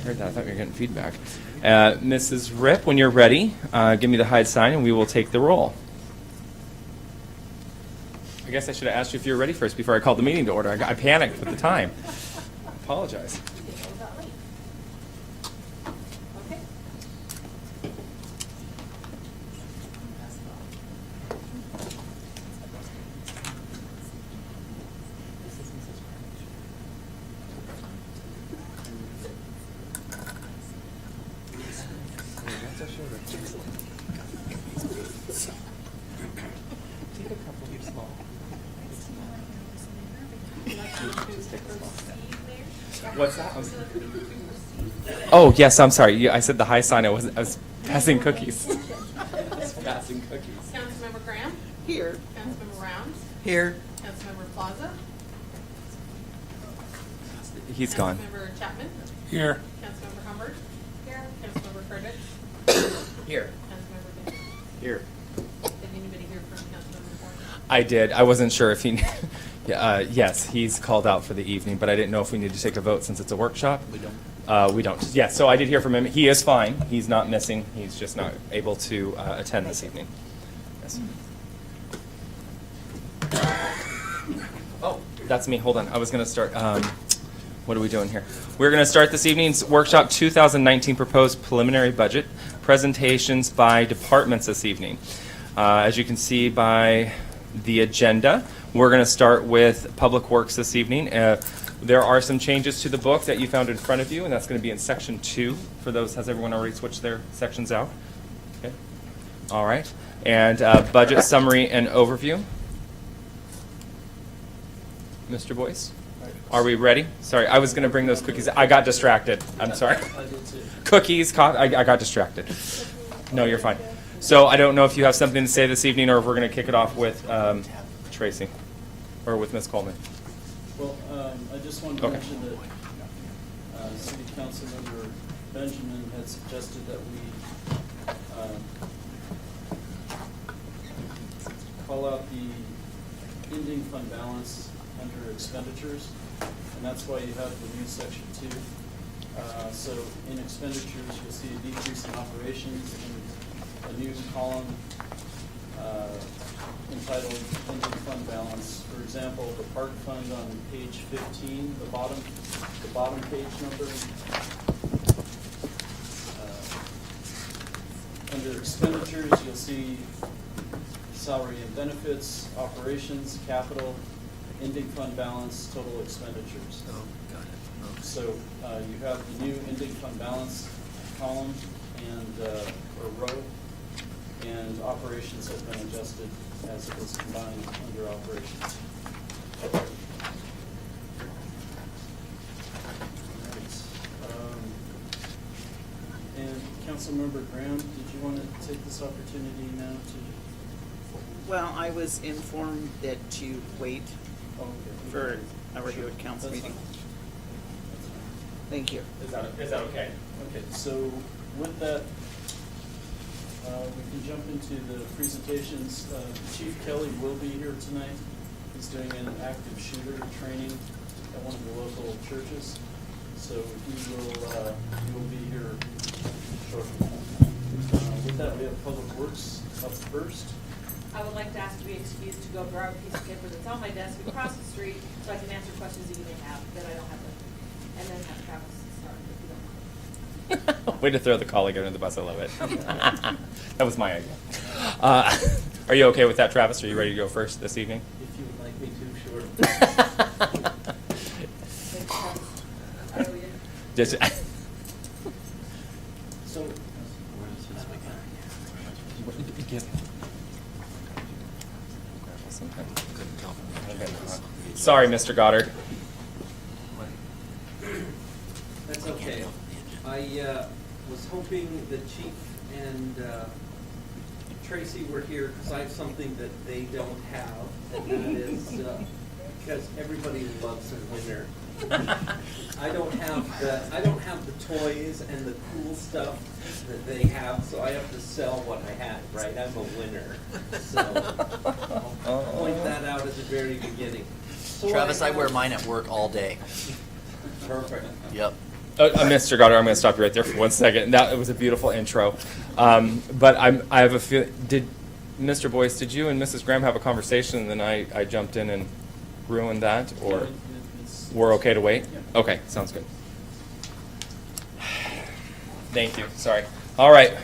heard that. I thought you were getting feedback. Mrs. Rip, when you're ready, give me the hide sign and we will take the roll. I guess I should have asked you if you were ready first before I called the meeting to order. I panicked with the time. I apologize. Okay. What's that? Oh, yes, I'm sorry. Yeah, I said the high sign. I was passing cookies. I was passing cookies. Councilmember Graham? Here. Councilmember Rounds? Here. Councilmember Plaza? He's gone. Councilmember Chapman? Here. Councilmember Hubbard? Here. Councilmember Curtis? Here. Councilmember Day? Here. Did anybody hear from Councilmember Horn? I did. I wasn't sure if he. Yes, he's called out for the evening, but I didn't know if we need to take a vote since it's a workshop. We don't. We don't. Yeah, so I did hear from him. He is fine. He's not missing. He's just not able to attend this evening. Yes. Oh, that's me. Hold on. I was going to start. What are we doing here? We're going to start this evening's workshop 2019 proposed preliminary budget presentations by departments this evening. As you can see by the agenda, we're going to start with Public Works this evening. There are some changes to the book that you found in front of you, and that's going to be in section 2. For those, has everyone already switched their sections out? Okay. All right. And budget summary and overview. Mr. Boyce, are we ready? Sorry, I was going to bring those cookies. I got distracted. I'm sorry. Cookies, I got distracted. No, you're fine. So I don't know if you have something to say this evening or if we're going to kick it off with Tracy or with Ms. Coleman. Well, I just wanted to Okay. mention that City Council Member Benjamin had suggested that we call out the ending fund balance under expenditures, and that's why you have the new section 2. So in expenditures, you'll see a decrease in operations and a new column entitled ending fund balance. For example, the park fund on page 15, the bottom page number. Under expenditures, you'll see salary and benefits, operations, capital, ending fund balance, total expenditures. Oh, got it. So you have the new ending fund balance column and or row, and operations have been adjusted as it was combined under operations. And Councilmember Graham, did you want to take this opportunity now to? Well, I was informed that you wait Oh, okay. for a regular council That's meeting. fine. That's fine. Thank you. Is that okay? Okay, so with that, we can jump into the presentations. Chief Kelly will be here tonight. He's doing an active shooter training at one of the local churches. So he will be here shortly. With that, we have Public Works up first. I would like to ask to be excused to go grab a piece of paper that's on my desk across the street so I can answer questions that you may have that I don't have. And then have Travis start if you don't mind. Way to throw the colleague under the bus. I love it. That was my idea. Are you okay with that, Travis? Are you ready to go first this evening? If you would like me to, sure. Thanks, Travis. I owe you. Just, So, Sorry, Mr. Goddard. That's okay. I was hoping the chief and Tracy were here because I have something that they don't have, and that is because everybody loves a winner. I don't have the toys and the cool stuff that they have, so I have to sell what I have, right? I'm a winner. So I'll point that out at the very beginning. So Travis, I wear have- mine at work all day. Perfect. Yep. Mr. Goddard, I'm going to stop you right there for 1 second. That was a beautiful intro. But I have a feel. Did Mr. Boyce? Did you and Mrs. Graham have a conversation, and then I jumped in and ruined that, or It's- we're okay to wait? Yeah. Okay, sounds good. Thank you. Sorry. All right.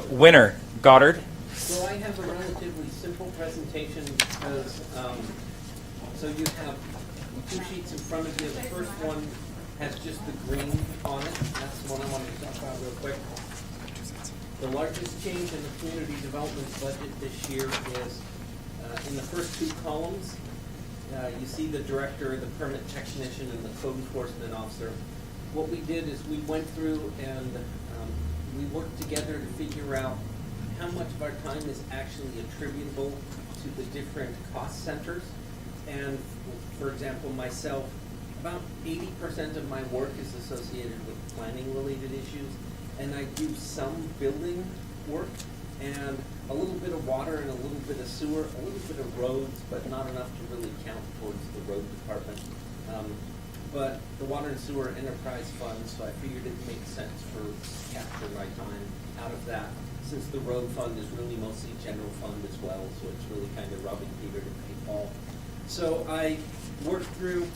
Winner Goddard. So I have a relatively simple presentation because, so you have two sheets in front of you. The first one has just the green on it. That's the one I wanted to talk about real quick. The largest change in the community development budget this year is in the first two columns. You see the director, the permit technician, and the code enforcement officer. What we did is we went through and we worked together to figure out how much of our time is actually attributable to the different cost centers. And for example, myself, about 80% of my work is associated with planning-related issues, and I do some building work, and a little bit of water and a little bit of sewer, a little bit of roads, but not enough to really count towards the road department. But the water and sewer enterprise fund, so I figured it makes sense for capture my time out of that, since the road fund is really mostly general fund as well, so it's really kind of robbing Peter to pay Paul. So I worked through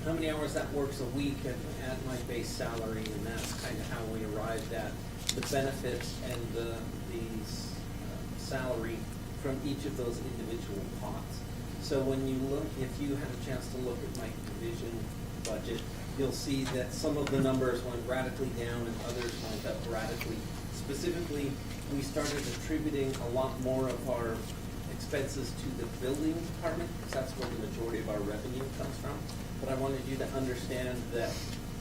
how many hours that works a week and add my base salary, and that's kind of how we arrived at the benefits and the salary from each of those individual pots. So when you look, if you have a chance to look at my division budget, you'll see that some of the numbers went radically down and others went up radically. Specifically, we started attributing a lot more of our expenses to the building department, because that's where the majority of our revenue comes from. But I wanted you to understand that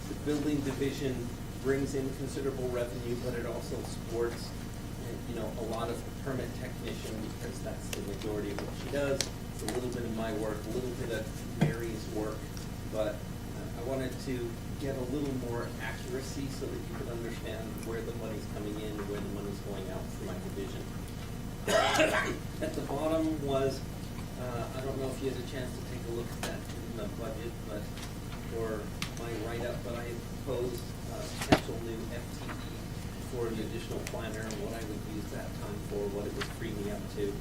the building division brings in considerable revenue, but it also supports, a lot of the permit technician, because that's the majority of what she does. It's a little bit of my work, a little bit of Mary's work, but I wanted to get a little more accuracy so that you could understand where the money's coming in and where the money's going out for my division. At the bottom was, I don't know if you had a chance to take a look at that in the budget, but for my write-up, but I proposed a potential new FTE for an additional planner and what I would use that time for, what it would free me up to.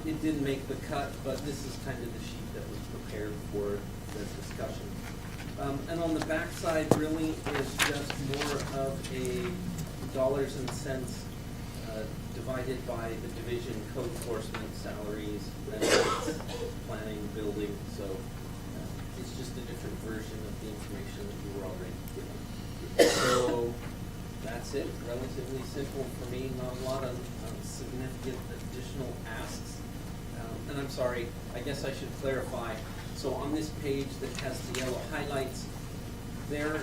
It didn't make the cut, but this is kind of the sheet that was prepared for the discussion. And on the back side really is just more of a dollars and cents divided by the division, code enforcement, salaries, benefits, planning, building. So it's just a different version of the information that you were already given. So that's it, relatively simple for me, not a lot of significant additional asks. And I'm sorry, I guess I should clarify. So on this page that has the yellow highlights, there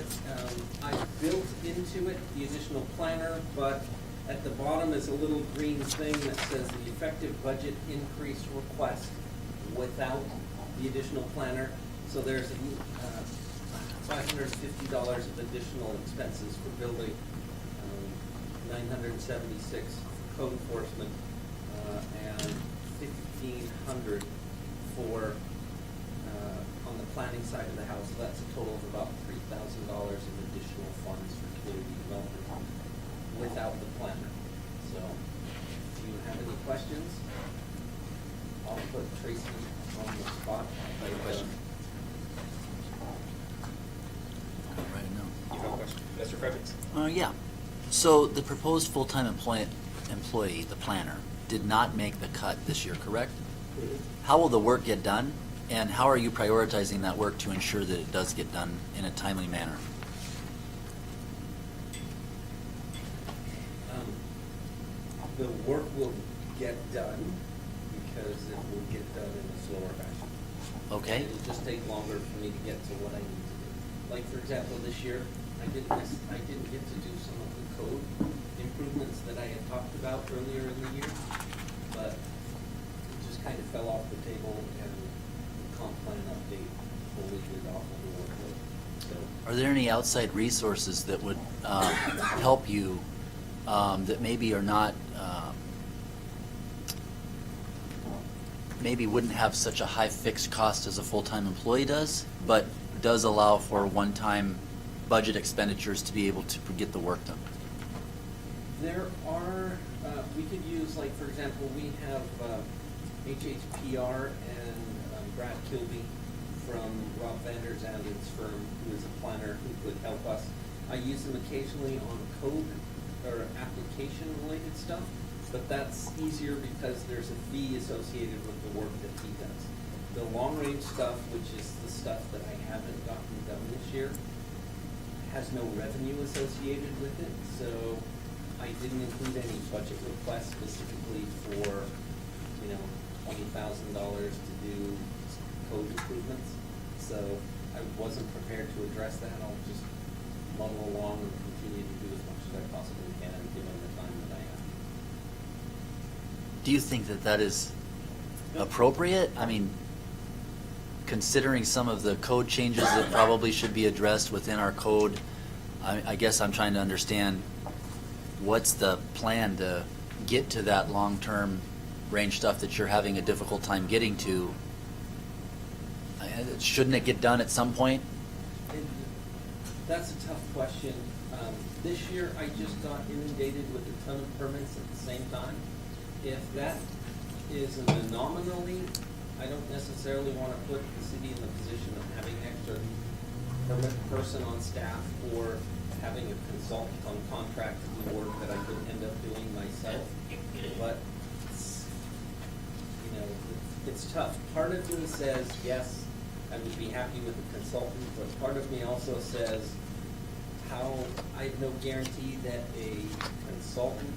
I built into it the additional planner, but at the bottom is a little green thing that says the effective budget increase request without the additional planner. So there's $550 of additional expenses for building, $976 for code enforcement, and $1,500 for on the planning side of the house. So that's a total of about $3,000 in additional funds for community development without the planner. So if you have any questions, I'll put Tracy on the spot. Any question? Right now. You have a question? Mr. Fredericks? Yeah. So the proposed full-time employee, the planner, did not make the cut this year, correct? How will the work get done, and how are you prioritizing that work to ensure that it does get done in a timely manner? The work will get done because it will get done in a slower fashion. Okay? It'll just take longer for me to get to what I need to do. Like, for example, this year, I didn't get to do some of the code improvements that I had talked about earlier in the year, but it just kind of fell off the table, and the comp plan update fully did off of the workload. So, Are there any outside resources that would help you that maybe are not, maybe wouldn't have such a high fixed cost as a full-time employee does, but does allow for one-time budget expenditures to be able to get the work done? There are, we could use, like, for example, we have HHPR and Brad Kilby from Rob Vander's Zandon's firm, who is a planner who could help us. I use them occasionally on code or application-related stuff, but that's easier because there's a fee associated with the work that he does. The long-range stuff, which is the stuff that I haven't gotten done this year, has no revenue associated with it, so I didn't include any budget requests specifically for, $20,000 to do code improvements. So I wasn't prepared to address that. I'll just muddle along and continue to do as much as I possibly can given the time that I have. Do you think that that is appropriate? I mean, considering some of the code changes that probably should be addressed within our code, I guess I'm trying to understand what's the plan to get to that long-term range stuff that you're having a difficult time getting to. Shouldn't it get done at some point? That's a tough question. This year, I just got inundated with a ton of permits at the same time. If that is an anomaly, I don't necessarily want to put the city in the position of having an extra permit person on staff or having a consultant on contract to do work that I could end up doing myself. But it's tough. Part of me says, yes, I would be happy with the consultant, but part of me also says, I have no guarantee that a consultant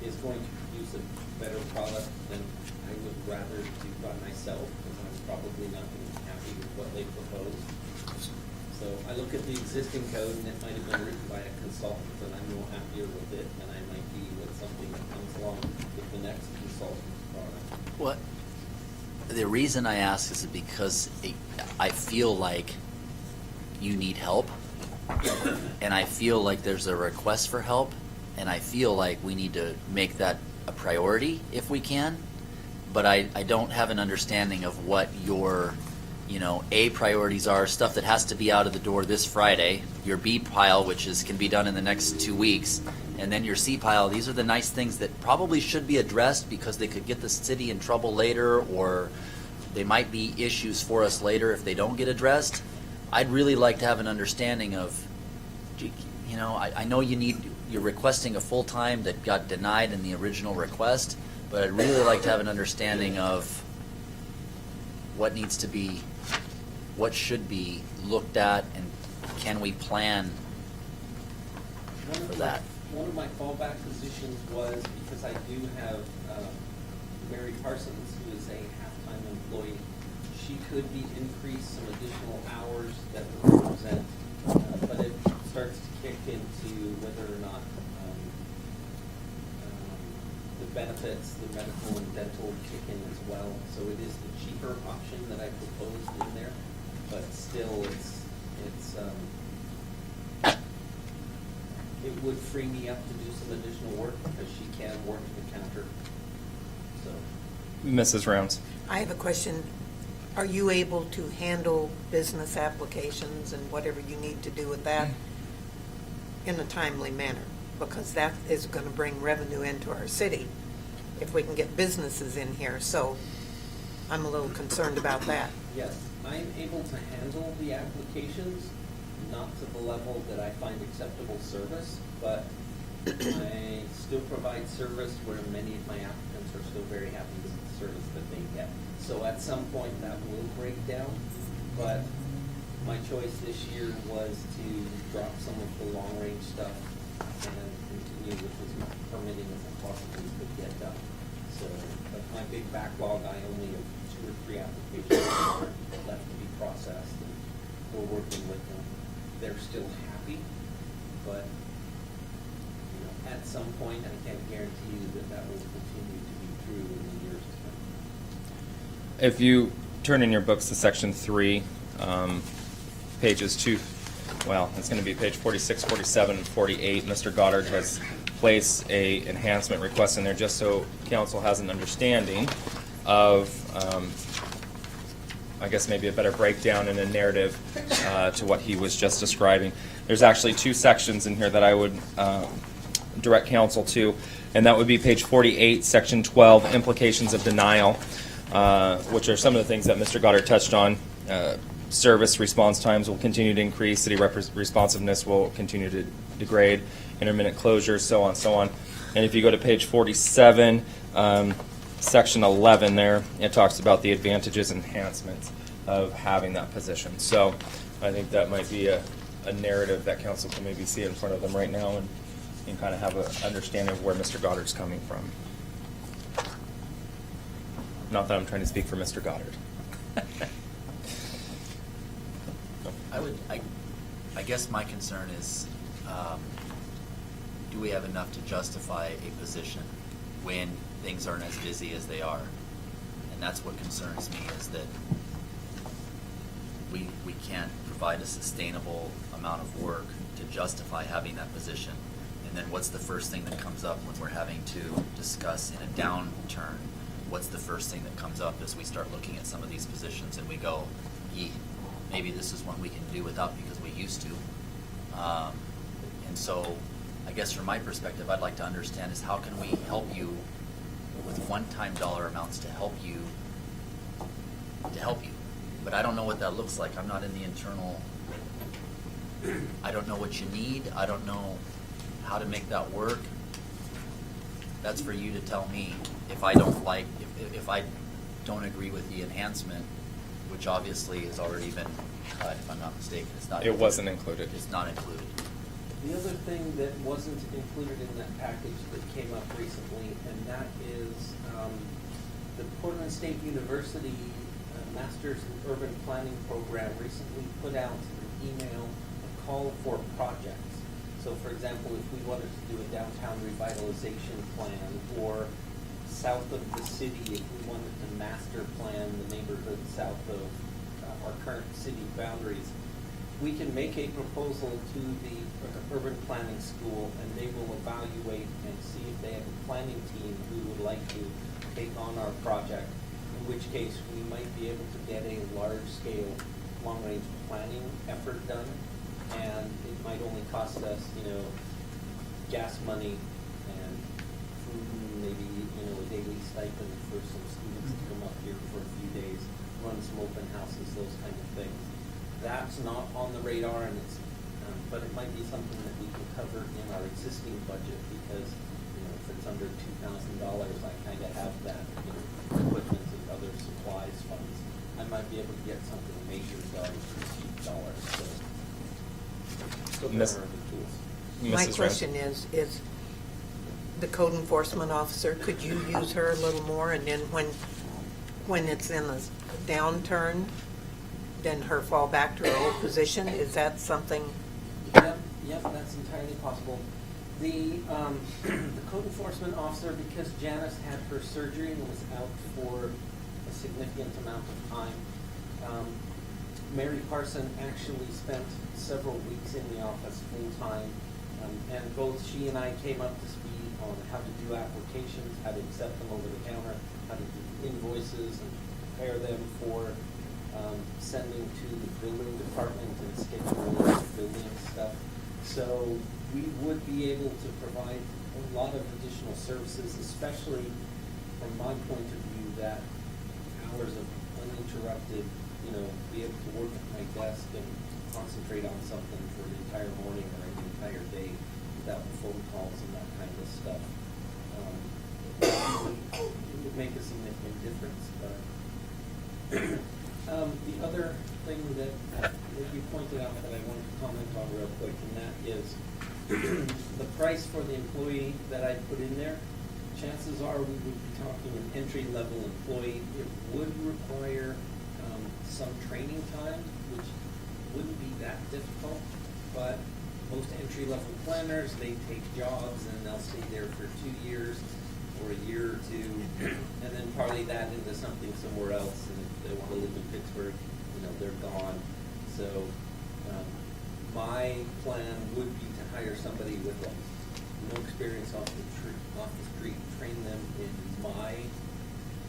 is going to produce a better product than I would rather do by myself, because I'm probably not going to be happy with what they propose. So I look at the existing code, and it might have been written by a consultant, and I'm no happier with it than I might be with something that comes along with the next consultant's product. What? The reason I ask is because I feel like you need help, and I feel like there's a request for help, and I feel like we need to make that a priority if we can, but I don't have an understanding of what your, A priorities are, stuff that has to be out of the door this Friday, your B pile, which can be done in the next 2 weeks, and then your C pile. These are the nice things that probably should be addressed because they could get the city in trouble later, or they might be issues for us later if they don't get addressed. I'd really like to have an understanding of, I know you're requesting a full-time that got denied in the original request, but I'd really like to have an understanding of what needs to be, what should be looked at, and can we plan for that? One of my fallback positions was, because I do have Mary Parsons, who is a half-time employee, she could be increased some additional hours that would represent, but it starts to kick into whether or not the benefits, the medical and dental kick in as well. So it is the cheaper option that I proposed in there, but still it's it would free me up to do some additional work because she can work the counter. So Mrs. Rounds. I have a question. Are you able to handle business applications and whatever you need to do with that in a timely manner? Because that is going to bring revenue into our city if we can get businesses in here. So I'm a little concerned about that. yes, I'm able to handle the applications, not to the level that I find acceptable service, but I still provide service where many of my applicants are still very happy with the service that they get. So at some point that will break down, but my choice this year was to drop some of the long-range stuff and continue with as much permitting as I possibly could get done. So, but my big backlog, I only have 2 or 3 applications left to be processed, and we're working with them. They're still happy, but at some point, I can't guarantee you that will continue to be true in the years to come. If you turn in your books to section 3, pages 2, well, it's going to be page 46, 47, and 48. Mr. Goddard has placed a enhancement request in there just so council has an understanding of I guess maybe a better breakdown and a narrative to what he was just describing. There's actually 2 sections in here that I would direct council to, and that would be page 48, section 12, implications of denial, which are some of the things that Mr. Goddard touched on. Service response times will continue to increase, city responsiveness will continue to degrade, intermittent closures, so on, so on. And if you go to page 47, section 11 there, it talks about the advantages and enhancements of having that position. So I think that might be a narrative that council can maybe see in front of them right now and kind of have an understanding of where Mr. Goddard's coming from. Not that I'm trying to speak for Mr. Goddard. I guess my concern is, do we have enough to justify a position when things aren't as busy as they are? And that's what concerns me, is that we can't provide a sustainable amount of work to justify having that position. And then what's the first thing that comes up when we're having to discuss in a downturn? What's the first thing that comes up as we start looking at some of these positions and we go, maybe this is one we can do without because we used to. And so I guess from my perspective, I'd like to understand is how can we help you with one-time dollar amounts to help you. But I don't know what that looks like. I'm not in the internal, I don't know what you need. I don't know how to make that work. That's for you to tell me. If I don't agree with the enhancement, which obviously has already been cut, if I'm not mistaken, it's not. It wasn't included. It's not included. The other thing that wasn't included in that package that came up recently, and that is the Portland State University Masters in Urban Planning program recently put out an email, a call for projects. So for example, if we wanted to do a downtown revitalization plan, or south of the city, if we wanted to master plan the neighborhood south of our current city boundaries, we can make a proposal to the urban planning school, and they will evaluate and see if they have a planning team who would like to take on our project, in which case we might be able to get a large-scale, long-range planning effort done, and it might only cost us, gas money and food, and maybe, a daily stipend for some students to come up here for a few days, run some open houses, those kind of things. That's not on the radar, and it's, but it might be something that we can cover in our existing budget, because, if it's under $2,000, I kind of have that, equipment and other supplies funds. I might be able to get something major done for cheap dollars, so. Still Miss- better the tools. My Mrs. question is the code enforcement officer, could you use her a little more? And then when it's in a downturn, then her fall back to her old position? Is that something? Yep, that's entirely possible. The code enforcement officer, because Janice had her surgery and was out for a significant amount of time, Mary Parson actually spent several weeks in the office full-time, and both she and I came up to speed on how to do applications, how to accept them over the counter, how to do invoices and prepare them for sending to the building department and schedule building stuff. So we would be able to provide a lot of additional services, especially from my point of view, that hours of uninterrupted, be able to work at my desk and concentrate on something for the entire morning or the entire day without phone calls and that kind of stuff. It would make a significant difference. But the other thing that you pointed out that I wanted to comment on real quick, and that is the price for the employee that I put in there. Chances are we would be talking an entry-level employee. It would require some training time, which wouldn't be that difficult, but most entry-level planners, they take jobs and they'll stay there for 2 years or a year or two, and then parlay that into something somewhere else, and if they want to live in Pittsburgh, they're gone. So my plan would be to hire somebody with no experience off the street, train them in my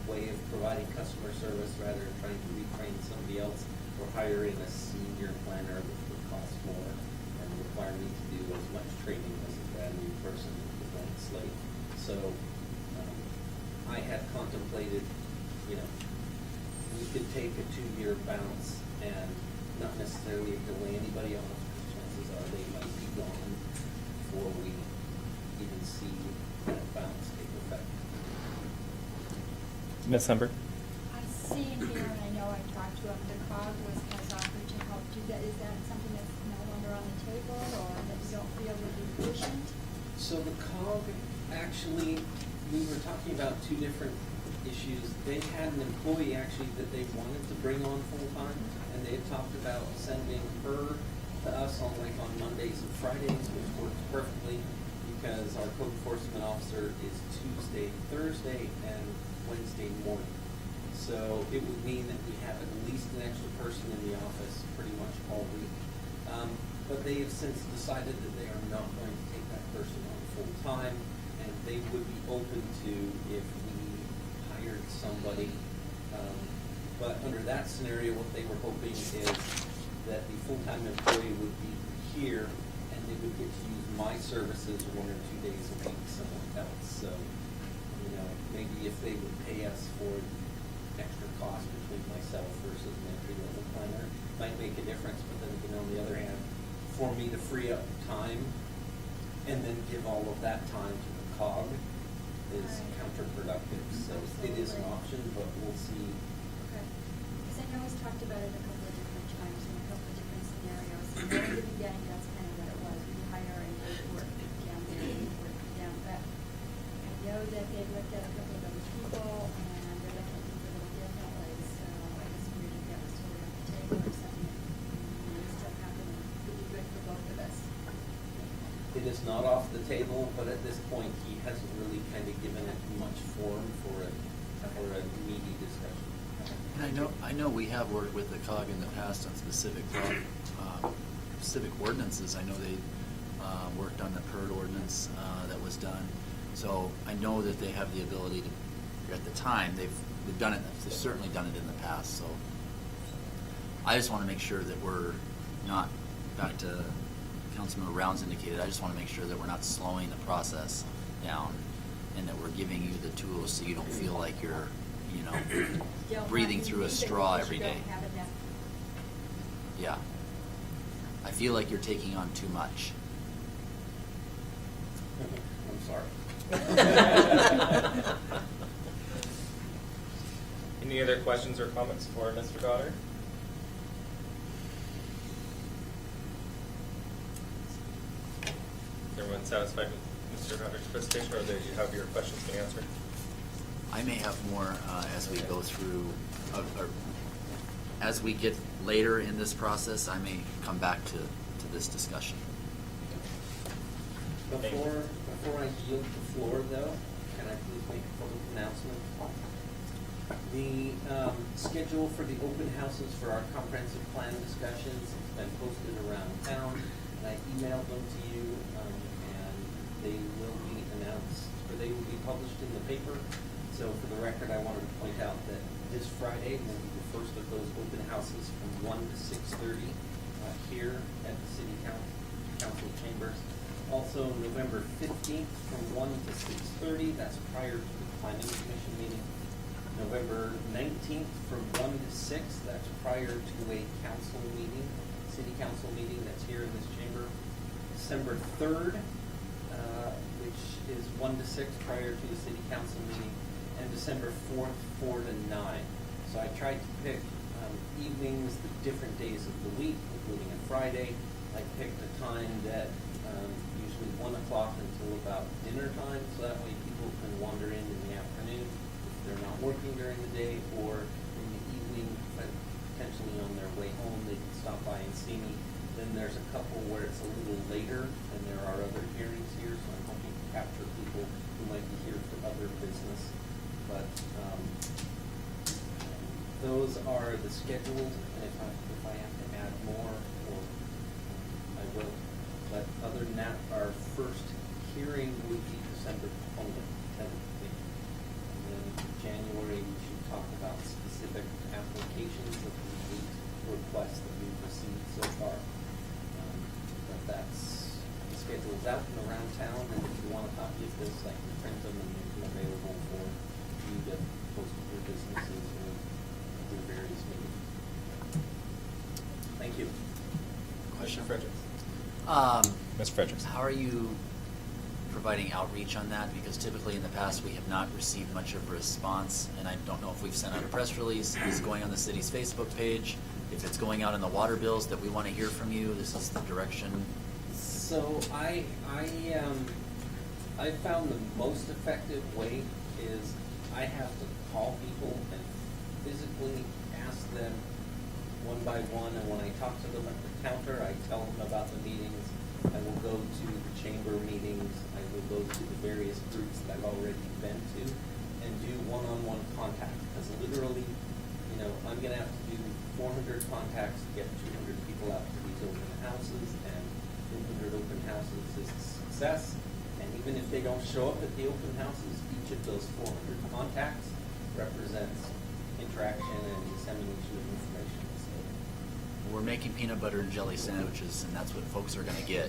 way of providing customer service rather than trying to retrain somebody else or hiring a senior planner, which would cost more and require me to do as much training as a brand new person with a blank slate. So I had contemplated, you know, we could take a 2-year bounce and not necessarily have to lay anybody off, because chances are they might be gone before we even see that bounce take effect. Ms. Humber? I see in here, and I know I talked to him, the COG has offered to help do that. Is that something that's no longer on the table, or that you don't feel would be efficient? So the COG, actually, we were talking about 2 different issues. They had an employee actually that they wanted to bring on full-time, and they had talked about sending her to us on Mondays and Fridays, which works perfectly because our code enforcement officer is Tuesday, Thursday, and Wednesday morning. So it would mean that we have at least an extra person in the office pretty much all week. But they have since decided that they are not going to take that person on full-time, and they would be open to if we hired somebody. But under that scenario, what they were hoping is that the full-time employee would be here, and they would get to use my services 1 or 2 days a week somewhere else. So, you know, maybe if they would pay us for the extra cost between myself versus an entry-level planner, might make a difference. But then again, on the other hand, for me to free up time and then give all of that time to the COG is Right. counterproductive. So it is an option, but we'll see. Okay. Because I know he's talked about it a couple of different times in a couple of different scenarios. And in the beginning, that's kind of what it was. We hire and they work down there, they work down. But I know that they've looked at a couple of other people and they're looking at things a little differently. So I just wondered if that was totally on the table or something that needs to happen and would be good for both of us. It is not off the table, but at this point, he hasn't really kind of given it much form for a meaty discussion. And I know we have worked with the COG in the past on specific ordinances. I know they worked on the PERD ordinance that was done. So I know that they have the ability to, at the time, they've done it, they've certainly done it in the past. So I just want to make sure that we're not, back to Councilman Rounds indicated, I just want to make sure that we're not slowing the process down and that we're giving you the tools so you don't feel like you're, you know, Don't breathing have through a anything straw because every you day. don't have enough. Yeah. I feel like you're taking on too much. I'm sorry. Any other questions or comments for Mr. Goddard? Is everyone satisfied with Mr. Goddard's presentation, or do you have your questions being answered? I may have more as we go through, or as we get later in this process, I may come back to this discussion. Before I yield the floor, though, can I please make a public announcement? The schedule for the open houses for our comprehensive plan discussions has been posted around town, and I emailed them to you, and they will be announced, or they will be published in the paper. So for the record, I wanted to point out that this Friday will be the first of those open houses from 1 to 6:30 here at the City Council Chambers. Also, November 15th from 1 to 6:30, that's prior to the Planning Commission meeting. November 19th from 1 to 6, that's prior to a council meeting, City Council meeting that's here in this chamber. December 3rd, which is 1 to 6 prior to the City Council meeting. And December 4th, 4 to 9. So I tried to pick evenings, the different days of the week, including a Friday. I picked a time that usually 1 o'clock until about dinner time, so that way people can wander in the afternoon if they're not working during the day, or in the evening, but potentially on their way home, they can stop by and see me. Then there's a couple where it's a little later, and there are other hearings here, so I'm hoping to capture people who might be here for other business. But those are the scheduled, and if I have to add more, or I will. But other than that, our first hearing would be December 10th. And then January, we I can print them and make them available for you to post to your businesses or your various meetings. Thank you. Mr. Fredericks. Mr. Fredericks. How are you providing outreach on that? Because typically in the past, we have not received much of a response, and I don't know if we've sent out a press release, if it's going on the city's Facebook page, if it's going out in the water bills that we want to hear from you. This is the direction. So I found the most effective way is I have to call people and physically ask them one by one, and when I talk to them at the counter, I tell them about the meetings. I will go to the chamber meetings. I will go to the various groups that I've already been to and do one-on-one contact. Because literally, you know, I'm going to have to do 400 contacts to get 200 people out to these open houses, and 200 open houses is a success. And even if they don't show up at the open houses, each of those 400 contacts represents interaction and dissemination of information. We're making peanut butter and jelly sandwiches, and that's what folks are going to get.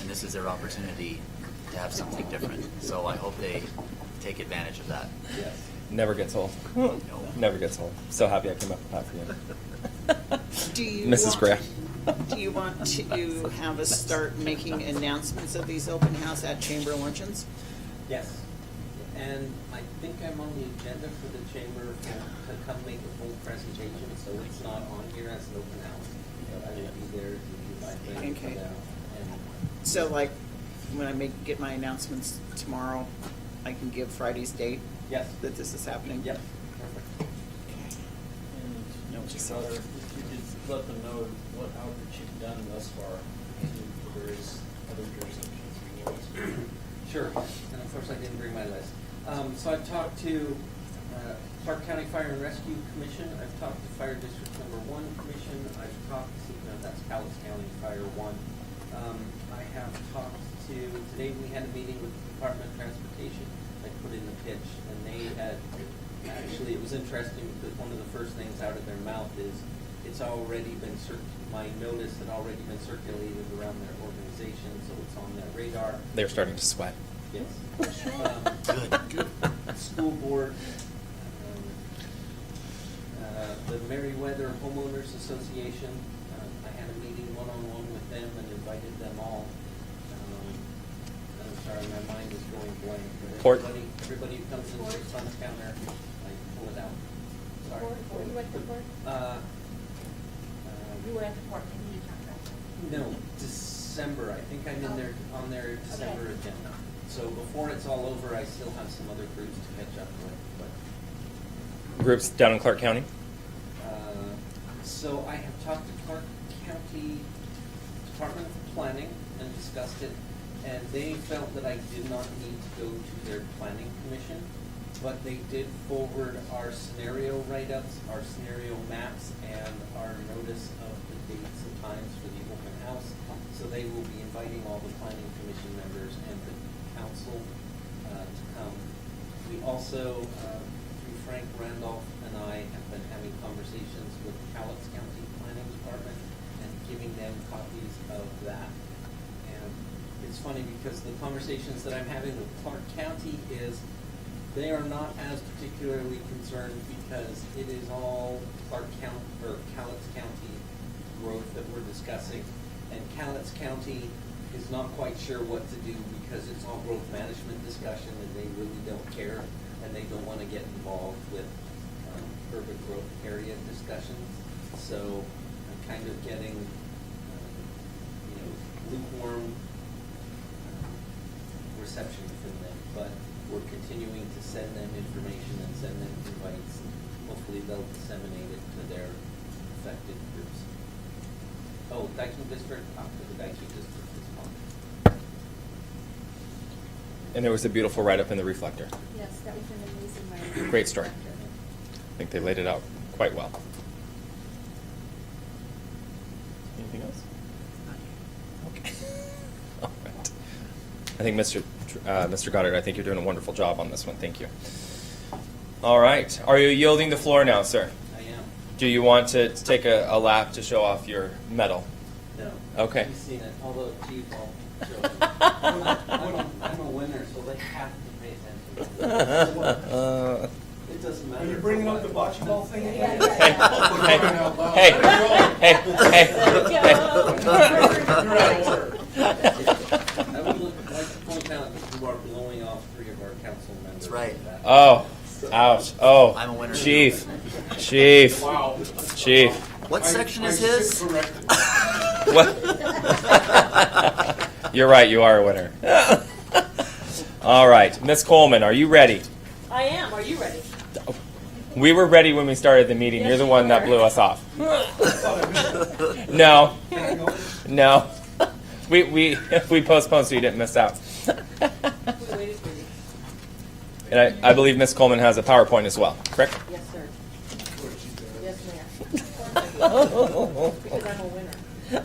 And this is their opportunity to have something different. So I hope they take advantage of that. Yes. Never gets old. No. Never gets old. So happy I came up with that for you. Do you Mrs. want- Graham. Do you want to have us start making announcements of these open house at chamber luncheons? Yes. And I think I'm on the agenda for the chamber to come make a full presentation, so it's not on here as an open house. But I will be there to do my thing for Okay. them. And So like, when I get my announcements tomorrow, I can give Friday's date yes. that this is happening? Yep. Perfect. And Mr. Carter, if you could let them know what outreach you've done thus far to the various other jurisdictions. Sure. And of course, I didn't bring my list. So I've talked to Clark County Fire and Rescue Commission. I've talked to Fire District Number 1 Commission. I've talked to, that's Cowlitz County Fire 1. I have talked to, today we had a meeting with the Department of Transportation. I put in the pitch, and they had, actually, it was interesting because one of the first things out of their mouth is it's already been, my notice had already been circulated around their organization, so it's on their radar. They're starting to sweat. Yes. Good. School board, the Meriwether Homeowners Association. I had a meeting one-on-one with them and invited them all. I'm sorry, my mind is going blank. But Port. everybody who comes in sits on the counter, I pull it out. Sorry. You went to Port? You were at the Port Community Contract. No, December. I think I'm in there on their December Okay. agenda. So before it's all over, I still have some other groups to catch up with. But Groups down in Clark County? so I have talked to Clark County Department of Planning and discussed it, and they felt that I did not need to go to their planning commission, but they did forward our scenario write-ups, our scenario maps, and our notice of the dates and times for the open house. So they will be inviting all the planning commission members and the council to come. We also, through Frank Randolph and I, have been having conversations with the Cowlitz County Planning Department and giving them copies of that. And it's funny because the conversations that I'm having with Clark County is they are not as particularly concerned because it is all Clark County or Cowlitz County growth that we're discussing. And Cowlitz County is not quite sure what to do because it's all growth management discussion and they really don't care and they don't want to get involved with urban growth area discussions. So I'm kind of getting, lukewarm reception from them, but we're continuing to send them information and send them invites. Hopefully they'll disseminate it to their affected groups. Oh, Daikin District, talk to the Daikin District this month. And there was a beautiful write-up in the Reflector. Yes, that was an amazing writing. Great story. I think they laid it out quite well. Anything else? Okay. All right. I think Mr. Goddard, I think you're doing a wonderful job on this one. Thank you. All right. Are you yielding the floor now, sir? I am. Do you want to take a lap to show off your medal? No. Okay. You've seen it, although Chief will show it. I'm a winner, so they have to pay attention. It doesn't matter. Are you bringing up the bocce ball thing again? Hey, hey, I would like to point out that you are blowing off 3 of our council members. That's right. Oh, ouch. Oh, I'm a winner. Chief. Wow. Chief. What section is his? What? You're right, you are a winner. All right, Miss Coleman, are you ready? I am, are you ready? We were ready when we started the meeting. Yes, You're the you one that were. blew us off. No. No. We postponed so you didn't miss out. We waited for you. And I believe Miss Coleman has a PowerPoint as well, correct? Yes, sir. Yes, ma'am. Because I'm a winner. We're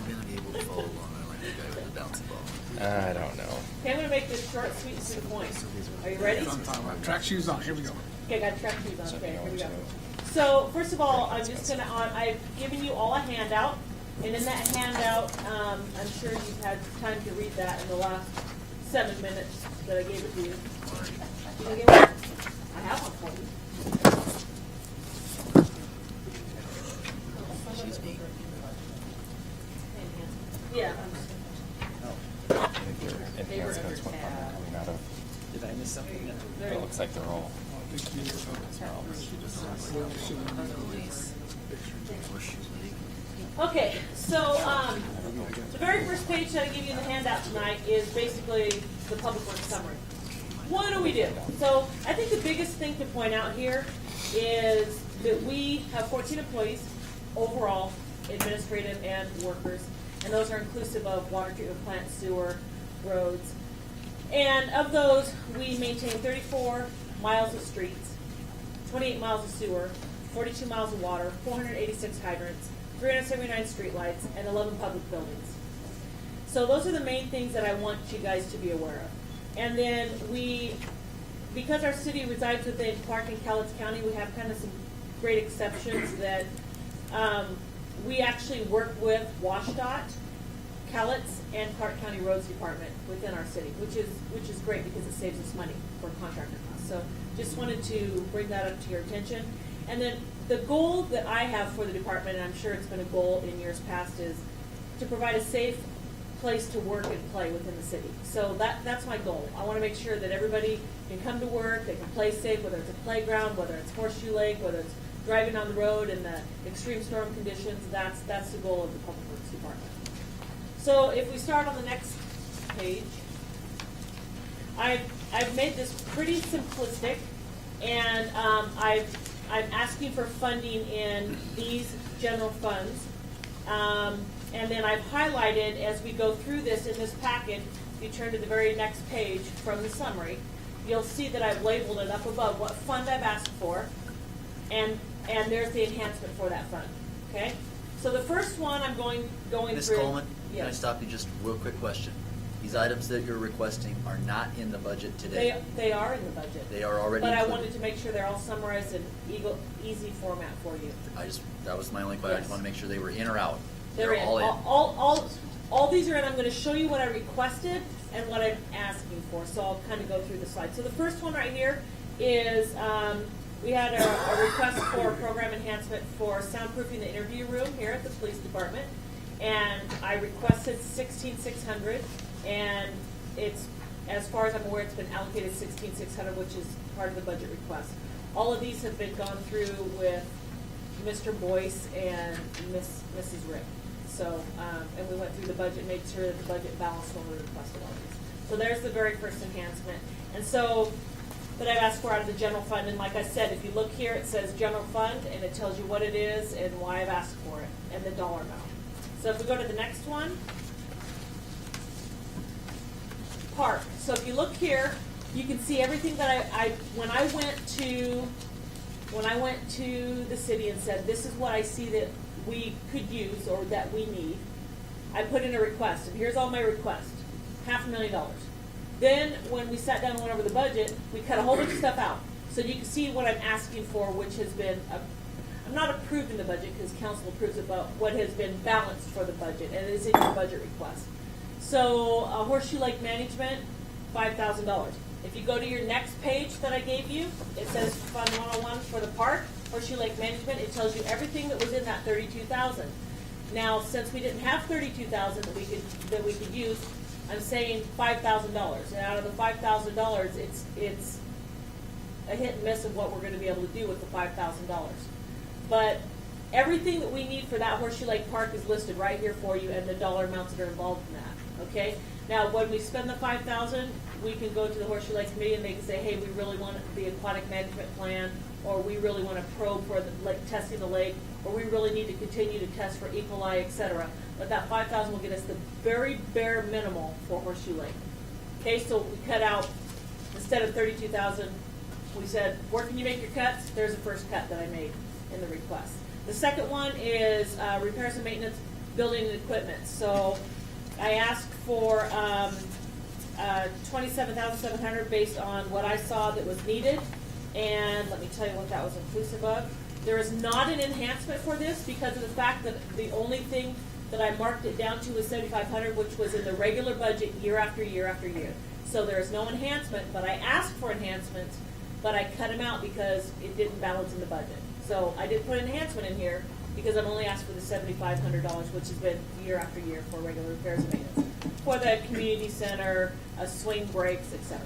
gonna be able to follow along on the guy with the bouncy ball. I don't know. Okay, I'm gonna make this short, sweet, and to the point. Are you ready? Track shoes on, here we go. Okay, I got track shoes on. Okay, here we go. So, first of all, I'm just gonna, I've given you all a handout, and in that handout, I'm sure you've had time to read that in the last 7 minutes that I gave it to you. You gonna get one? I have one for you. She's me. Yeah. I think your enhancements went from coming out of. Did I miss something? It looks like they're all. Okay, so, the very first page that I give you in the handout tonight is basically the public works summary. What do we do? So, I think the biggest thing to point out here is that we have 14 employees overall, administrative and workers, and those are inclusive of water treatment plant, sewer, roads. And of those, we maintain 34 miles of streets, 28 miles of sewer, 42 miles of water, 486 hydrants, 379 streetlights, and 11 public buildings. So those are the main things that I want you guys to be aware of. And then because our city resides within Clark and Cowlitz County, we have kind of some great exceptions that we actually work with WashDOT, Cowlitz, and Clark County Roads Department within our city, which is great because it saves us money for contractor costs. So just wanted to bring that up to your attention. And then the goal that I have for the department, and I'm sure it's been a goal in years past, is to provide a safe place to work and play within the city. So that's my goal. I want to make sure that everybody can come to work, they can play safe, whether it's a playground, whether it's Horseshoe Lake, whether it's driving on the road in the extreme storm conditions. That's the goal of the Public Works Department. So if we start on the next page, I've made this pretty simplistic, and I'm asking for funding in these general funds. And then I've highlighted, as we go through this in this packet, if you turn to the very next page from the summary, you'll see that I've labeled it up above what fund I've asked for, and there's the enhancement for that fund, okay? So the first one I'm going Ms. through. Coleman, can I Yes. stop you just real quick question? These items that you're requesting are not in the budget today. They are in the budget. They are already But I included. wanted to make sure they're all summarized in easy format for you. That was my only question. I just Yes. want to make sure they were in or out. They're in. all in. All these are in. I'm going to show you what I requested and what I'm asking for. So I'll kind of go through the slides. So the first one right here is we had a request for a program enhancement for soundproofing the interview room here at the police department, and I requested $16,600, and it's, as far as I'm aware, it's been allocated $16,600, which is part of the budget request. All of these have been gone through with Mr. Boyce and Mrs. Rick. So, and we went through the budget, made sure that the budget balanced when we requested all these. So there's the very first enhancement. And so, that I've asked for out of the general fund, and like I said, if you look here, it says general fund, and it tells you what it is and why I've asked for it, and the dollar amount. So if we go to the next one, park. So if you look here, you can see everything that when I went to the city and said, this is what I see that we could use or that we need, I put in a request, and here's all my requests, $500,000. Then, when we sat down and went over the budget, we cut a whole bunch of stuff out. So you can see what I'm asking for, which has been, I'm not approved in the budget because council approves it, but what has been balanced for the budget, and it is in your budget request. So Horseshoe Lake Management, $5,000. If you go to your next page that I gave you, it says Fund 101 for the park, Horseshoe Lake Management. It tells you everything that was in that $32,000. Now, since we didn't have $32,000 that we could use, I'm saying $5,000. And out of the $5,000, it's a hit and miss of what we're going to be able to do with the $5,000. But everything that we need for that Horseshoe Lake Park is listed right here for you, and the dollar amounts that are involved in that. Okay. Now, when we spend the $5,000, we can go to the Horseshoe Lake Committee and they can say, hey, we really want the aquatic management plan, or we really want to probe for the, like testing the lake, or we really need to continue to test for E. coli, etc. But that $5,000 will get us the very bare minimal for Horseshoe Lake. Okay, so we cut out, instead of $32,000, we said, where can you make your cuts? There's the first cut that I made in the request. The second one is repairs and maintenance, building and equipment. So I asked for $27,700 based on what I saw that was needed. And let me tell you what that was inclusive of. There is not an enhancement for this because of the fact that the only thing that I marked it down to was $7,500, which was in the regular budget year after year after year. So there is no enhancement, but I asked for enhancements, but I cut them out because it didn't balance in the budget. So I did put an enhancement in here because I'm only asked for the $7,500, which has been year after year for regular repairs and maintenance. For the community center, swing breaks, etc.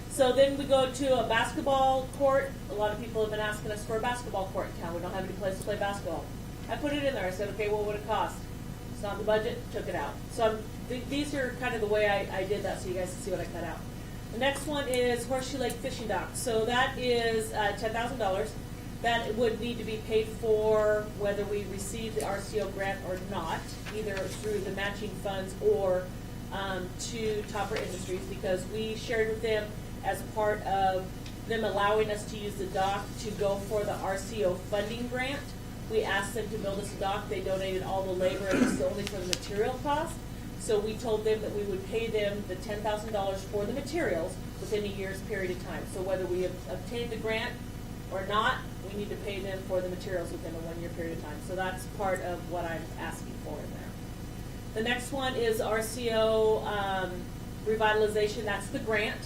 So then we go to a basketball court. A lot of people have been asking us for a basketball court in town. We don't have any place to play basketball. I put it in there. I said, okay, what would it cost? It's not in the budget, took it out. So these are kind of the way I did that so you guys can see what I cut out. The next one is Horseshoe Lake Fishing Dock. So that is $10,000. That would need to be paid for whether we receive the RCO grant or not, either through the matching funds or to Topper Industries, because we shared with them as part of them allowing us to use the dock to go for the RCO funding grant. We asked them to build us a dock. They donated all the labor, and it's only for the material cost. So we told them that we would pay them the $10,000 for the materials within a year's period of time. So whether we obtain the grant or not, we need to pay them for the materials within a 1 year period of time. So that's part of what I'm asking for in there. The next one is RCO revitalization. That's the grant.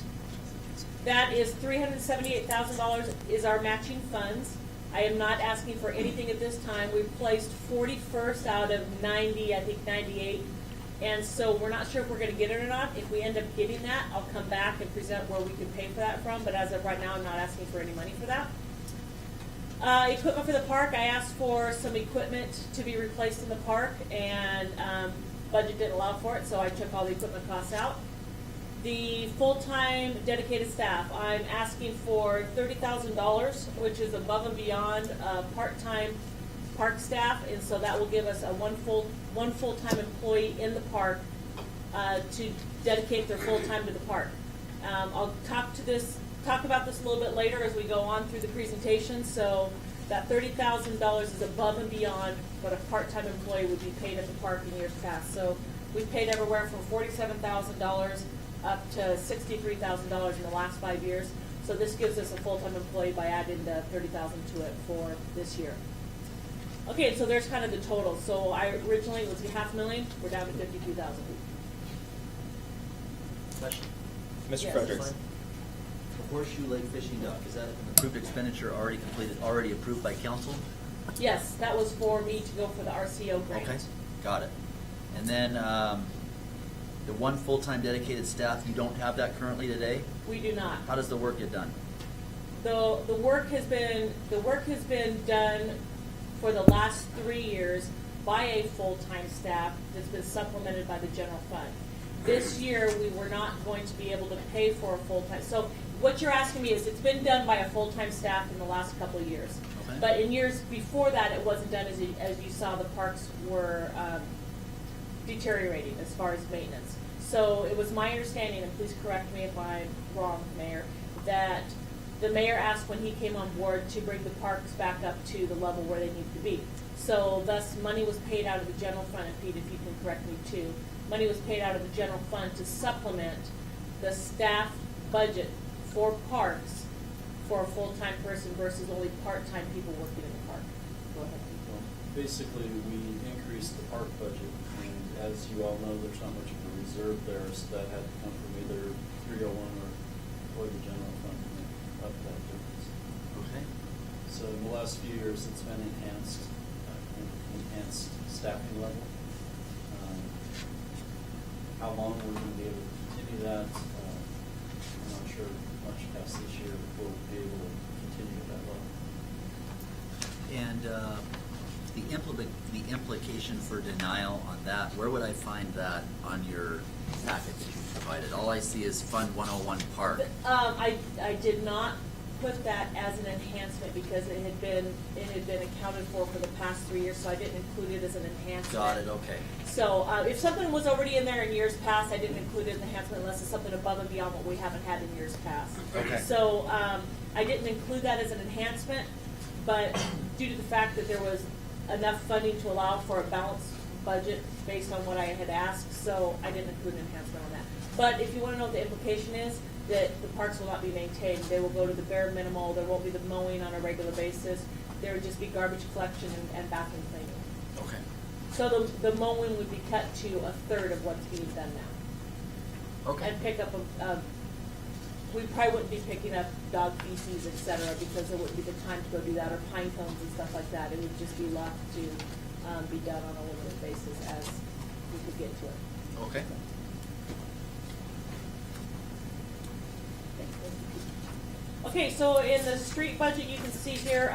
That is $378,000 is our matching funds. I am not asking for anything at this time. We've placed 41st out of 90, I think 98. And so we're not sure if we're going to get it or not. If we end up getting that, I'll come back and present where we can pay for that from. But as of right now, I'm not asking for any money for that. Equipment for the park, I asked for some equipment to be replaced in the park, and budget didn't allow for it, so I took all the equipment costs out. The full-time dedicated staff, I'm asking for $30,000, which is above and beyond part-time park staff, and so that will give us one full-time employee in the park to dedicate their full time to the park. I'll talk about this a little bit later as we go on through the presentation. So that $30,000 is above and beyond what a part-time employee would be paid at the park in years past. So we've paid everywhere from $47,000 up to $63,000 in the last 5 years. So this gives us a full-time employee by adding the $30,000 to it for this year. Okay, so there's kind of the total. So I originally it was $500,000. We're down to $52,000. Question? Mr. Yes. Fredericks. The Horseshoe Lake Fishing Dock, is that an approved expenditure already completed, already approved by council? Yes, that was for me to go for the RCO grant. Okay, got it. And then the one full-time dedicated staff, you don't have that currently today? We do not. How does the work get done? The work has been done for the last 3 years by a full-time staff that's been supplemented by the general fund. This year, we were not going to be able to pay for a full-time. So what you're asking me is, it's been done by a full-time staff in the last couple of years. Okay. But in years before that, it wasn't done as you saw the parks were deteriorating as far as maintenance. So it was my understanding, and please correct me if I'm wrong, Mayor, that the mayor asked when he came on board to bring the parks back up to the level where they need to be. So thus, money was paid out of the general fund, and Pete, if you can correct me too, money was paid out of the general fund to supplement the staff budget for parks for a full-time person versus only part-time people working in the park. Go ahead, Pete. Basically, we increased the park budget, and as you all know, there's not much of a reserve there, so that had to come from either 301 or the general fund to make up that difference. Okay. So in the last few years, it's been enhanced staffing level. How long we're going to be able to continue that, I'm not sure much past this year we'll be able to continue at that level. And the implication for denial on that, where would I find that on your packet that you provided? All I see is Fund 101 Park. I did not put that as an enhancement because it had been accounted for the past 3 years, so I didn't include it as an enhancement. Got it, okay. So if something was already in there in years past, I didn't include it as an enhancement unless it's something above and beyond what we haven't had in years past. Okay. So I didn't include that as an enhancement, but due to the fact that there was enough funding to allow for a balanced budget based on what I had asked, so I didn't include an enhancement on that. But if you want to know what the implication is, that the parks will not be maintained. They will go to the bare minimal. There won't be the mowing on a regular basis. There would just be garbage collection and bathroom cleaning. Okay. So the mowing would be cut to a third of what's being done now. Okay. And pick up we probably wouldn't be picking up dog feces, et cetera, because there wouldn't be the time to go do that, or pine cones and stuff like that. It would just be left to be done on a limited basis as we could get to it. Okay. Okay, so in the street budget, you can see here,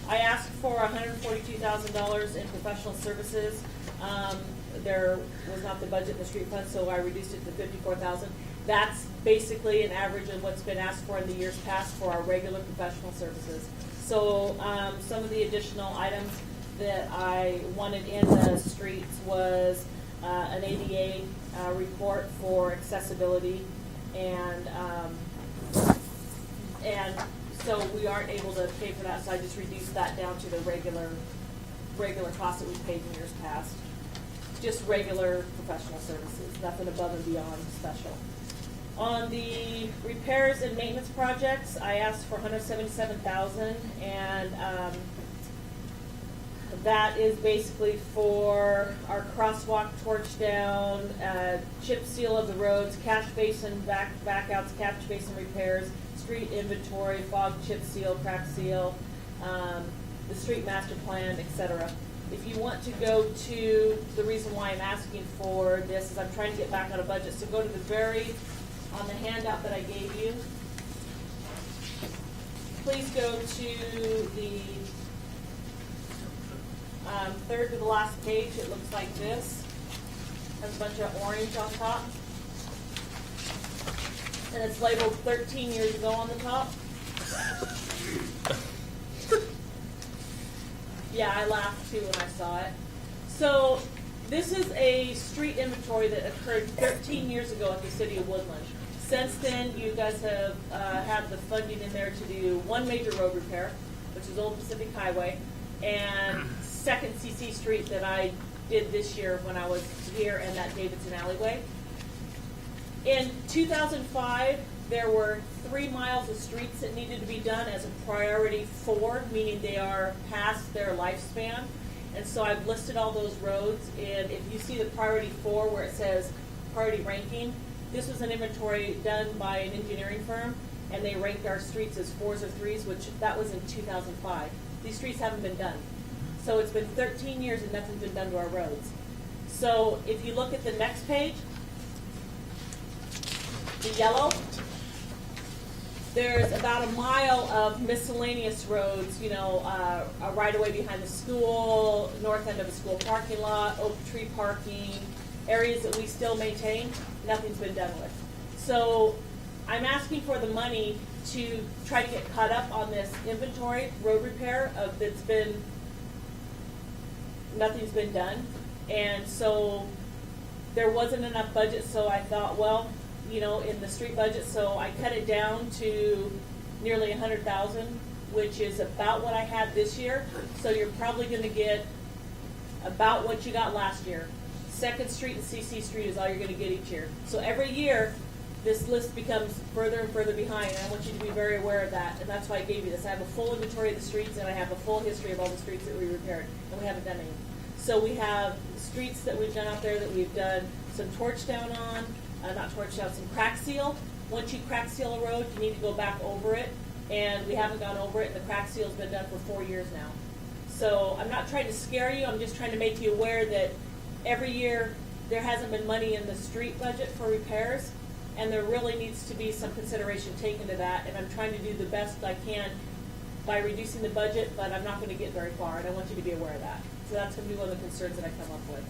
I asked for $142,000 in professional services. There was not the budget in the street fund, so I reduced it to $54,000. That's basically an average of what's been asked for in the years past for our regular professional services. So some of the additional items that I wanted in the streets was an ADA report for accessibility, and so we aren't able to pay for that, so I just reduced that down to the regular cost that we paid in years past. Just regular professional services, nothing above and beyond special. On the repairs and maintenance projects, I asked for $177,000, and that is basically for our crosswalk torch down, chip seal of the roads, catch basin backouts, catch basin repairs, street inventory, fog chip seal, crack seal, the street master plan, etc. If you want to go to, the reason why I'm asking for this is I'm trying to get back on a budget, so go to the on the handout that I gave you. Please go to the third to the last page. It looks like this. Has a bunch of orange on top. And it's labeled 13 years ago on the top. Yeah, I laughed too when I saw it. So this is a street inventory that occurred 13 years ago at the city of Woodland. Since then, you guys have had the funding in there to do one major road repair, which is Old Pacific Highway, and Second CC Street that I did this year when I was here, and that Davidson alleyway. In 2005, there were 3 miles of streets that needed to be done as a priority 4, meaning they are past their lifespan. And so I've listed all those roads, and if you see the priority 4 where it says priority ranking, this was an inventory done by an engineering firm, and they ranked our streets as 4s or 3s, which that was in 2005. These streets haven't been done. So it's been 13 years and nothing's been done to our roads. So if you look at the next page, the yellow, there's about a mile of miscellaneous roads, you know, a right-of-way behind the school, north end of a school parking lot, oak tree parking, areas that we still maintain, nothing's been done with. So I'm asking for the money to try to get caught up on this inventory, road repair of that's been, nothing's been done. And so there wasn't enough budget, so I thought, well, you know, in the street budget, so I cut it down to nearly 100,000, which is about what I had this year. So you're probably going to get about what you got last year. Second Street and CC Street is all you're going to get each year. So every year, this list becomes further and further behind, and I want you to be very aware of that, and that's why I gave you this. I have a full inventory of the streets, and I have a full history of all the streets that we repaired, and we haven't done any. So we have streets that we've done out there that we've done some torch down on, not torch down, some crack seal. Once you crack seal a road, you need to go back over it, and we haven't gone over it, and the crack seal's been done for 4 years now. So I'm not trying to scare you, I'm just trying to make you aware that every year there hasn't been money in the street budget for repairs, and there really needs to be some consideration taken to that, and I'm trying to do the best I can by reducing the budget, but I'm not gonna get very far, and I want you to be aware of that. So that's gonna be one of the concerns that I come up with.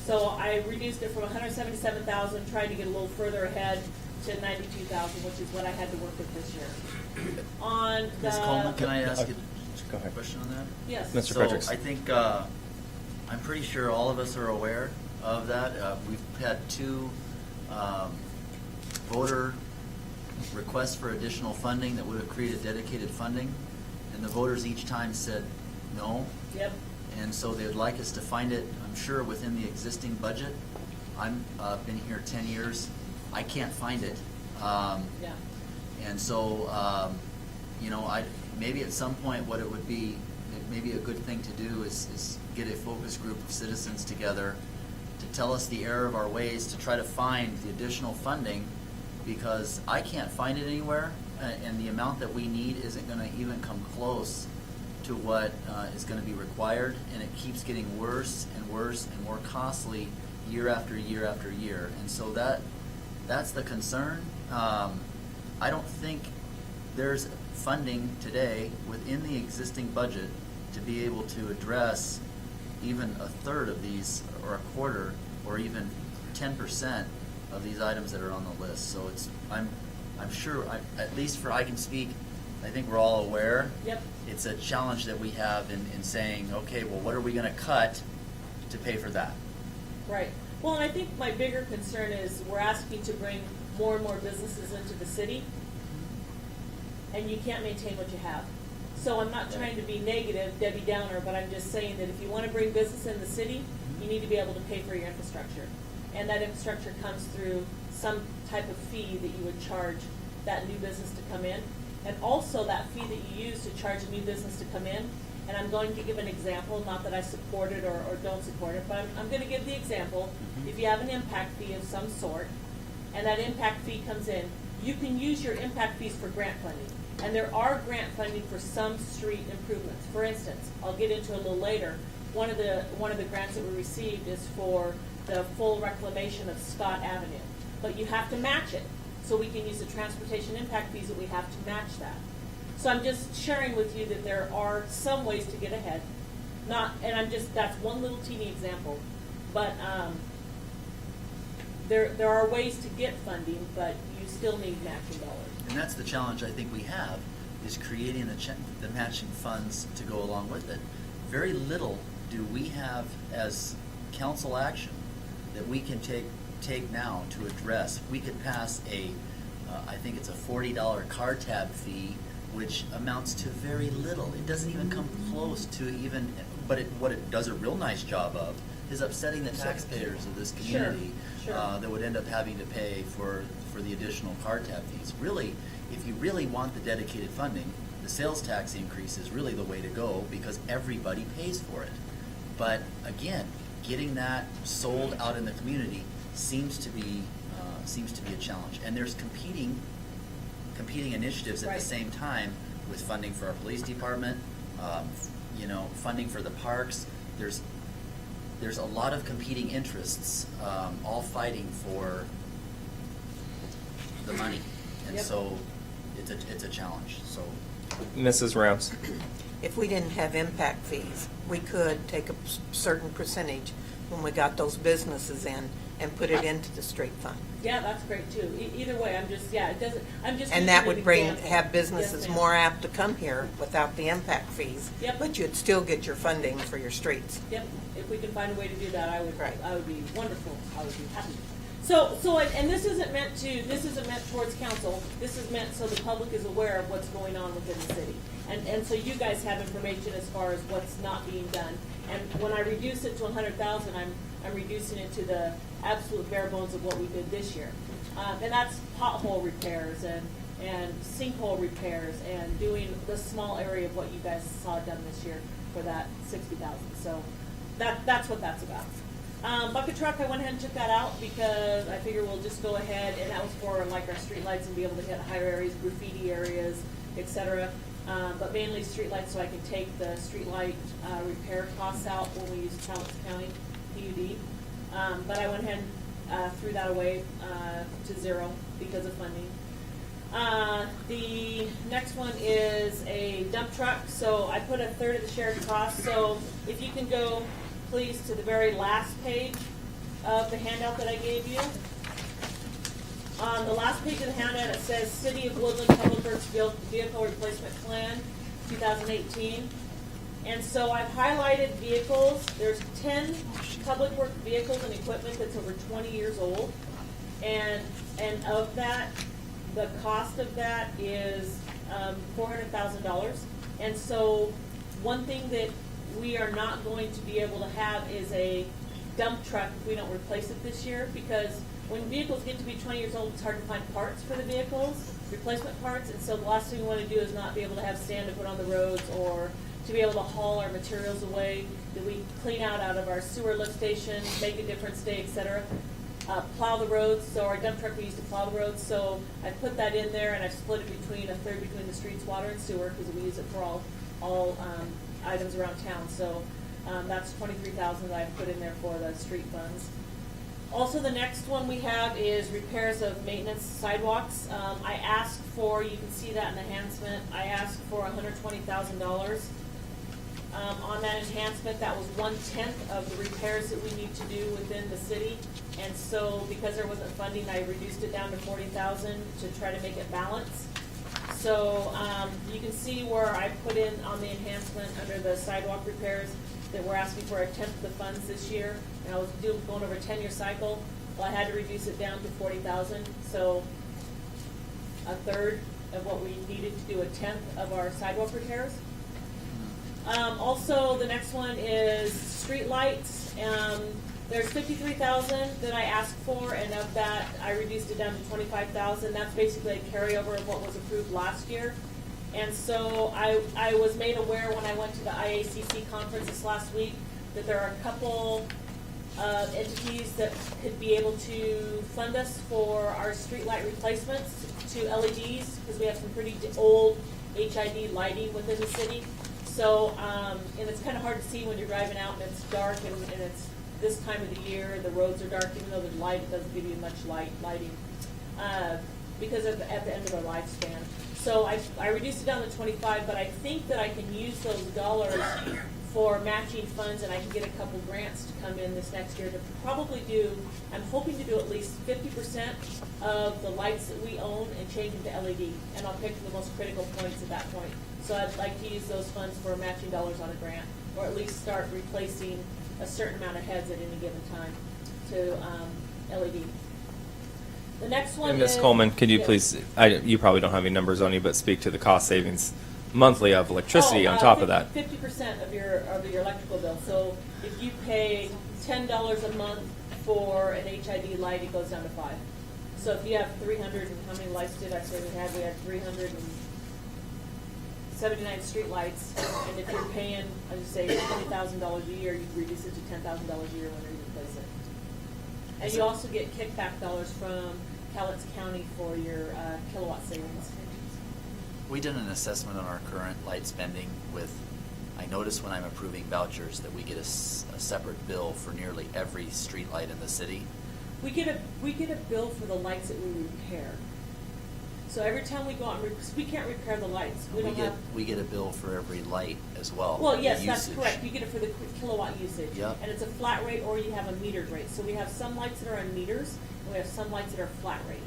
So I reduced it from 177,000, trying to get a little further ahead to 92,000, which is what I had to work with this year. On the. Ms. Coleman, can I ask you Go a ahead. question on that? Yes. Mr. So Fredericks. I think, I'm pretty sure all of us are aware of that. We've had two voter requests for additional funding that would have created dedicated funding, and the voters each time said no. Yep. And so they would like us to find it, I'm sure, within the existing budget. I'm been here 10 years. I can't find it. Yeah. And so, maybe at some point what it would be, maybe a good thing to do is get a focus group of citizens together to tell us the error of our ways, to try to find the additional funding, because I can't find it anywhere, and the amount that we need isn't gonna even come close to what is gonna be required, and it keeps getting worse and worse and more costly year after year after year. And so that's the concern. I don't think there's funding today within the existing budget to be able to address even a third of these, or a quarter, or even 10% of these items that are on the list. So I'm sure, at least I can speak, I think we're all aware. Yep. It's a challenge that we have in saying, okay, well, what are we gonna cut to pay for that? Right. Well, and I think my bigger concern is we're asking to bring more and more businesses into the city, and you can't maintain what you have. So I'm not trying to be negative, Debbie Downer, but I'm just saying that if you want to bring business in the city, you need to be able to pay for your infrastructure. And that infrastructure comes through some type of fee that you would charge that new business to come in. And also that fee that you use to charge a new business to come in. And I'm going to give an example, not that I support it or don't support it, but I'm going to give the example. If you have an impact fee of some sort, and that impact fee comes in, you can use your impact fees for grant funding. And there are grant funding for some street improvements. For instance, I'll get into a little later, one of the grants that we received is for the full reclamation of Scott Avenue. But you have to match it, so we can use the transportation impact fees that we have to match that. So I'm just sharing with you that there are some ways to get ahead. That's one little teeny example. But there are ways to get funding, but you still need matching dollars. And that's the challenge I think we have, is creating the matching funds to go along with it. Very little do we have as council action that we can take now to address. We could pass I think it's a $40 car tab fee, which amounts to very little. It doesn't even come close to even, but what it does a real nice job of is upsetting the taxpayers of this community. Sure. That would end up having to pay for the additional car tab fees. Really, if you really want the dedicated funding, the sales tax increase is really the way to go, because everybody pays for it. But again, getting that sold out in the community seems to be a challenge. And there's competing initiatives at Right. the same time, with funding for our police department, funding for the parks. There's a lot of competing interests, all fighting for the money, and Yep. so it's a challenge. So Mrs. Rounds. If we didn't have impact fees, we could take a certain percentage when we got those businesses in and put it into the street fund. Yeah, that's great too. Either way, it doesn't, I'm just. And using that an would example. have businesses Yes, ma'am. more apt to come here without the impact fees. Yep. But you'd still get your funding for your streets. Yep, if we can find a way to do that, I would Right. be wonderful, I would be happy. And this isn't meant towards council, this is meant so the public is aware of what's going on within the city. And so you guys have information as far as what's not being done. And when I reduce it to 100,000, I'm reducing it to the absolute bare bones of what we did this year. And that's pothole repairs and sinkhole repairs and doing the small area of what you guys saw done this year for that 60,000. So that's what that's about. Bucket truck, I went ahead and took that out because I figure we'll just go ahead, and that was for like our streetlights and be able to hit higher areas, graffiti areas, etc. But mainly streetlights, so I can take the streetlight repair costs out when we use Talent County PUD. But I went ahead and threw that away to zero because of funding. The next one is a dump truck. So I put a third of the shared cost. So if you can go, please, to the very last page of the handout that I gave you. On the last page of the handout, it says City of Woodland Public Works Vehicle Replacement Plan 2018. And so I've highlighted vehicles. There's 10 public work vehicles and equipment that's over 20 years old. And of that, the cost of that is $400,000. And so one thing that we are not going to be able to have is a dump truck if we don't replace it this year, because when vehicles get to be 20 years old, it's hard to find parts for the vehicles, replacement parts, and so the last thing we want to do is not be able to have sand to put on the roads or to be able to haul our materials away that we clean out of our sewer lift station, make a difference day, etc. Plow the roads, so our dump truck we use to plow the roads, so I put that in there and I've split it between a third between the streets, water, and sewer, because we use it for all items around town. So that's $23,000 that I've put in there for the street funds. Also, the next one we have is repairs of maintenance sidewalks. I asked for, you can see that in the enhancement, I asked for $120,000. On that enhancement, that was 1/10 of the repairs that we need to do within the city. And so because there wasn't funding, I reduced it down to $40,000 to try to make it balance. So you can see where I put in on the enhancement under the sidewalk repairs that we're asking for 1/10 of the funds this year. And I was going over a 10-year cycle. Well, I had to reduce it down to $40,000. So a third of what we needed to do, 1/10 of our sidewalk repairs. Also, the next one is street lights. There's $53,000 that I asked for, and of that, I reduced it down to $25,000. That's basically a carryover of what was approved last year. And so I was made aware when I went to the IACC conference this last week that there are a couple entities that could be able to fund us for our street light replacements to LEDs, because we have some pretty old HID lighting within the city. So, and it's kind of hard to see when you're driving out and it's dark and it's this time of the year, the roads are dark, even though the light doesn't give you much lighting, because at the end of our lifespan. So I reduced it down to 25, but I think that I can use those dollars for matching funds, and I can get a couple grants to come in this next year to probably do, I'm hoping to do at least 50% of the lights that we own and change them to LED, and I'll pick the most critical points at that point. So I'd like to use those funds for matching dollars on a grant, or at least start replacing a certain amount of heads at any given time to LED. The next one And Ms. is- Coleman, could you Yes. please, you probably don't have any numbers on you, but speak to the cost savings monthly of electricity on top of that. 50% of your electrical bill. So if you pay $10 a month for an HID light, it goes down to $5. So if you have 300, and how many lights did I say we had? We had 379 street lights, and if you're paying, I would say $20,000 a year, you reduce it to $10,000 a year when you replace it. And you also get kickback dollars from Cowlitz County for your kilowatt savings. We did an assessment on our current light spending with, I noticed when I'm approving vouchers that we get a separate bill for nearly every street light in the city. We get a bill for the lights that we repair. So every time we go out and because we can't repair the lights, We get a bill for every light as well. Well, the yes, that's usage. correct. You get it for the kilowatt usage. Yep. And it's a flat rate, or you have a metered rate. So we have some lights that are on meters, and we have some lights that are flat rate.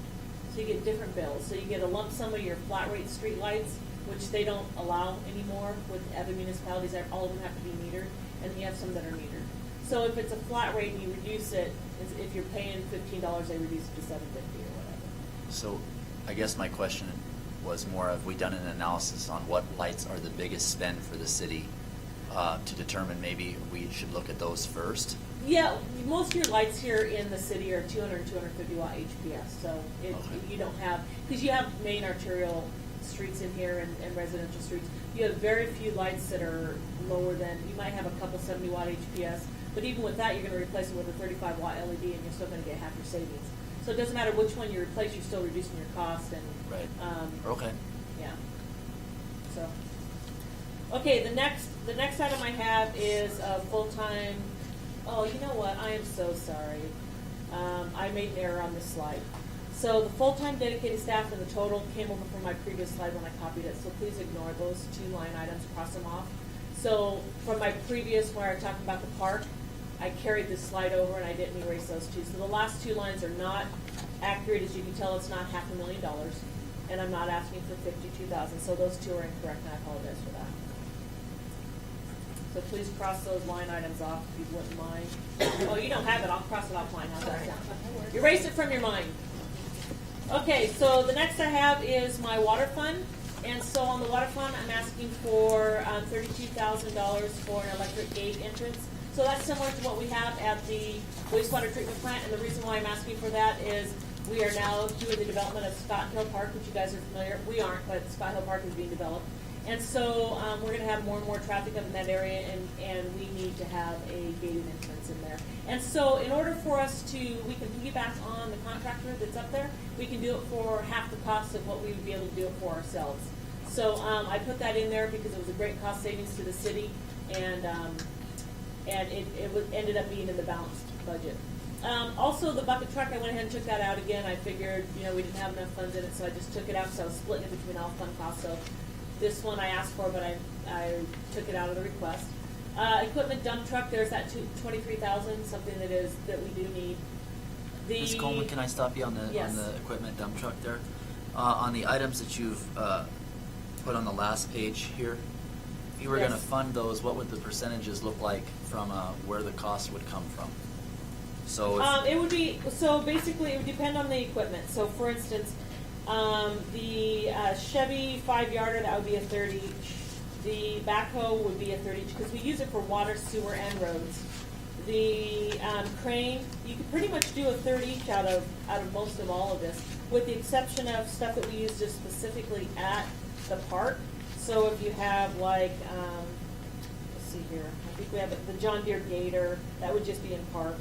So you get different bills. So you get a lump sum of your flat rate street lights, which they don't allow anymore with other municipalities. All of them have to be metered, and you have some that are metered. So if it's a flat rate and you reduce it, if you're paying $15, they reduce it to $7.50 or whatever. So I guess my question was more of, we done an analysis on what lights are the biggest spend for the city to determine maybe we should look at those first? Yeah, most of your lights here in the city are 200 and 250 watt HPS. So you don't have, because you have main arterial streets in here and residential streets. You have very few lights that are lower than, you might have a couple 70 watt HPS, But even with that, you're gonna replace it with a 35-watt LED, and you're still gonna get half your savings. So it doesn't matter which one you replace, you're still reducing your cost and. Right. Okay. Yeah. So, okay, the next item I have is a full-time, oh, you know what, I am so sorry. I made an error on this slide. So the full-time dedicated staff and the total came over from my previous slide when I copied it, so please ignore those 2 line items, cross them off. So from my previous, where I talked about the park, I carried this slide over and I didn't erase those 2. So the last 2 lines are not accurate. As you can tell, it's not $500,000. And I'm not asking for 52,000, so those 2 are incorrect, and I apologize for that. So please cross those line items off if you wouldn't mind. Oh, you don't have it, I'll cross it off mine, how's that sound? Erase it from your mind. Okay, so the next I have is my water fund, and so on the water fund, I'm asking for $32,000 for an electric gate entrance. So that's similar to what we have at the wastewater treatment plant, and the reason why I'm asking for that is we are now doing the development of Scott Hill Park, which you guys are familiar. We aren't, but Scott Hill Park is being developed. And so we're going to have more and more traffic up in that area, and we need to have a gated entrance in there. And so in order for us to, we can piggyback on the contractor that's up there, we can do it for half the cost of what we would be able to do it for ourselves. So I put that in there because it was a great cost savings to the city, and it ended up being in the balanced budget. Also, the bucket truck, I went ahead and took that out again. I figured, we didn't have enough funds in it, so I just took it out because I was splitting it between all fund costs. So this one I asked for, but I took it out of the request. Equipment dump truck, there's that $23,000, something that we do need. Ms. Coleman, can I stop you on the Yes. on the equipment dump truck there? On the items that you've put on the last page here, if you were Yes. going to fund those, what would the percentages look like from where the cost would come from? So if, It would be, so basically it would depend on the equipment. So for instance, the Chevy 5-yarder, that would be a 30 each. The backhoe would be a 30 each because we use it for water, sewer, and roads. The crane, you could pretty much do a 30 each out of most of all of this, with the exception of stuff that we use just specifically at the park. So if you have like, let's see here, I think we have the John Deere Gator, that would just be in parks.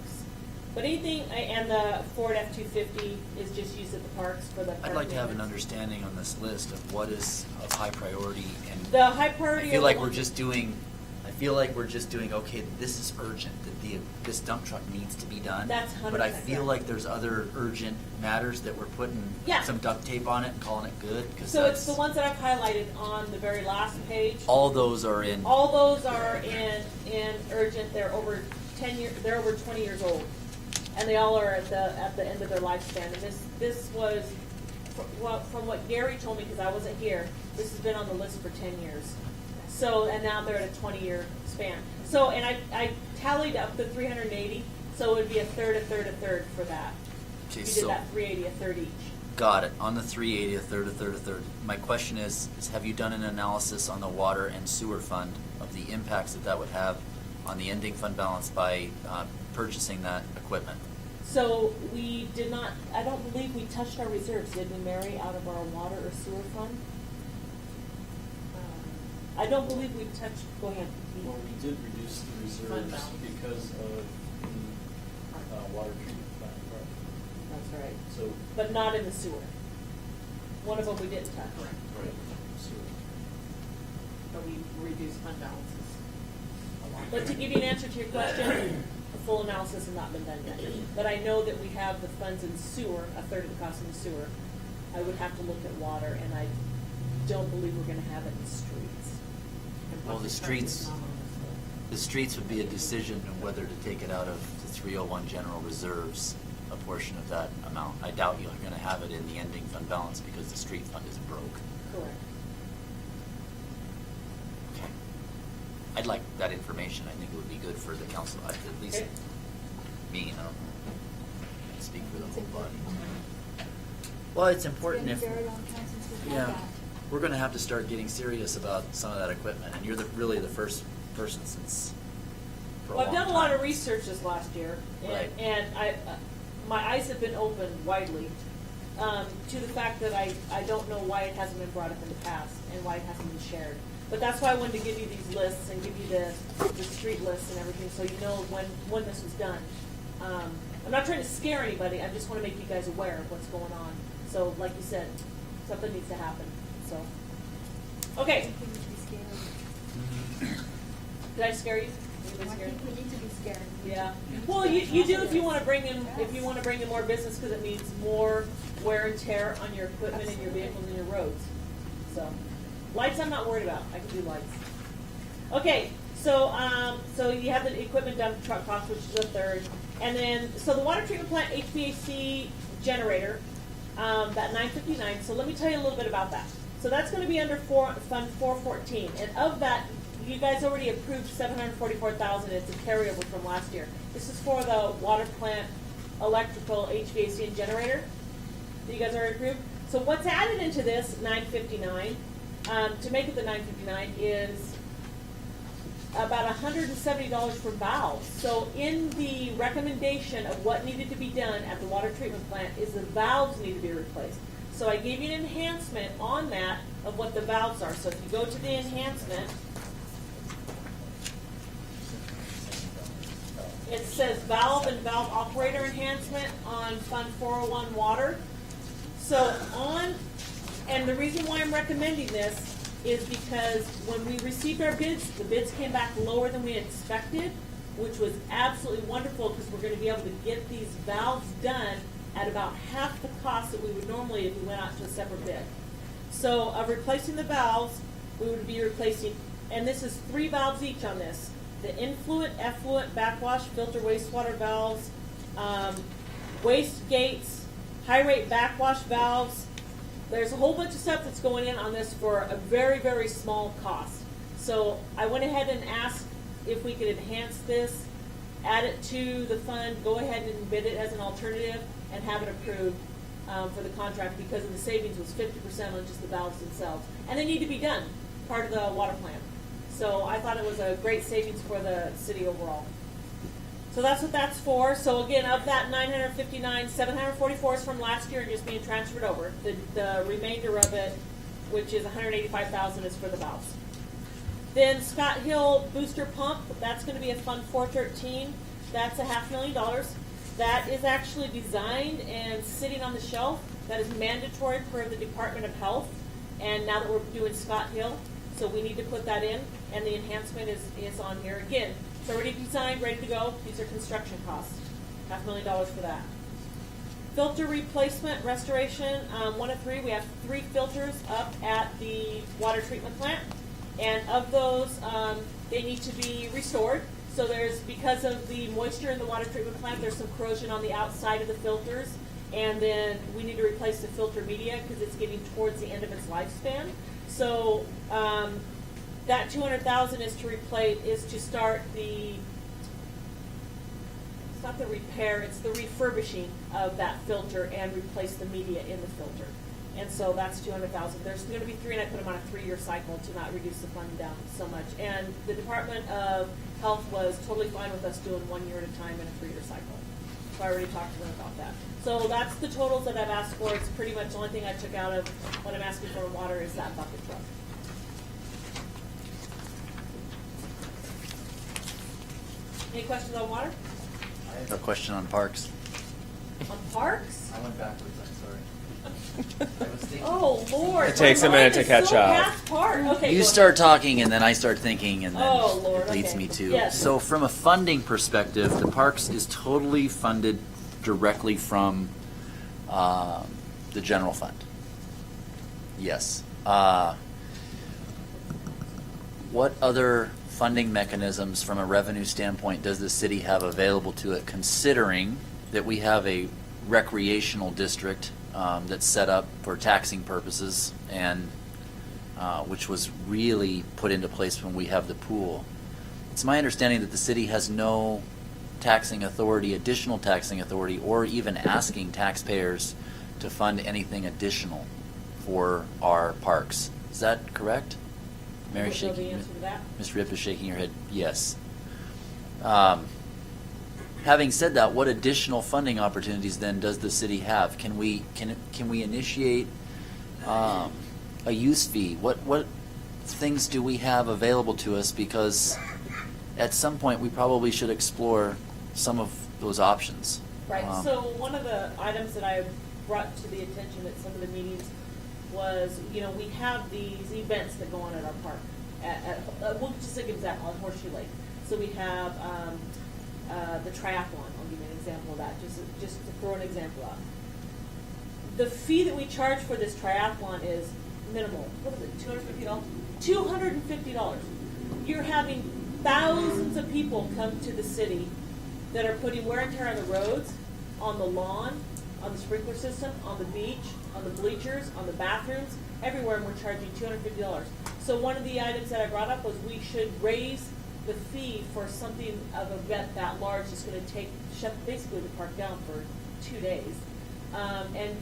But anything, and the Ford F-250 is just used at the parks for the park I'd like to have an maintenance. understanding on this list of what is of high priority and The high priority. I feel are like the we're ones- just doing, okay, this is urgent, that this dump truck needs to be done. That's But I 100% feel correct. like there's other urgent matters that we're putting Yeah. some duct tape on it and calling it good, because So it's the ones that I've highlighted on the very last page. all those are in, All those are in urgent. They're over 10 years. They're over 20 years old, and they all are at the end of their lifespan. And this was from what Gary told me, because I wasn't here. This has been on the list for 10 years. So and now they're at a 20-year span. So and I tallied up the 380. So it would be a third for that. okay, We did so, that 380, a third each. got it, on the 380, a third. My question is have you done an analysis on the water and sewer fund of the impacts that would have on the ending fund balance by purchasing that equipment? So we did not, I don't believe we touched our reserves, did we, Mary, out of our water or sewer fund? I don't believe we touched, go ahead. Well, we did reduce the Fund reserves balance. because of the water treatment plant, right? That's right. So, But not in the sewer. One of them we didn't touch. right, so, But we reduced fund balances a lot. But to give you an answer to your question, a full analysis has not been done yet. But I know that we have the funds in sewer, a third of the cost in the sewer. I would have to look at water, and I don't believe we're gonna have it in streets. And Well, the public streets- parks is not on this list. The streets would be a decision of whether to take it out of the 301 general reserves, a portion of that amount. I doubt you're going to have it in the ending fund balance because the street fund is broke. Correct. Okay. I'd like that information. I think it would be good for the council, at least Okay. me, I don't speak for the whole body. Well, it's important It's if, been a very long time since we've had yeah, that. we're going to have to start getting serious about some of that equipment, and you're really the first person since for a Well, I've long done a lot of time. research this last year, Right. and my eyes have been opened widely to the fact that I don't know why it hasn't been brought up in the past and why it hasn't been shared. But that's why I wanted to give you these lists and give you the street lists and everything, so you know when this was done. I'm not trying to scare anybody, I just want to make you guys aware of what's going on. So, like you said, something needs to happen, so. Okay, I think we need to be scared. did I scare you? I Anybody scared? think we need to be scared. Yeah, well, you do if you want to bring in, more business, because it means more wear and tear on your equipment and your vehicles and your roads. So, lights I'm not worried about, I can do lights. Okay, so, so you have the equipment dump truck cost, which is the third. And then, so the water treatment plant HVAC generator, that $959, so let me tell you a little bit about that. So that's gonna be under Fund 414, and of that, you guys already approved $744,000, it's a carryover from last year. This is for the water plant electrical HVAC and generator that you guys already approved. So what's added into this $959, to make it the $959, is about $170 for valves. So in the recommendation of what needed to be done at the water treatment plant is the valves need to be replaced. So I gave you an enhancement on that of what the valves are. So if you go to the enhancement, it says valve and valve operator enhancement on Fund 401 water. So and the reason why I'm recommending this is because when we received our bids, the bids came back lower than we expected, which was absolutely wonderful because we're going to be able to get these valves done at about half the cost that we would normally if we went out to a separate bid. So of replacing the valves, we would be replacing, and this is 3 valves each on this, the influent, effluent, backwash, filter wastewater valves, waste gates, high rate backwash valves. There's a whole bunch of stuff that's going in on this for a very, very small cost. So I went ahead and asked if we could enhance this, add it to the fund, go ahead and bid it as an alternative, and have it approved for the contract because of the savings was 50% on just the valves themselves. And they need to be done, part of the water plant. So I thought it was a great savings for the city overall. So that's what that's for. So again, of that 959, 744 is from last year and just being transferred over. The remainder of it, which is 185,000, is for the valves. Then Scott Hill booster pump, that's going to be a Fund 413. That's $500,000. That is actually designed and sitting on the shelf. That is mandatory for the Department of Health. And now that we're doing Scott Hill, so we need to put that in. And the enhancement is on here. Again, it's already designed, ready to go. These are construction costs. $500,000 for that. Filter replacement, restoration, 1 of 3. We have 3 filters up at the water treatment plant. And of those, they need to be restored. So because of the moisture in the water treatment plant, there's some corrosion on the outside of the filters. And then we need to replace the filter media because it's getting towards the end of its lifespan. So that $200,000 is to start it's not the repair, it's the refurbishing of that filter and replace the media in the filter. And so that's $200,000. There's going to be 3, and I put them on a 3-year cycle to not reduce the fund down so much. And the Department of Health was totally fine with us doing 1 year at a time in a 3-year cycle. So I already talked to them about that. So that's the totals that I've asked for. It's pretty much the only thing I took out of what I'm asking for in water is that bucket truck. Any questions on water? I have a question on parks. On parks? I went backwards, I'm sorry. I was thinking. Oh, Lord. It takes my a minute mind to is catch so up. past park. Okay, You go start ahead. talking and then I start thinking and then Oh, Lord, it leads okay. me to. Yes. So from a funding perspective, the parks is totally funded directly from the general fund. Yes. What other funding mechanisms from a revenue standpoint does the city have available to it, considering that we have a recreational district that's set up for taxing purposes and which was really put into place when we have the pool? It's my understanding that the city has no taxing authority, additional taxing authority, or even asking taxpayers to fund anything additional for our parks. Is that correct? Mary Don't know the shaking. answer to that. Ms. Ripp is shaking her head yes. Having said that, what additional funding opportunities then does the city have? Can we initiate a use fee? What things do we have available to us? Because at some point, we probably should explore some of those options. Right, so one of the items that I brought to the attention at some of the meetings was, you know, we have these events that go on at our park. We'll just give an example, on Horseshoe Lake. So we have the triathlon, I'll give you an example of that, just to throw an example out. The fee that we charge for this triathlon is minimal. What is it, $250? $250. You're having thousands of people come to the city that are putting wear and tear on the roads, on the lawn, on the sprinkler system, on the beach, on the bleachers, on the bathrooms, everywhere, and we're charging $250. So one of the items that I brought up was we should raise the fee for something of an event that large that's going to shut basically the park down for 2 days, and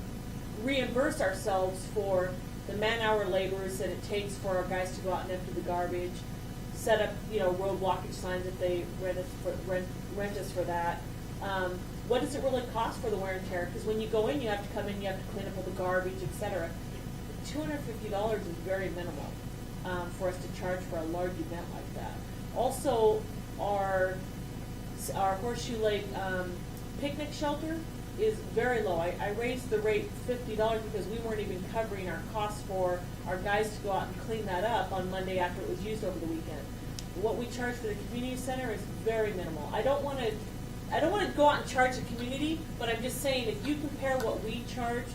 reimburse ourselves for the man-hour labors that it takes for our guys to go out and empty the garbage, set up, you know, road blockage signs if they rent us for that. What does it really cost for the wear and tear? Because when you go in, you have to come in, you have to clean up all the garbage, etc. $250 is very minimal for us to charge for a large event like that. Also, our Horseshoe Lake picnic shelter is very low. I raised the rate $50 because we weren't even covering our costs for our guys to go out and clean that up on Monday after it was used over the weekend. What we charge for the community center is very minimal. I don't want to go out and charge the community, but I'm just saying if you compare what we charge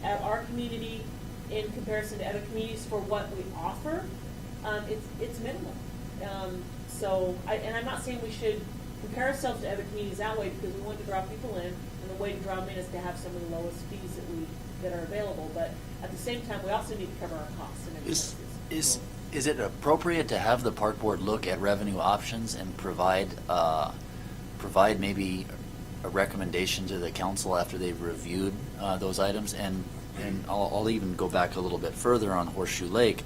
at our community in comparison to other communities for what we offer, it's minimal. And I'm not saying we should compare ourselves to other communities that way because we want to draw people in, and the way to draw them in is to have some of the lowest fees that are available. But at the same time, we also need to cover our costs and expenses. Is it appropriate to have the park board look at revenue options and provide maybe a recommendation to the council after they've reviewed those items? And I'll even go back a little bit further on Horseshoe Lake.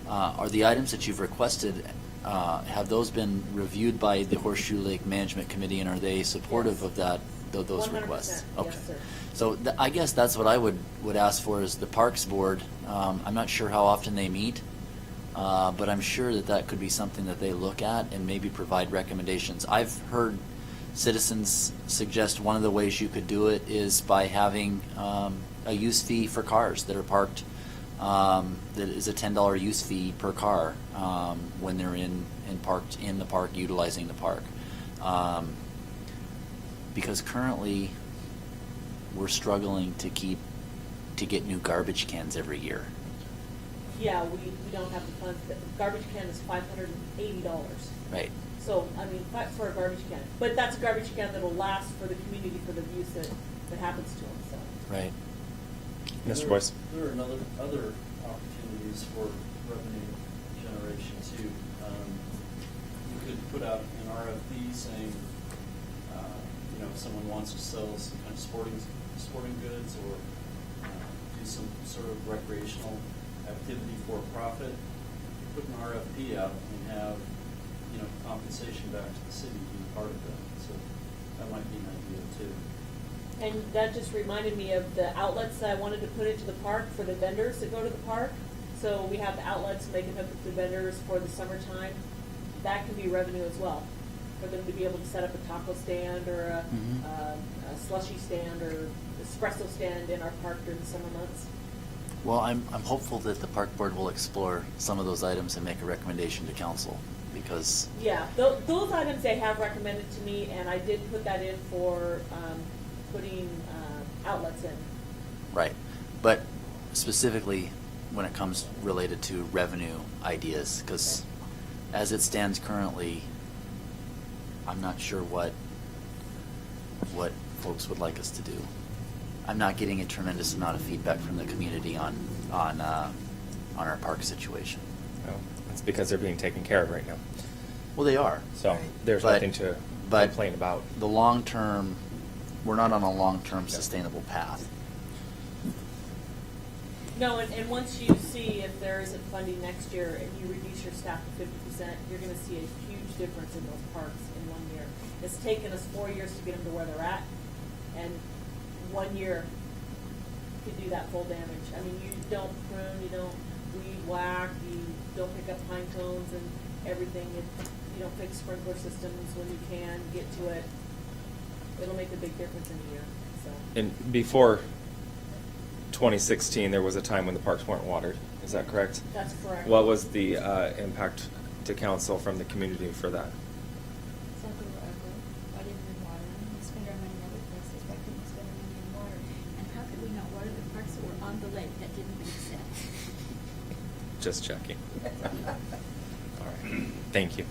Are the items that you've requested, have those been reviewed by the Horseshoe Lake Management Committee, and are they supportive of those 100%, requests? yes, Okay. sir. So I guess that's what I would ask for is the Parks Board. I'm not sure how often they meet, but I'm sure that could be something that they look at and maybe provide recommendations. I've heard citizens suggest one of the ways you could do it is by having a use fee for cars that are parked. That is a $10 use fee per car when they're parked in the park, utilizing the park. Because currently we're struggling to get new garbage cans every year. Yeah, we don't have the funds. The garbage can is $580. Right. So, I mean, for a garbage can. But that's a garbage can that'll last for the community for the use that happens to them, so. Right. Mr. Boyce. There are other opportunities for revenue generation too. You could put out an RFP saying, if someone wants to sell some kind of sporting goods or do some sort of recreational activity for profit, put an RFP out and have, compensation back to the city being part of that. So that might be an idea too. And that just reminded me of the outlets that I wanted to put into the park for the vendors that go to the park. So we have the outlets making up the vendors for the summertime. That can be revenue as well, for them to be able to set up a taco stand or a slushy stand or espresso stand in our park during the summer months. Well, I'm hopeful that the park board will explore some of those items and make a recommendation to council because. Yeah, those items they have recommended to me, and I did put that in for putting outlets in. Right, but specifically when it comes related to revenue ideas, because as it stands currently, I'm not sure what folks would like us to do. I'm not getting a tremendous amount of feedback from the community on our park situation. Well, it's because they're being taken care of right now. Well, they are. So Right. there's But- nothing to but complain about. The long term, we're not on a long-term sustainable path. No, and once you see if there isn't funding next year and you reduce your staff to 50%, you're going to see a huge difference in those parks in 1 year. It's taken us 4 years to get them to where they're at, and 1 year could do that full damage. I mean, you don't prune, you don't weed whack, you don't pick up pine cones and everything, you don't fix sprinkler systems when you can, get to it. It'll make a big difference in a year, so. And before 2016, there was a time when the parks weren't watered. Is that correct? That's correct. What was the impact to council from the community for that? Something whatever, why didn't we water them? We spend our money in other places, why couldn't we spend our money in water? And how could we not water the parks that were on the lake? That didn't make sense. Just checking. All right. Thank you.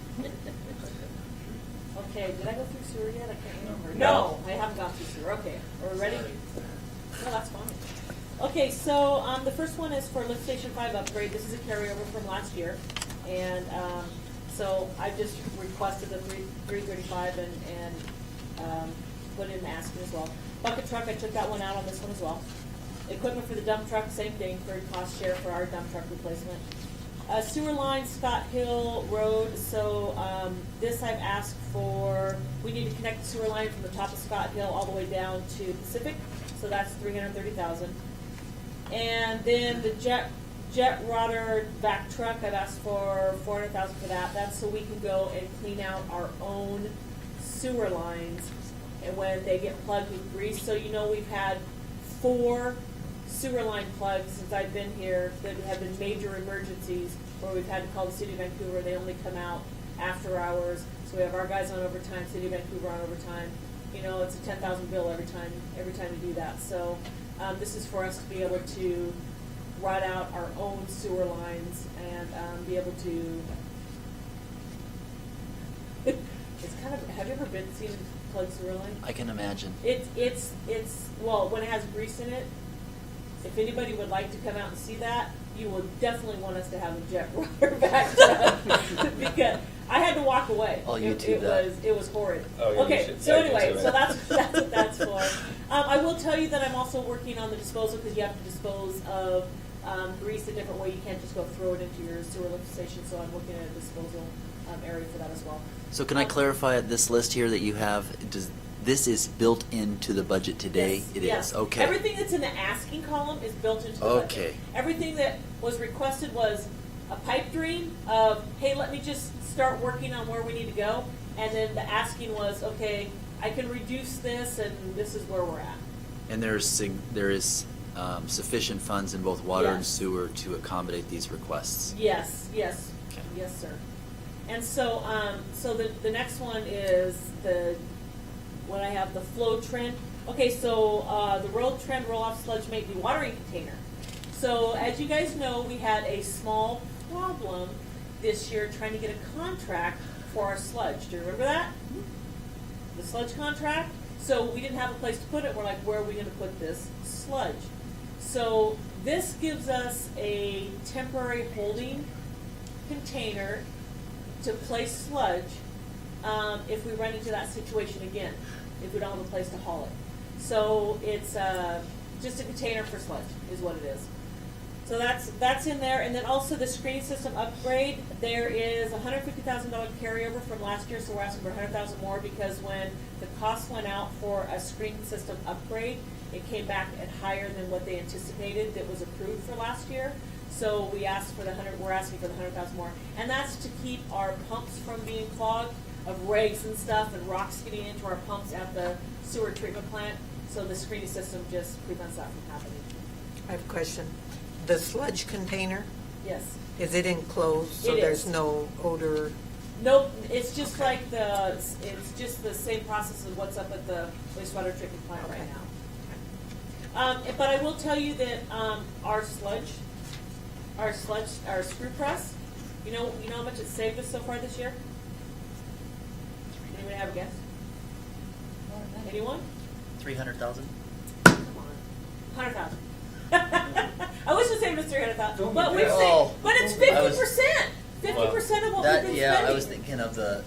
Okay, did I go through sewer yet? I can't remember. No. No, I haven't gone through sewer. Okay, are we ready? No, that's fine. Okay, so the first one is for lift station 5 upgrade. This is a carryover from last year, and so I just requested the 335 and put in the asking as well. Bucket truck, I took that one out on this one as well. Equipment for the dump truck, same thing for cost share for our dump truck replacement. Sewer line, Scott Hill Road, so this I've asked for, we need to connect the sewer line from the top of Scott Hill all the way down to Pacific, so that's $330,000. And then the jet rotor back truck, I've asked for $400,000 for that. That's so we can go and clean out our own sewer lines, and when they get plugged with grease. So you know we've had 4 sewer line plugs since I've been here that have been major emergencies where we've had to call the City of Vancouver. They only come out after hours. So we have our guys on overtime, City of Vancouver on overtime. You know, it's a $10,000 bill every time we do that. So this is for us to be able to ride out our own sewer lines and be able to. It's kind of. Have you ever seen a plugged sewer line? I can imagine. It's well, when it has grease in it. If anybody would like to come out and see that, you will definitely want us to have a jet rotor back truck because I had to walk away. I'll YouTube that. It was horrid. Oh, yeah, you Okay, should so tag anyway, into so it. that's what that's for. I will tell you that I'm also working on the disposal because you have to dispose of grease a different way. You can't just go throw it into your sewer lift station. So I'm looking at a disposal area for that as well. So can I clarify this list here that you have? This is built into the budget today? Yes, It yes. is, okay. Everything that's in the asking column is built into the budget. Okay. Everything that was requested was a pipe dream of, hey, let me just start working on where we need to go. And then the asking was, okay, I can reduce this and this is where we're at. And there is sufficient funds in both water and Yes. sewer to accommodate these requests? Yes, yes, Okay. yes, sir. And so, so the next one is what I have, the flow trend. Okay, so the roll trend roll-off sludge mate dewatering container. So as you guys know, we had a small problem this year trying to get a contract for our sludge. Do you remember that? The sludge contract? So we didn't have a place to put it. We're like, where are we going to put this sludge? So this gives us a temporary holding container to place sludge if we run into that situation again, if we don't have a place to haul it. So it's just a container for sludge is what it is. So that's in there. And then also the screening system upgrade, there is a $150,000 carryover from last year, so we're asking for $100,000 more because when the cost went out for a screening system upgrade, it came back at higher than what they anticipated that was approved for last year. So we're asking for the $100,000 more. And that's to keep our pumps from being clogged of rags and stuff and rocks getting into our pumps at the sewer treatment plant. So the screening system just prevents that from happening. I have a question. The sludge container, Yes. is it enclosed so It there's is. no odor? Nope, it's just Okay. like it's just the same process as what's up at the wastewater treatment plant right Okay. now. But I will tell you that our screw press, you know how much it saved us so far this year? Anyone have a guess? Anyone? 300,000? Come on, 100,000. I wish it saved us 300,000, but we've saved, Oh. but it's I was- 50%. 50% of what we've been spending. I was thinking of a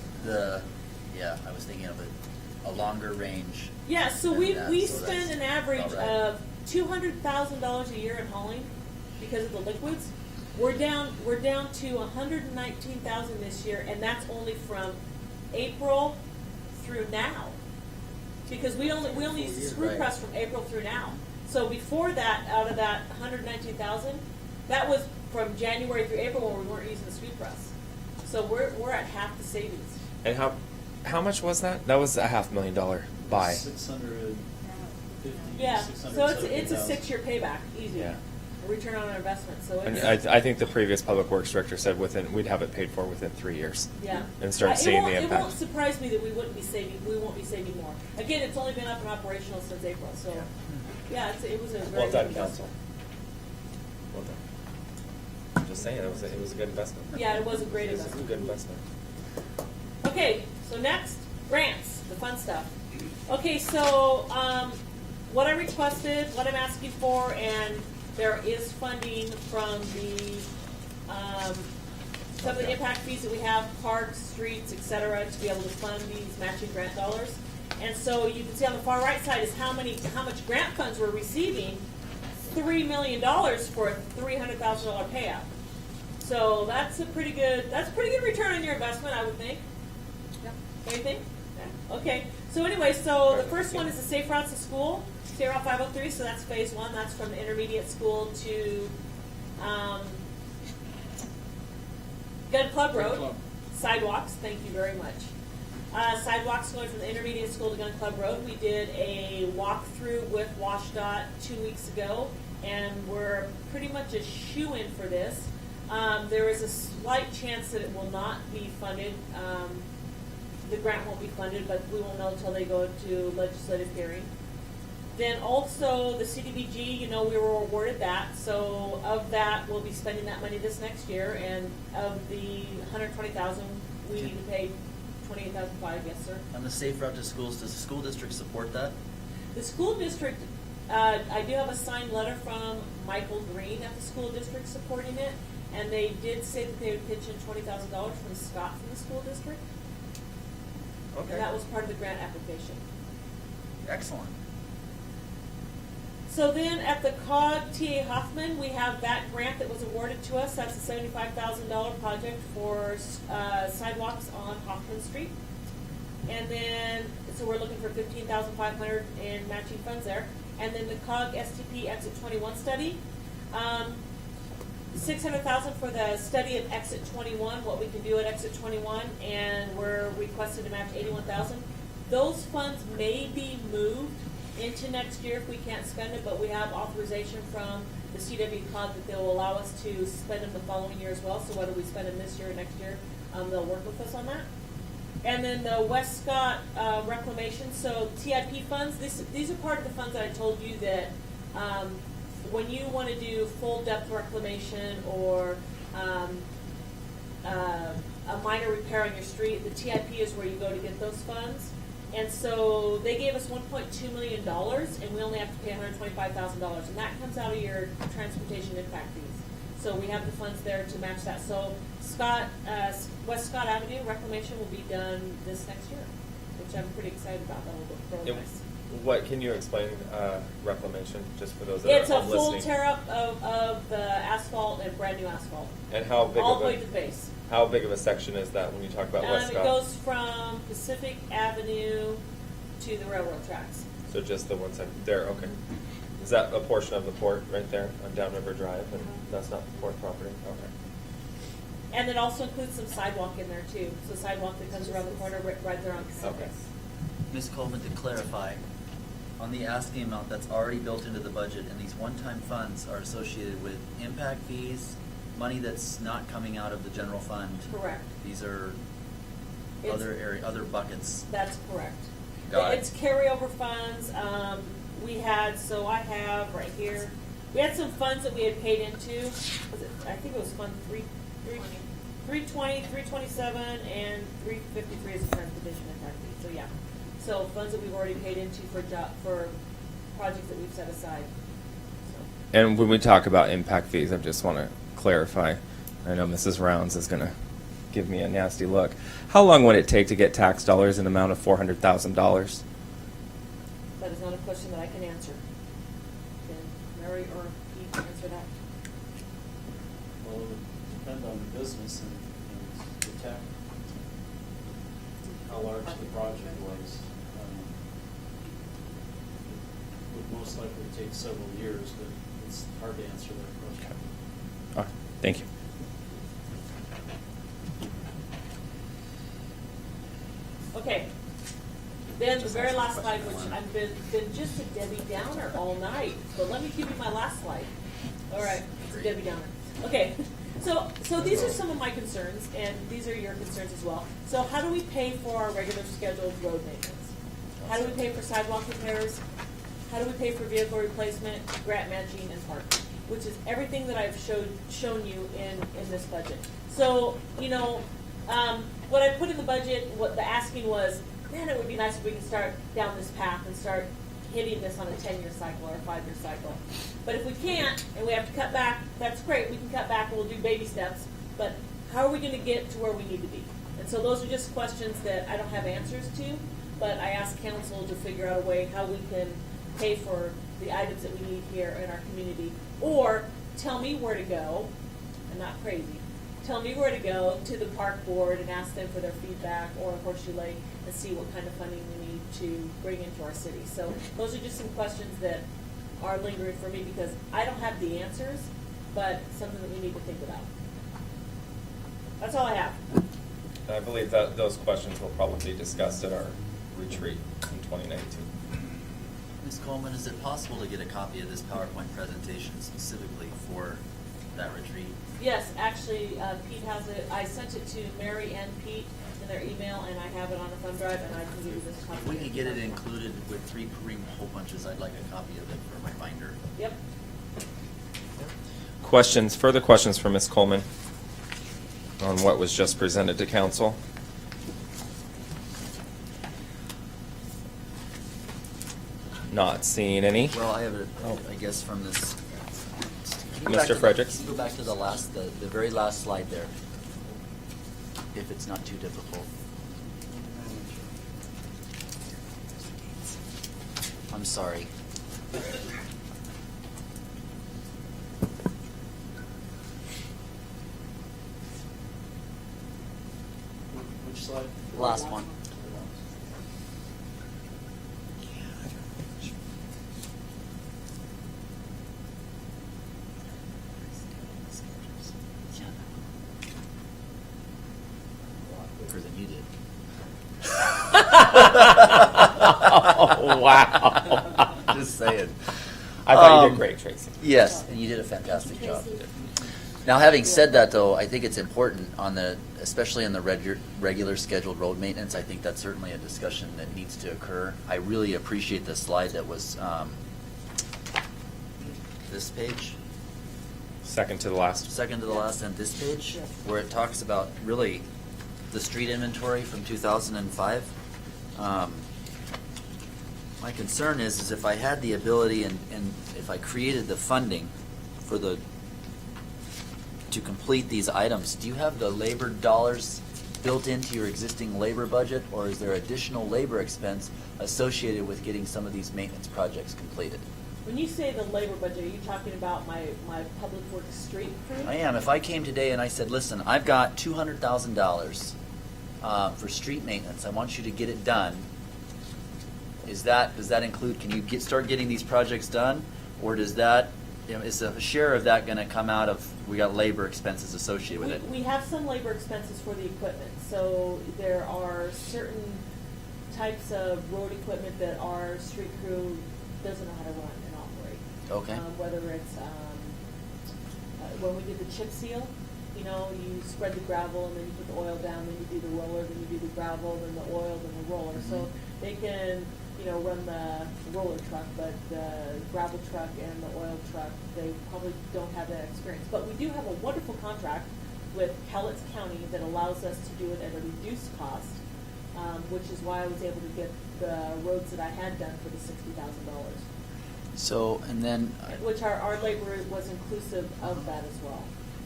longer range. Yeah, so than we that, we so spend that's an average about right. of $200,000 a year in hauling because of the liquids. We're down to $119,000 this year, and that's only from April through now. Because we only use the screw Right. press from April through now. So before that, out of that $119,000, That was from January through April when we weren't using the sweep press. So we're at half the savings. And how much was that? That was a $500,000 buy. 650, Yeah, so it's a 670,000. 6-year payback, easy. Yeah. A return on investment, so And it's. I think the previous public works director said we'd have it paid for within 3 years. Yeah. And start seeing the It won't impact. surprise me that we won't be saving more. Again, it's only been up and operational since April, so, yeah, it was a very Well good done, investment. council. Well done. I'm just saying, it was a good investment. Yeah, it was a great This is a investment. good investment. Okay, so next, grants, the fun stuff. Okay, so, what I requested, what I'm asking for, and there is funding from the, some of the impact fees that we have, parks, streets, et cetera, to be able to fund these matching grant dollars. And so you can see on the far right side is how much grant funds we're receiving, $3 million for a $300,000 payout. So that's a pretty good return on your investment, I would think. What do you think? Yeah. Okay, so anyway, so the first one is the Safe Routes to School, State Route 503, so that's phase one. That's from the intermediate school to Gun Club Road. Club. Sidewalks, thank you very much. Sidewalks going from the intermediate school to Gun Club Road. We did a walkthrough with WashDOT 2 weeks ago, and we're pretty much a shoo-in for this. There is a slight chance that it will not be funded. The grant won't be funded, but we won't know until they go to legislative hearing. Then also the CDBG, we were awarded that. So of that, we'll be spending that money this next year. And of the $120,000, we need to pay $28,500. Yes, sir. On the Safe Route to Schools, does the school district support that? The school district, I do have a signed letter from Michael Green at the school district supporting it. And they did say that they would pitch in $20,000 from Scott from the school district. Okay. And that was part of the grant application. Excellent. So then at the COG TA Hoffman, we have that grant that was awarded to us. That's a $75,000 project for sidewalks on Hoffman Street. And then, so we're looking for $15,500 in matching funds there. And then the COG STP Exit 21 study. $600,000 for the study of Exit 21, what we can do at Exit 21, and we're requested to match $81,000. Those funds may be moved into next year if we can't spend it, but we have authorization from the CW COG that they'll allow us to spend them the following year as well. So whether we spend them this year or next year, they'll work with us on that. And then the West Scott reclamation, so TIP funds, these are part of the funds that I told you that when you want to do full depth reclamation or a minor repair on your street, the TIP is where you go to get those funds. And so they gave us $1.2 million, and we only have to pay $125,000, and that comes out of your transportation impact fees. So we have the funds there to match that. So West Scott Avenue reclamation will be done this next year, which I'm pretty excited about. That'll look really nice. What can you explain reclamation just for those that It's are a home full listening? tear up of the asphalt and brand new asphalt, And how big all of the way a to the base. how big of a section is that when you talk about West It Scott? goes from Pacific Avenue to the railroad tracks. So just the one side there, okay. Is that a portion of the port right there on Downriver Drive? And that's not the port property? Okay. And it also includes some sidewalk in there too. So sidewalk that comes around the corner right there on Pacific. Okay. Ms. Coleman, to clarify, on the asking amount that's already built into the budget, and these one-time funds are associated with impact fees, money that's not coming out of the general fund. Correct. These are It's- other buckets. That's correct. Got it. It's carryover funds. I have right here, we had some funds that we had paid into. I think it was Fund 320, 327, and 353 is a transportation impact fee. So yeah. So funds that we've already paid into for projects that we've set aside. So. And when we talk about impact fees, I just want to clarify. I know Mrs. Rounds is going to give me a nasty look. How long would it take to get tax dollars in the amount of $400,000? That is not a question that I can answer. Can Mary or Pete answer that? Well, it would depend on the business and the tech, how large the project was. It would most likely take several years, but it's hard to answer that question. All right, thank you. Okay. Then the very last slide, which I've been just a Debbie Downer all night, but let me give you my last slide. All right, it's a Debbie Downer. Okay, so these are some of my concerns, and these are your concerns as well. So how do we pay for our regular scheduled road maintenance? How do we pay for sidewalk repairs? How do we pay for vehicle replacement, grant matching, and parking? Which is everything that I've shown you in this budget. So, what I put in the budget, what the asking was, man, it would be nice if we could start down this path and start hitting this on a 10-year cycle or a 5-year cycle. But if we can't, and we have to cut back, that's great, we can cut back and we'll do baby steps, but how are we gonna get to where we need to be? And so those are just questions that I don't have answers to, but I asked council to figure out a way how we can pay for the items that we need here in our community, or tell me where to go. I'm not crazy. Tell me where to go to the park board and ask them for their feedback, or Horseshoe Lake, and see what kind of funding we need to bring into our city. So those are just some questions that are lingering for me because I don't have the answers, but something that we need to think about. That's all I have. I believe that those questions will probably be discussed at our retreat in 2019. Ms. Coleman, is it possible to get a copy of this PowerPoint presentation specifically for that retreat? Yes, actually, Pete has it. I sent it to Mary and Pete in their email, and I have it on a thumb drive, and I can give you this copy. If we could get it included with 3 Kareem hole punches, I'd like a copy of it for my binder. Yep. Questions, further questions for Ms. Coleman on what was just presented to council? Not seeing any. Well, I have it, Oh. I guess, from this. Mr. Fredericks? Can you go back to the very last slide there, if it's not too difficult. I'm sorry. Which slide? Last one. Quicker than you did. Oh, wow. Just saying. I thought you did great, Tracy. Yes, and you did a fantastic job. Now, having said that, though, I think it's important especially on the regular scheduled road maintenance. I think that's certainly a discussion that needs to occur. I really appreciate the slide that was this page, Second to the last. second to the last, and this page, where it talks about really the street inventory from 2005. My concern is if I had the ability and if I created the funding to complete these items, do you have the labor dollars built into your existing labor budget, or is there additional labor expense associated with getting some of these maintenance projects completed? When you say the labor budget, are you talking about my public works street crew? I am. If I came today and I said, listen, I've got $200,000 for street maintenance, I want you to get it done. Does that include, can you start getting these projects done? Or does that, is a share of that going to come out of, we got labor expenses associated with it? We have some labor expenses for the equipment. So there are certain types of road equipment that our street crew doesn't know how to run and operate. Okay. Whether it's, when we did the chip seal, you spread the gravel and then you put the oil down, then you do the roller, then you do the gravel, then the oil, then the roller. So they can, run the roller truck, but the gravel truck and the oil truck, they probably don't have that experience. But we do have a wonderful contract with Cowlitz County that allows us to do it at a reduced cost, which is why I was able to get the roads that I had done for the $60,000. So, and then, Which our labor was inclusive of that as well.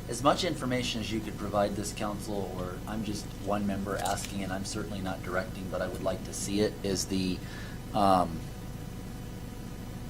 as much information as you could provide this council, or I'm just one member asking, and I'm certainly not directing, but I would like to see it, is the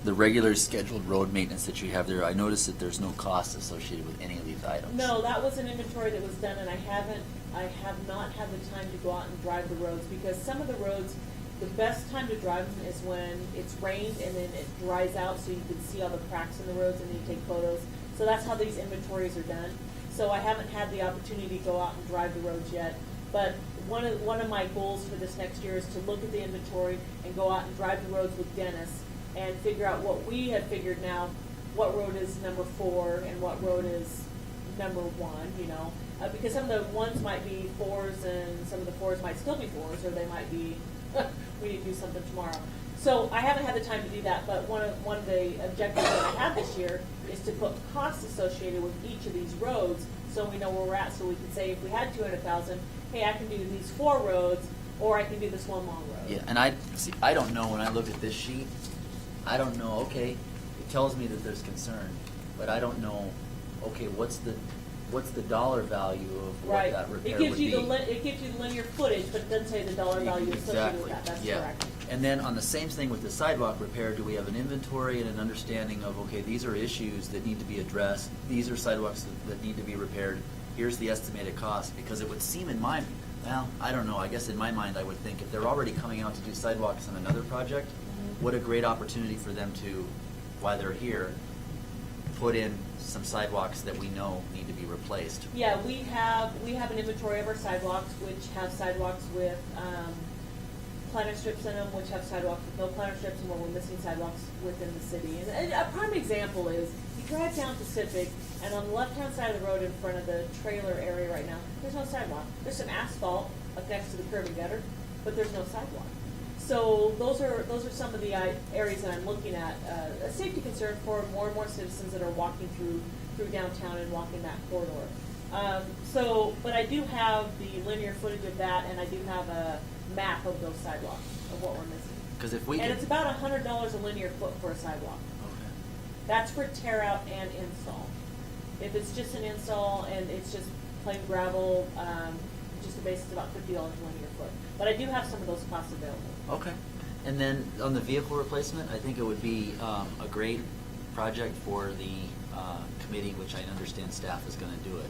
regular scheduled road maintenance that you have there. I noticed that there's no cost associated with any of these items. No, that was an inventory that was done, and I have not had the time to go out and drive the roads, because some of the roads, the best time to drive them is when it's rained and then it dries out so you can see all the cracks in the roads and then you take photos. So that's how these inventories are done. So I haven't had the opportunity to go out and drive the roads yet. But one of my goals for this next year is to look at the inventory and go out and drive the roads with Dennis and figure out what we have figured now, what road is number 4 and what road is number 1, you know. Because some of the ones might be 4s and some of the 4s might still be 4s, or they might be, we need to do something tomorrow. So I haven't had the time to do that, but one of the objectives that I have this year is to put costs associated with each of these roads so we know where we're at, so we can say if we had 200,000, hey, I can do these 4 roads, or I can do this one long road. Yeah, and I don't know when I look at this sheet, I don't know, okay, it tells me that there's concern, but I don't know, okay, what's the dollar value of what Right. that repair It would gives be? you it gives you the linear footage, but it doesn't say the dollar value associated with Exactly, that. That's yeah. correct. And then on the same thing with the sidewalk repair, do we have an inventory and an understanding of, okay, these are issues that need to be addressed, these are sidewalks that need to be repaired, here's the estimated cost? Because it would seem in my, well, I don't know, I guess in my mind I would think if they're already coming out to do sidewalks on another project, what a great opportunity for them to, while they're here, put in some sidewalks that we know need to be replaced. Yeah, we have an inventory of our sidewalks, which have sidewalks with planter strips in them, which have sidewalks with no planter strips, and where we're missing sidewalks within the city. And a prime example is, you drive down Pacific, and on the left-hand side of the road in front of the trailer area right now, there's no sidewalk. There's some asphalt up next to the curb and gutter, but there's no sidewalk. So those are some of the areas that I'm looking at, a safety concern for more and more citizens that are walking through downtown and walking that corridor. But I do have the linear footage of that, and I do have a map of those sidewalks, of what we're missing. Because if we And can. it's about $100 a linear foot for a sidewalk. Okay. That's for tear out and install. If it's just an install and it's just plain gravel, just a base, it's about $50 a linear foot. But I do have some of those costs available. Okay. And then on the vehicle replacement, I think it would be a great project for the committee, which I understand staff is going to do it.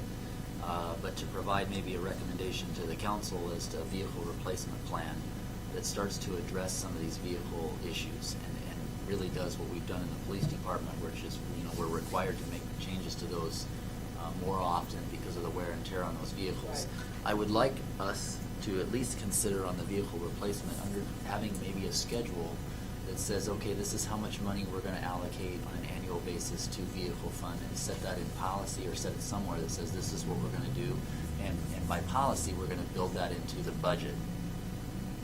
But to provide maybe a recommendation to the council as to a vehicle replacement plan that starts to address some of these vehicle issues and really does what we've done in the police department, which is, you know, we're required to make changes to those more often because of the wear and tear on those vehicles. Right. I would like us to at least consider on the vehicle replacement under having maybe a schedule that says, okay, this is how much money we're going to allocate on an annual basis to vehicle fund, and set that in policy or set it somewhere that says this is what we're going to do. And by policy, we're going to build that into the budget.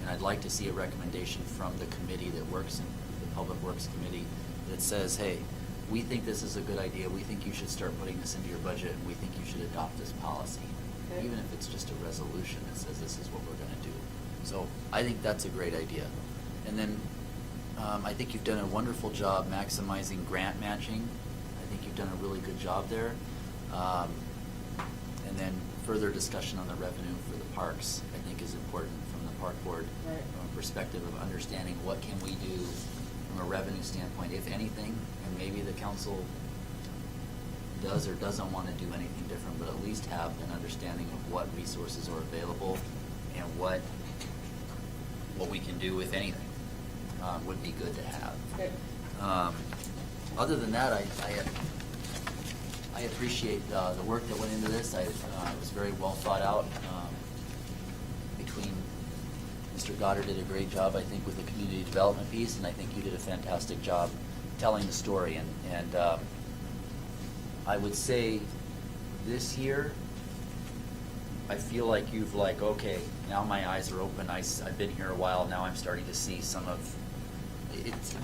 And I'd like to see a recommendation from the committee that works in the Public Works Committee that says, hey, we think this is a good idea, we think you should start putting this into your budget, and we think you should adopt this policy. Okay. Even if it's just a resolution that says this is what we're going to do. So I think that's a great idea. And then I think you've done a wonderful job maximizing grant matching. I think you've done a really good job there. And then further discussion on the revenue for the parks, I think, is important from the park board. Right. From a perspective of understanding what can we do from a revenue standpoint, if anything, and maybe the council does or doesn't want to do anything different, but at least have an understanding of what resources are available and what we can do, if anything, would be good to have. Okay. Other than that, I appreciate the work that went into this. It was very well thought out. Between Mr. Goddard did a great job, I think, with the community development piece, and I think you did a fantastic job telling the story. And I would say this year, I feel like you've okay, now my eyes are open. I've been here a while, now I'm starting to see some of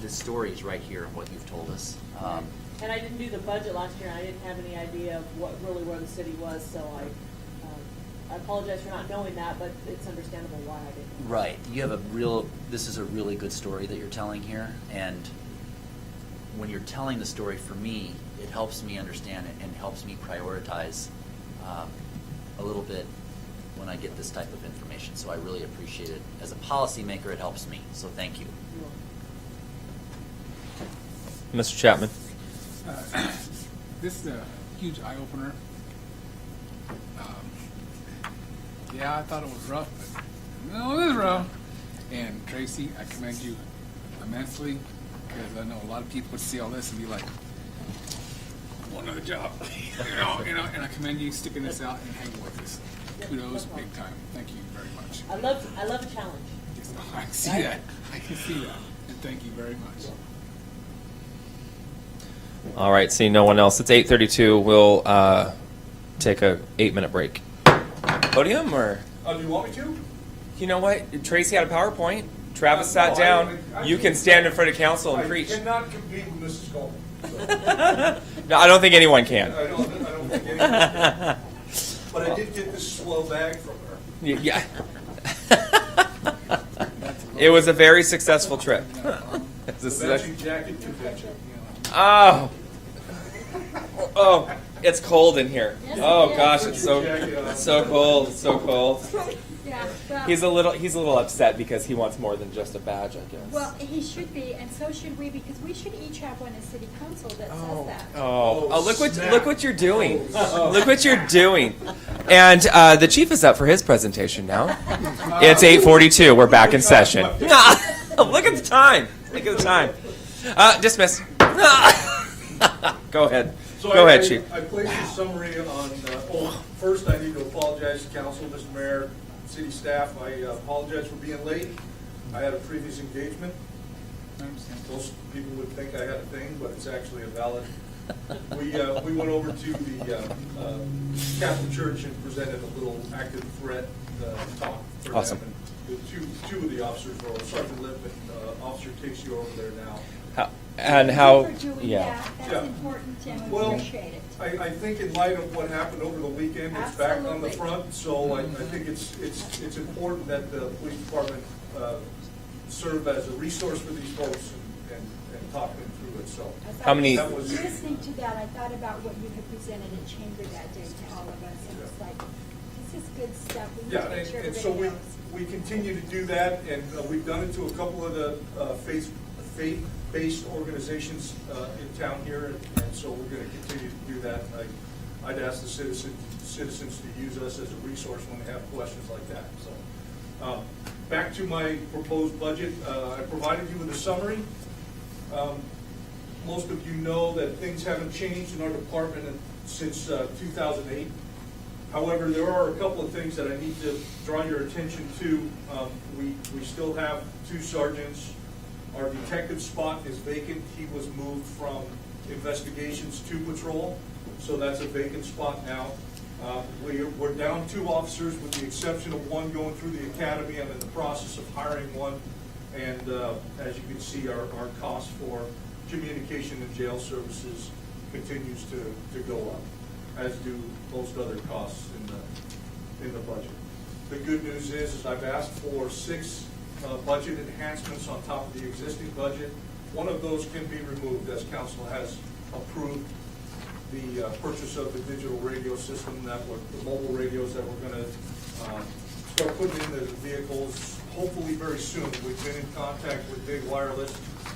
the story is right here in what you've told us. And I didn't do the budget last year, and I didn't have any idea of where the city was, so I apologize for not knowing that, but it's understandable why I didn't. Right. You have this is a really good story that you're telling here, and when you're telling the story, for me, it helps me understand it and helps me prioritize a little bit when I get this type of information. So I really appreciate it. As a policymaker, it helps me, so thank you. Mr. Chapman. This is a huge eye-opener. Yeah, I thought it was rough, but no, it is rough. And Tracy, I commend you immensely, because I know a lot of people would see all this and be like, want another job. And I commend you sticking this out and hanging with us. Kudos, big time. Thank you very much. I love a challenge. Yes, I can see that. I can see that. And thank you very much. All right, seeing no one else, it's 8:32. We'll take a 8-minute break. Podium or? Do you want me to? You know what? Tracy had a PowerPoint. Travis sat No, down. I You can stand in front of council and preach. I cannot compete with Mrs. Coleman. So. No, I don't think anyone can. I don't think anyone can. But I did get this slow bag from her. Yeah. It was a very successful trip. The matching jacket convention. Oh. Oh, it's cold in here. Oh gosh, it's so cold, so cold. Yeah, well, He's a little upset because he wants more than just a badge, I guess. well, he should be, and so should we, because we should each have one as city council that says that. Oh, look snap. what you're doing. Look what you're doing. And the chief is up for his presentation now. It's 8:42. We're back in session. Look at the time. Look at the time. Dismiss. Go ahead. So Go ahead, Chief. I placed a summary on, first I need to apologize to council, Mr. Mayor, city staff. I apologize for being late. I had a previous engagement. I understand. Most people would think I had a thing, but it's actually a valid. We went over to the Catholic Church and presented a little active threat talk for them. Awesome. And the two of the officers, or Sergeant Lip and Officer takes you over there now. Thank you for doing yeah. that. That's Yeah. important, and we Well, appreciate it. I think in light of what happened over the weekend, it's back on the Absolutely. front, so I think it's important that the police department serve as a resource for these folks and talk them through it, so. As How I many- was That was- listening to that, I thought about what you had presented in chamber that day to all of us, and it's like, this is good stuff. We need Yeah, to make sure and so everybody knows. we continue to do that, and we've done it to a couple of the faith-based organizations in town here, and so we're gonna continue to do that. I'd ask the citizens to use us as a resource when they have questions like that, so. Back to my proposed budget, I provided you with a summary. Most of you know that things haven't changed in our department since 2008. However, there are a couple of things that I need to draw your attention to. We still have 2 sergeants. Our detective spot is vacant. He was moved from investigations to patrol, so that's a vacant spot now. We're down 2 officers with the exception of one going through the academy. I'm in the process of hiring one. And as you can see, our cost for communication and jail services continues to go up, as do most other costs in the budget. The good news is I've asked for 6 budget enhancements on top of the existing budget. One of those can be removed, as council has approved the purchase of the digital radio system, the mobile radios that we're going to start putting in the vehicles hopefully very soon. We've been in contact with Big Wireless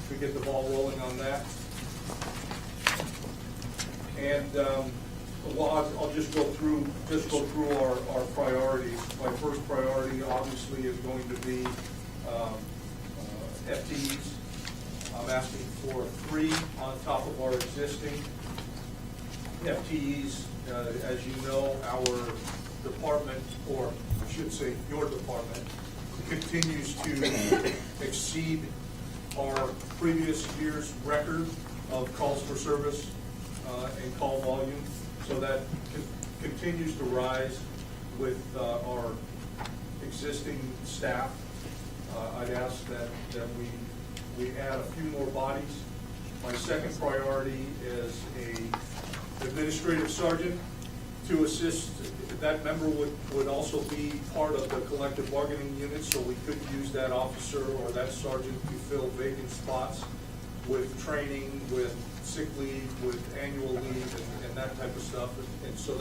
to get the ball rolling on that. And I'll just go through our priorities. My first priority obviously is going to be FTEs. I'm asking for 3 on top of our existing FTEs. As you know, our department, or I should say your department, continues to exceed our previous year's record of calls for service and call volume. So that continues to rise with our existing staff. I'd ask that we add a few more bodies. My second priority is a administrative sergeant to assist. That member would also be part of the collective bargaining unit, so we could use that officer or that sergeant to fill vacant spots with training, with sick leave, with annual leave, and that type of stuff. And so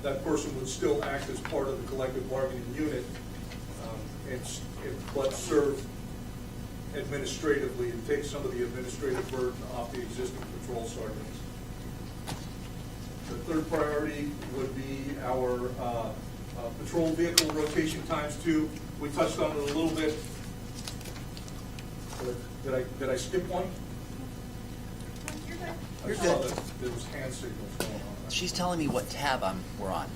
that person would still act as part of the collective bargaining unit, but serve administratively and take some of the administrative burden off the existing patrol sergeants. The third priority would be our patrol vehicle rotation times 2. We touched on it a little bit. Did I skip one? You're good. I saw that. there was hand signals going on. She's telling me what tab we're on.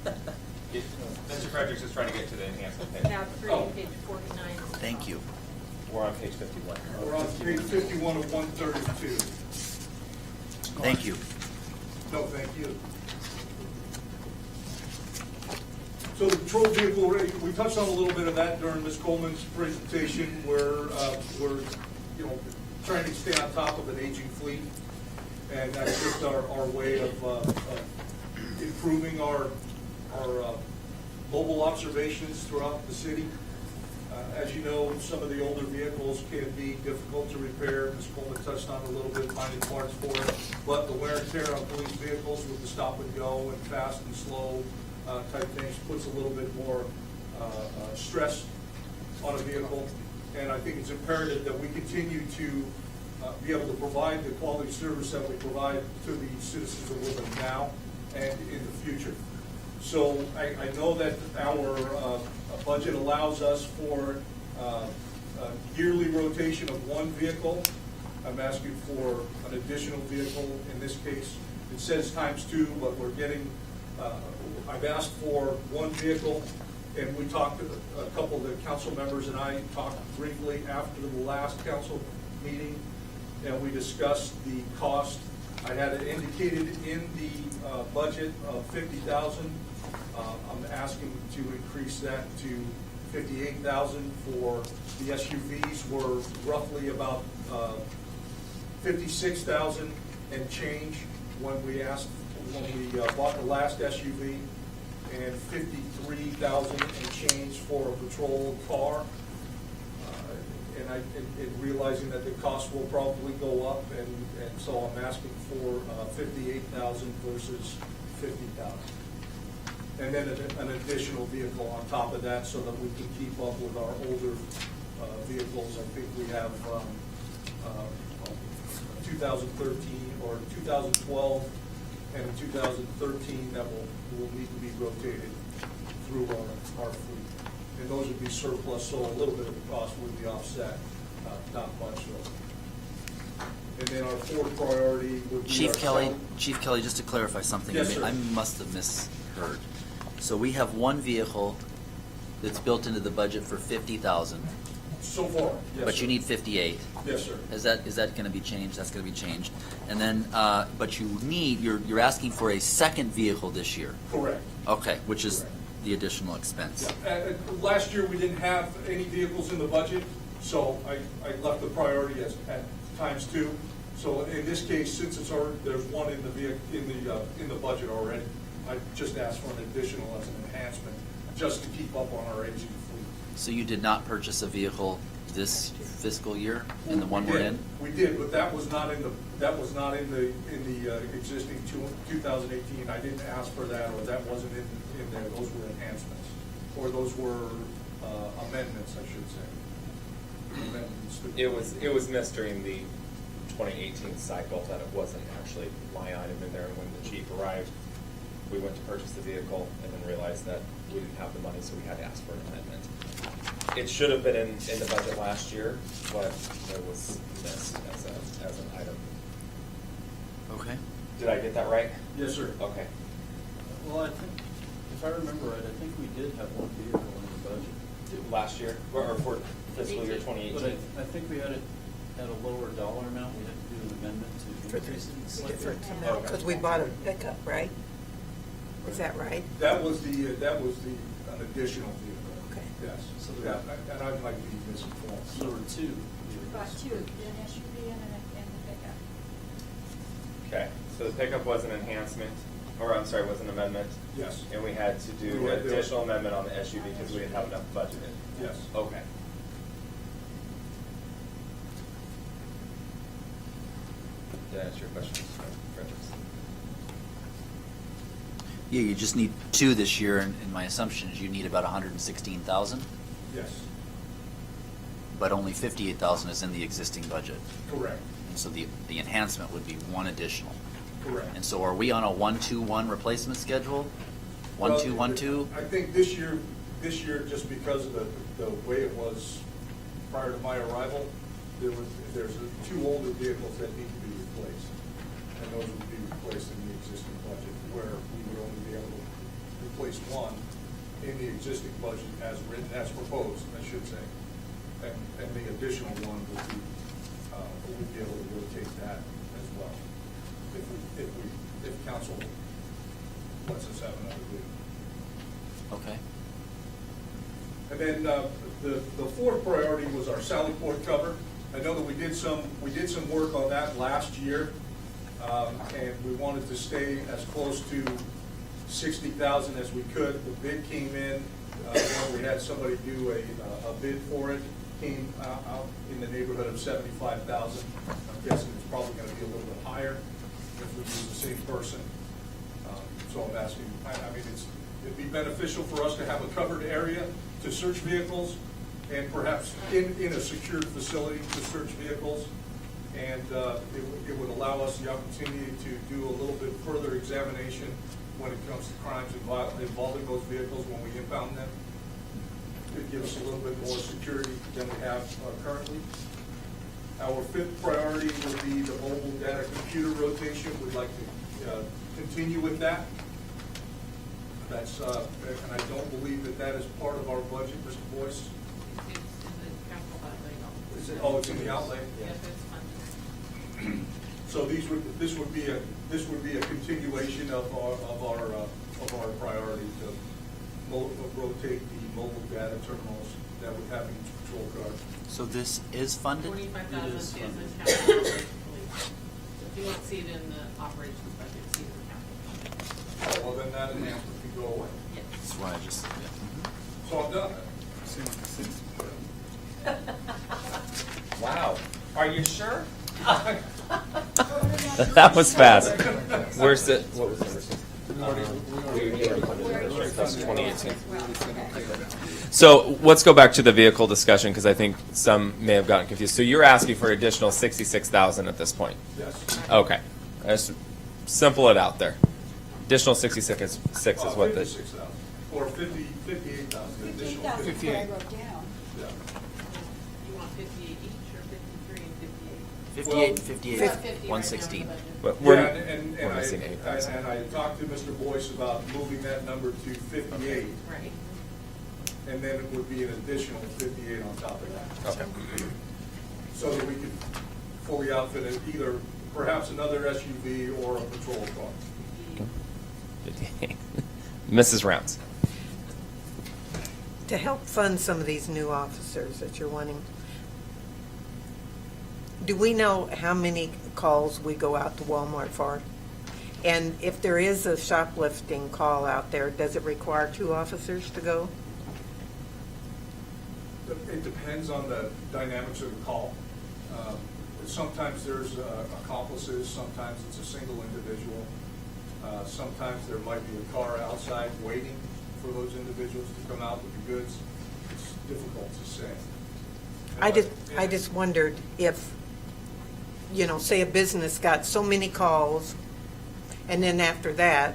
Mr. Fredericks is trying to get to the enhancement page. Tab 3, Oh. page 49. Thank you. We're on page 51. We're on page 51 of 132. Thank you. No, thank you. So the patrol vehicle rate, we touched on a little bit of that during Ms. Coleman's presentation, where we're, you know, trying to stay on top of an aging fleet. And that's just our way of improving our mobile observations throughout the city. As you know, some of the older vehicles can be difficult to repair. Ms. Coleman touched on a little bit, finding parts for it. But the wear and tear on police vehicles with the stop and go and fast and slow type things puts a little bit more stress on a vehicle. And I think it's imperative that we continue to be able to provide the quality service that we provide to the citizens of Woodland now and in the future. So I know that our budget allows us for a yearly rotation of one vehicle. I'm asking for an additional vehicle. In this case, it says ×2, but we're getting, I've asked for one vehicle, and we talked, a couple of the council members and I talked briefly after the last council meeting, and we discussed the cost. I had it indicated in the budget of $50,000. I'm asking to increase that to $58,000 for the SUVs. Were roughly about $56,000 and change when we bought the last SUV, and $53,000 and change for a patrol car. And realizing that the cost will probably go up, and so I'm asking for $58,000 versus $50,000. And then an additional vehicle on top of that so that we can keep up with our older vehicles. I think we have 2013 or 2012 and a 2013 that will need to be rotated through our fleet. And those would be surplus, so a little bit of the cost would be offset, not much though. And then our fourth priority would be Chief our Kelly, just to clarify something. Yes, sir. I must have misheard. So we have one vehicle that's built into the budget for 50,000, So far, yes, but sir. you need 58. Yes, sir. Is that going to be changed? That's going to be changed. And then, but you're asking for a second vehicle this year. Correct. Okay, which is Correct. the additional expense. Yeah. Last year, we didn't have any vehicles in the budget, so I left the priority at ×2. So in this case, since there's one in the budget already, I just asked for an additional as an enhancement, just to keep up on our aging fleet. So you did not purchase a vehicle this fiscal year in the one we're in? We did, but that was not in the existing 2018. I didn't ask for that, or that wasn't in there. Those were enhancements, or those were amendments, I should say. Amendments. It was missed during the 2018 cycle that it wasn't actually line item in there. And when the chief arrived, we went to purchase the vehicle and then realized that we didn't have the money, so we had to ask for an amendment. It should have been in the budget last year, but it was missed as an item. Okay. Did I get that right? Yes, sir. Okay. Well, I think, if I remember right, I think we did have one vehicle in the budget. Last year, or for fiscal year 2018? But I think we had it at a lower dollar amount. We had to do an amendment to increase it slightly. Different amount, because we bought a pickup, right? Is that right? That was an additional vehicle. Okay. Yes. So Yeah, and I might be misinformed. So there were two We bought vehicles. two, an SUV and a pickup. Okay, so the pickup was an enhancement, or I'm sorry, was an amendment? Yes. And we had to do We had an to- additional amendment on the SUV because we didn't have enough budgeted? Yes. Okay. Did I answer your question, Mr. Fredericks? Yeah, you just need two this year, and my assumption is you need about 116,000, Yes. but only 58,000 is in the existing budget. Correct. And so the enhancement would be one additional. Correct. And so are we on a 1-2-1 replacement schedule? 1-2-1-2? I think this year, just because of the way it was prior to my arrival, there's two older vehicles that need to be replaced. and those would be replaced in the existing budget, where we would only be able to replace one in the existing budget as written, as proposed, I should say. And the additional one would be, we'd be able to rotate that as well, if council lets us have another bid. Okay. And then the fourth priority was our Sally Port cover. I know that we did some work on that last year, and we wanted to stay as close to 60,000 as we could. The bid came in, we had somebody do a bid for it, came out in the neighborhood of 75,000. I'm guessing it's probably going to be a little bit higher if we use the same person. So I'm asking, it'd be beneficial for us to have a covered area to search vehicles, and perhaps in a secured facility to search vehicles. And it would allow us the opportunity to do a little bit further examination when it comes to crimes involving those vehicles when we impound them. It'd give us a little bit more security than we have currently. Our fifth priority would be the mobile data computer rotation. We'd like to continue with that. That's, and I don't believe that is part of our budget, Mr. Boyce. It's in the capital outlay. Is it, oh, it's in the outlay? Yes, it's funded. So this would be a continuation of our priority to rotate the mobile data terminals that we have in each patrol car. So this is funded? 45,000 It is is in funded. capital outlay. You won't see it in the operations budget, see it in capital. Well, then that enhancement can go away. Yes. That's why I just, yeah. So I'm done. See what the six- Wow. Are you sure? That was fast. Where's the, what was number six? That's 2018. So let's go back to the vehicle discussion, because I think some may have gotten confused. So you're asking for additional 66,000 at this point? Yes. Okay. Let's simple it out there. Additional 66 is what the, 56,000, or 58,000 additional. 58. Yeah. You want 58 each or 53 and 58? 58, Well, 58, We're at 50 right now in the 116. budget. but Yeah, we're, and we're missing 8,000. and I talked to Mr. Boyce about moving that number to 58, Right. and then it would be an additional 58 on top of that. Okay. So that we could fully outfit it, either perhaps another SUV or a patrol car. 58. Mrs. Rounds. To help fund some of these new officers that you're wanting, do we know how many calls we go out to Walmart for? And if there is a shoplifting call out there, does it require 2 officers to go? It depends on the dynamics of the call. Sometimes there's accomplices, sometimes it's a single individual. Sometimes there might be a car outside waiting for those individuals to come out with the goods. It's difficult to say. I just wondered if, say a business got so many calls, and then after that,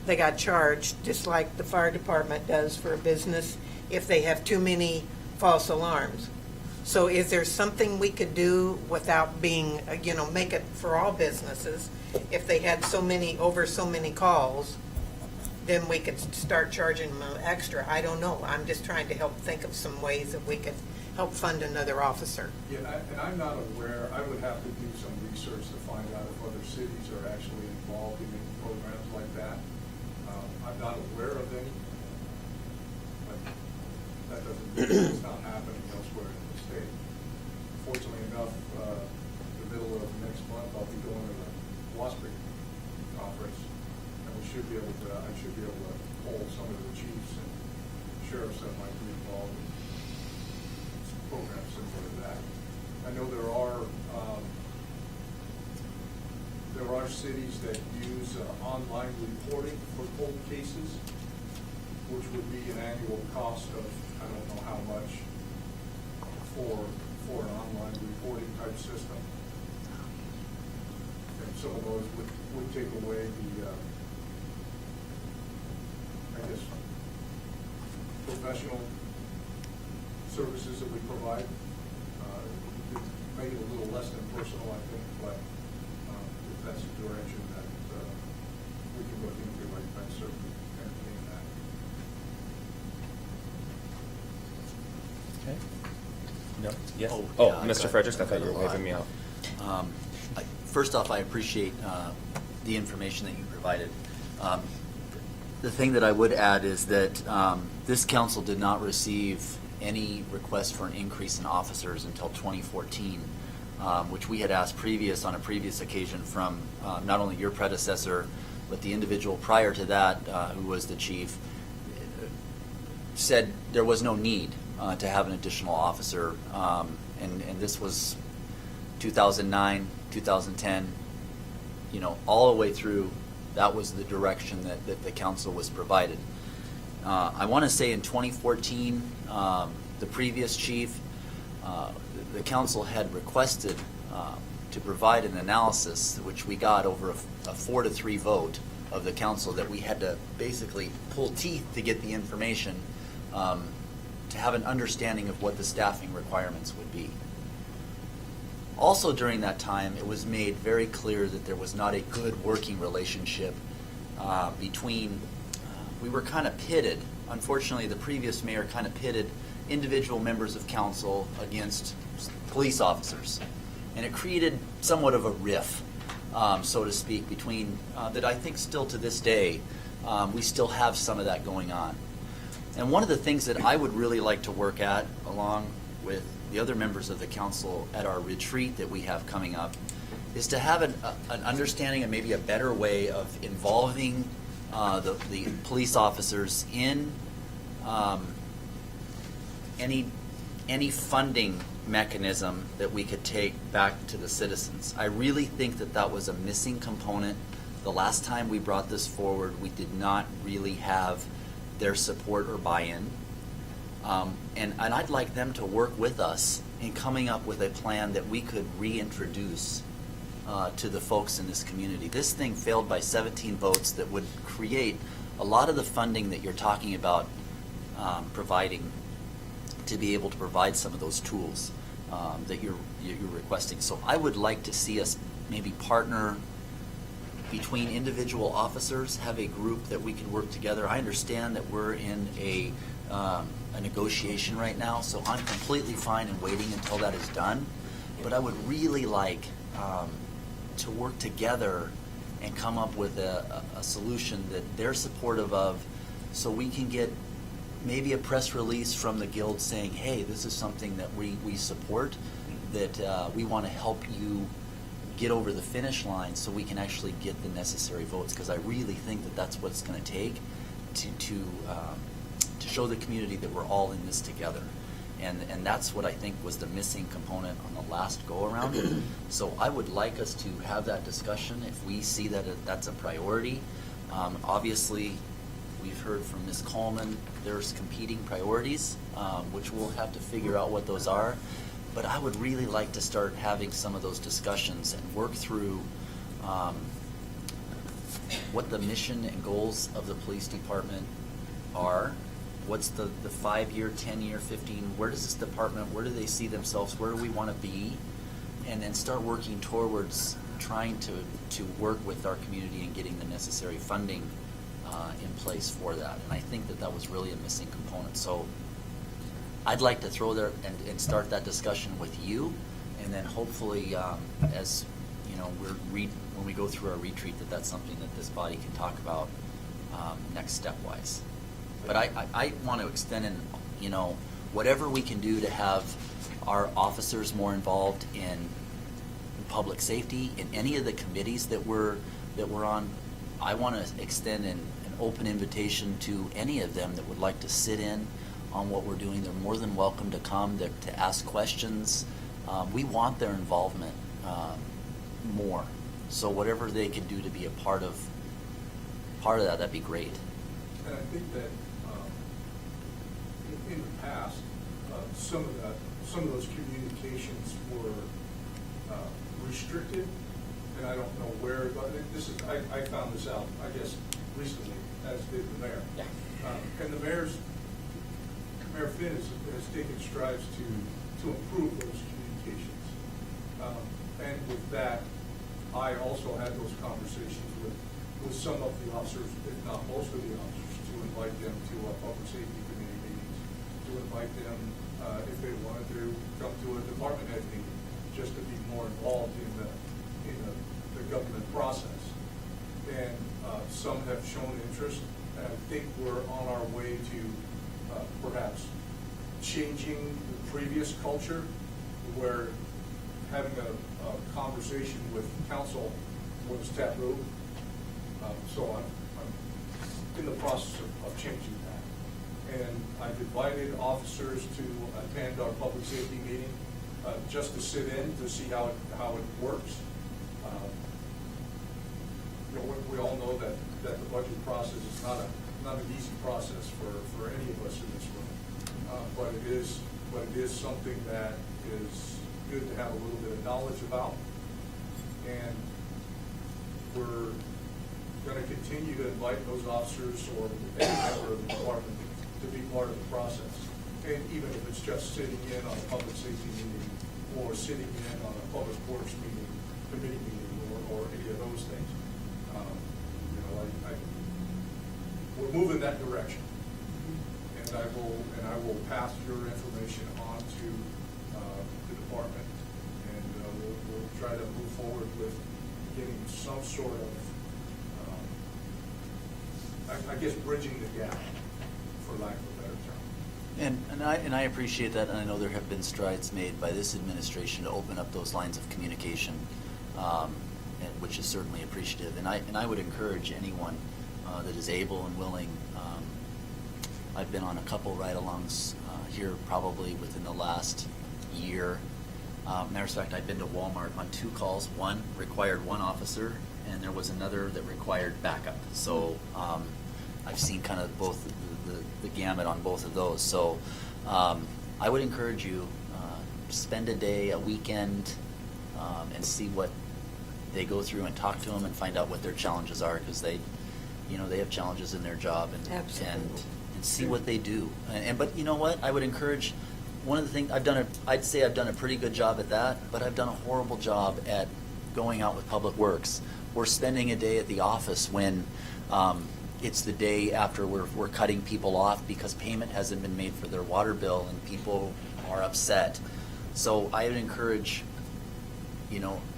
they got charged, just like the fire department does for a business, if they have too many false alarms. So is there something we could do without being, make it for all businesses? If they had over so many calls, then we could start charging them extra. I don't know. I'm just trying to help think of some ways that we could help fund another officer. Yeah, and I'm not aware, I would have to do some research to find out if other cities are actually involved in any programs like that. I'm not aware of any, but that doesn't mean it's not happening elsewhere in the state. Fortunately enough, the middle of next month, I'll be going to the WASPIC conference, and I should be able to poll some of the chiefs and sheriffs that might be involved in programs similar to that. I know there are cities that use online reporting for cold cases, which would be an annual cost of, I don't know how much, for an online reporting type system. And some of those would take away the, I guess, professional services that we provide. Make it a little less than personal, I think, but if that's a direction that we can look into. I'd certainly entertain that. Okay. No. Yes. Oh, Oh, yeah, I've Mr. got- Fredericks, I I've thought got you a were waving me lot. out. First off, I appreciate the information that you provided. The thing that I would add is that this council did not receive any request for an increase in officers until 2014, which we had asked on a previous occasion from not only your predecessor, but the individual prior to that, who was the chief, said there was no need to have an additional officer. And this was 2009, 2010, all the way through. That was the direction that the council was provided. I want to say in 2014, the previous chief, the council had requested to provide an analysis, which we got over a 4-3 vote of the council, that we had to basically pull teeth to get the information to have an understanding of what the staffing requirements would be. Also during that time, it was made very clear that there was not a good working relationship between, we were kind of pitted. Unfortunately, the previous mayor kind of pitted individual members of council against police officers. And it created somewhat of a rift, so to speak, between, that I think still to this day, we still have some of that going on. And one of the things that I would really like to work at, along with the other members of the council at our retreat that we have coming up, is to have an understanding and maybe a better way of involving the police officers in any funding mechanism that we could take back to the citizens. I really think that was a missing component. The last time we brought this forward, we did not really have their support or buy-in. And I'd like them to work with us in coming up with a plan that we could reintroduce to the folks in this community. This thing failed by 17 votes that would create a lot of the funding that you're talking about providing, to be able to provide some of those tools that you're requesting. So I would like to see us maybe partner between individual officers, have a group that we can work together. I understand that we're in a negotiation right now, so I'm completely fine in waiting until that is done. But I would really like to work together and come up with a solution that they're supportive of, so we can get maybe a press release from the guild saying, hey, this is something that we support, that we want to help you get over the finish line so we can actually get the necessary votes, because I really think that that's what it's going to take to show the community that we're all in this together. And that's what I think was the missing component on the last go-around. So I would like us to have that discussion if we see that that's a priority. Obviously, we've heard from Ms. Coleman, there's competing priorities, which we'll have to figure out what those are. But I would really like to start having some of those discussions and work through what the mission and goals of the police department are. What's the 5-year, 10-year, 15, where does this department, where do they see themselves, where do we want to be? And then start working towards trying to work with our community and getting the necessary funding in place for that. And I think that was really a missing component. So I'd like to throw there and start that discussion with you, and then hopefully, as you know, when we go through our retreat, that's something that this body can talk about next step-wise. But I want to extend in, whatever we can do to have our officers more involved in public safety, in any of the committees that we're on. I want to extend an open invitation to any of them that would like to sit in on what we're doing. They're more than welcome to come, to ask questions. We want their involvement more. So whatever they can do to be a part of that, that'd be great. And I think that in the past, some of those communications were restricted, and I don't know where. But I found this out, I guess, recently, as did the mayor. Yeah. And Mayor Finn has taken strides to improve those communications. And with that, I also had those conversations with some of the officers, if not most of the officers, to invite them to our public safety committee meetings, to invite them, if they wanted to, come to a department head meeting, just to be more involved in the government process. And some have shown interest, and I think we're on our way to perhaps changing the previous culture where having a conversation with council was taboo. So I'm in the process of changing that. And I've invited officers to attend our public safety meeting, just to sit in, to see how it works. You know, we all know that the budget process is not an easy process for any of us in this room. But it is something that is good to have a little bit of knowledge about. And we're going to continue to invite those officers or any member of the department to be part of the process. And even if it's just sitting in on a public safety meeting or sitting in on a public works meeting, committee meeting, or any of those things. You know, we're moving that direction. And I will pass your information on to the department, and we'll try to move forward with getting some sort of, I guess, bridging the gap, for lack of a better term. And I appreciate that, and I know there have been strides made by this administration to open up those lines of communication, which is certainly appreciative. And I would encourage anyone that is able and willing. I've been on a couple ride-alongs here probably within the last year. Matter of fact, I've been to Walmart on 2 calls. One required 1 officer, and there was another that required backup. So I've seen kind of both the gamut on both of those. So I would encourage you, spend a day, a weekend, and see what they go through, and talk to them and find out what their challenges are, because they have challenges in their job, and see what they do. But you know what? I would encourage. One of the things I'd say I've done a pretty good job at that, but I've done a horrible job at going out with Public Works. We're spending a day at the office when it's the day after we're cutting people off because payment hasn't been made for their water bill, and people are upset. So I would encourage,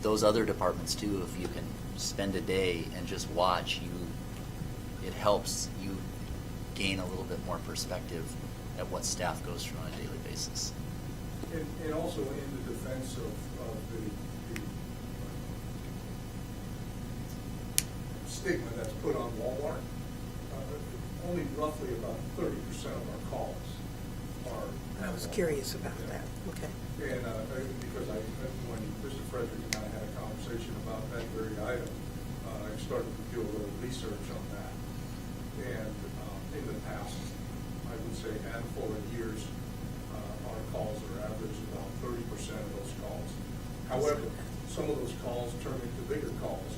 those other departments too, if you can spend a day and just watch, it helps you gain a little bit more perspective at what staff goes through on a daily basis. And also in the defense of the stigma that's put on Walmart, only roughly about 30% of our calls are. I was curious about that. Okay. And because when Mr. Frederick and I had a conversation about that very item, I started to do a little research on that. And in the past, I would say a handful of years, our calls are averaged about 30% of those calls. However, some of those calls turn into bigger calls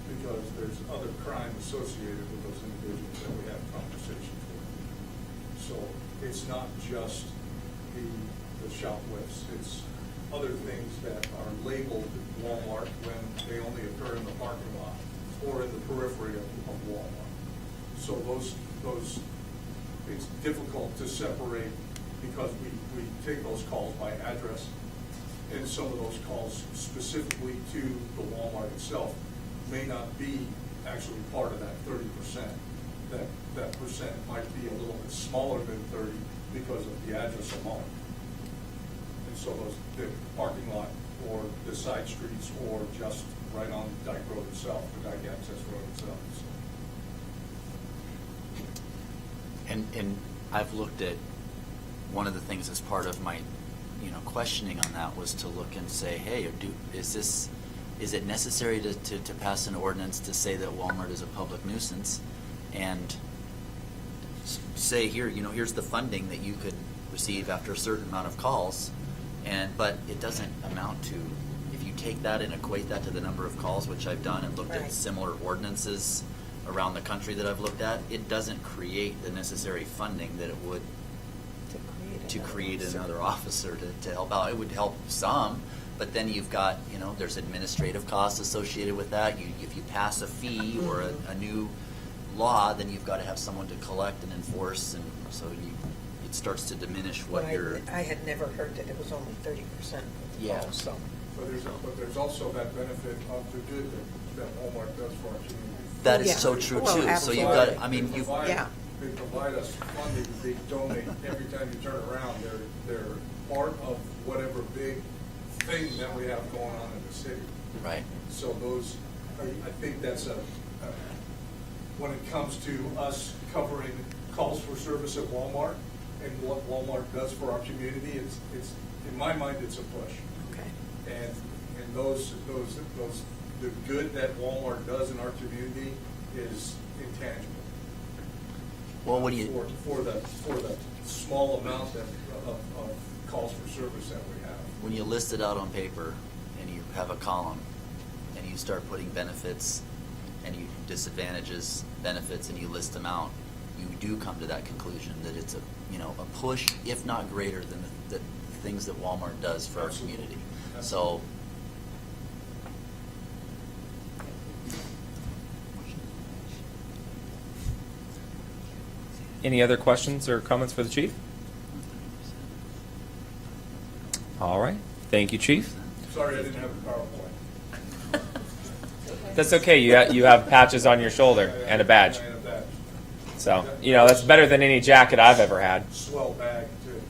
because there's other crime associated with those individuals that we have conversations with. So it's not just the shoplifts, it's other things that are labeled Walmart when they only occur in the parking lot or in the periphery of Walmart. So those it's difficult to separate because we take those calls by address, and some of those calls specifically to the Walmart itself may not be actually part of that 30%. That percent might be a little bit smaller than 30 because of the address alone. And so the parking lot or the side streets or just right on Dyke Road itself, the Dyke Access Road itself. So. And I've looked at, one of the things as part of my, questioning on that was to look and say, hey, is it necessary to pass an ordinance to say that Walmart is a public nuisance, and say here's the funding that you could receive after a certain amount of calls, but it doesn't amount to, if you take that and equate that to the number of calls, which I've done and looked at similar ordinances around the country that I've looked at, it doesn't create the necessary funding that it would to create another officer to help out. It would help some, but then you've got, there's administrative costs associated with that. If you pass a fee or a new law, then you've got to have someone to collect and enforce, and so it starts to diminish what you're. I had never heard that it was only 30%. Yeah. So. But there's also that benefit of the good that Walmart does for our community. That is Yeah. so true Well, too. So you've got, absolutely. Yeah. They provide us funding, they donate every time you turn around, they're part of whatever big thing that we have going on in the city. right. So those, I think that's when it comes to us covering calls for service at Walmart and what Walmart does for our community, it's, in my mind, it's a push. Okay. And the good that Walmart does in our community is intangible. Well, when you For the small amount of calls for service that we have. when you list it out on paper and you have a column and you start putting benefits and you disadvantages benefits and you list them out, you do come to that conclusion that it's a push, if not greater than the things that Walmart does for our Absolutely. community. Absolutely. So. Any other questions or comments for the chief? All right. Thank you, chief. Sorry I didn't have a PowerPoint. That's okay. You have patches on your shoulder and a badge. And a badge. So, that's better than any jacket I've ever had. Swell bag, too.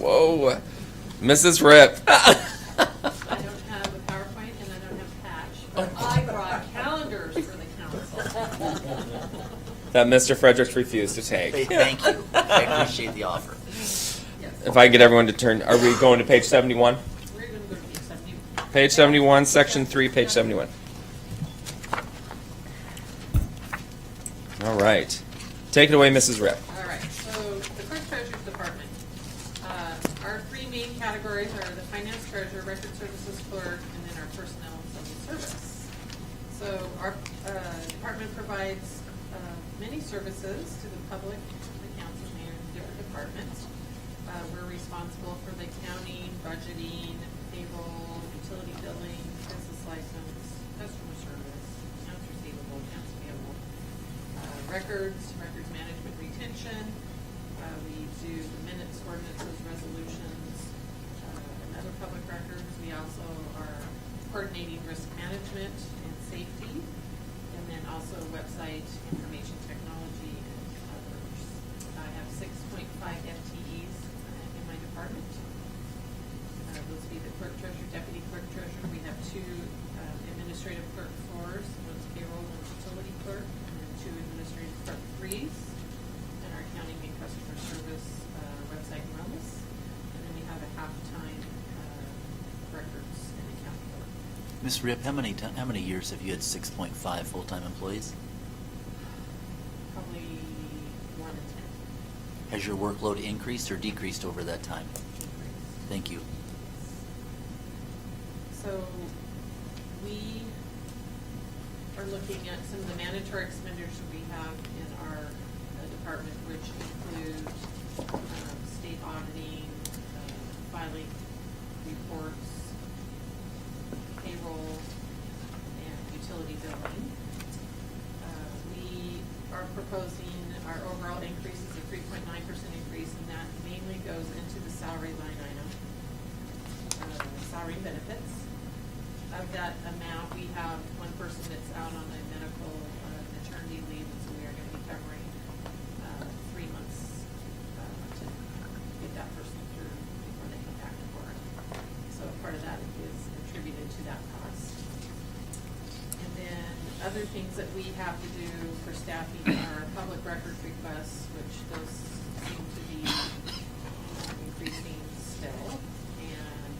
Whoa. Mrs. Rip. I don't have a PowerPoint and I don't have a patch, but I brought calendars for the council. That Mr. Fredericks refused to take. Hey, thank you. I appreciate the offer. If I can get everyone to turn, are we going to page 71? We're going to go to page 70. Page 71, section 3, page 71. All right. Take it away, Mrs. Rip. All right, so the clerk treasurer's department. Our three main categories are the finance treasurer, record services clerk, and then our personnel and civil service. So our department provides many services to the public, the council, mayor, and different departments. We're responsible for the accounting, budgeting, payroll, utility billing, business license, customer service, accounts receivable, accounts payable, records management, retention. We do the minutes, ordinances, resolutions, and other public records. We also are coordinating risk management and safety, and then also website, information technology, and others. I have 6.5 FTEs in my department. Those would be the clerk treasurer, deputy clerk treasurer. We have two administrative clerk 4s, one's payroll, one's utility clerk, and then two administrative clerk 3s, and our accounting and customer service, website and wellness. And then we have a half-time records and accounting clerk. Ms. Rip, how many years have you had 6.5 full-time employees? Probably 1 in 10. Has your workload increased or decreased over that time? Thank you. So we are looking at some of the mandatory expenditures we have in our department, which include state auditing, filing reports, payroll, and utility billing. We are proposing our overall increase is a 3.9% increase, and that mainly goes into the salary line item, salary and benefits. Of that amount, we have one person that's out on a medical maternity leave, and so we are going to be covering 3 months to get that person through before they come back to work. So part of that is attributed to that cost. And then other things that we have to do for staffing are public record requests, which those seem to be increasing still. And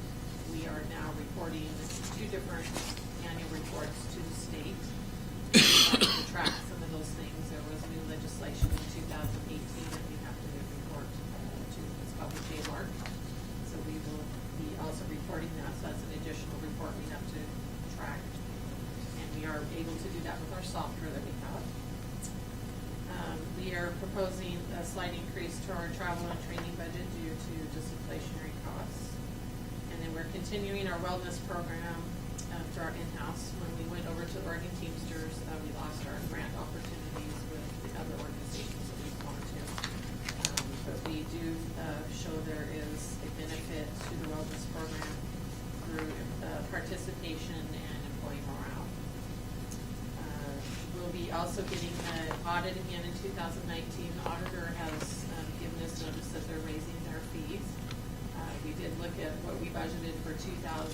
we are now reporting 2 different annual reports to the state. To track some of those things, there was new legislation in 2018 that we have to report to, it's called the J-Mark. So we will be also reporting that, so that's an additional report we have to track. And we are able to do that with our software that we have. We are proposing a slight increase to our travel and training budget due to disinflationary costs. And then we're continuing our wellness program through our in-house. When we went over to Oregon Teamsters, we lost our grant opportunities with the other organizations that we wanted to. But we do show there is a benefit to the wellness program through participation and employee morale. We'll be also getting an audit again in 2019. The auditor has given us notice that they're raising their fees. We did look at what we budgeted for 2018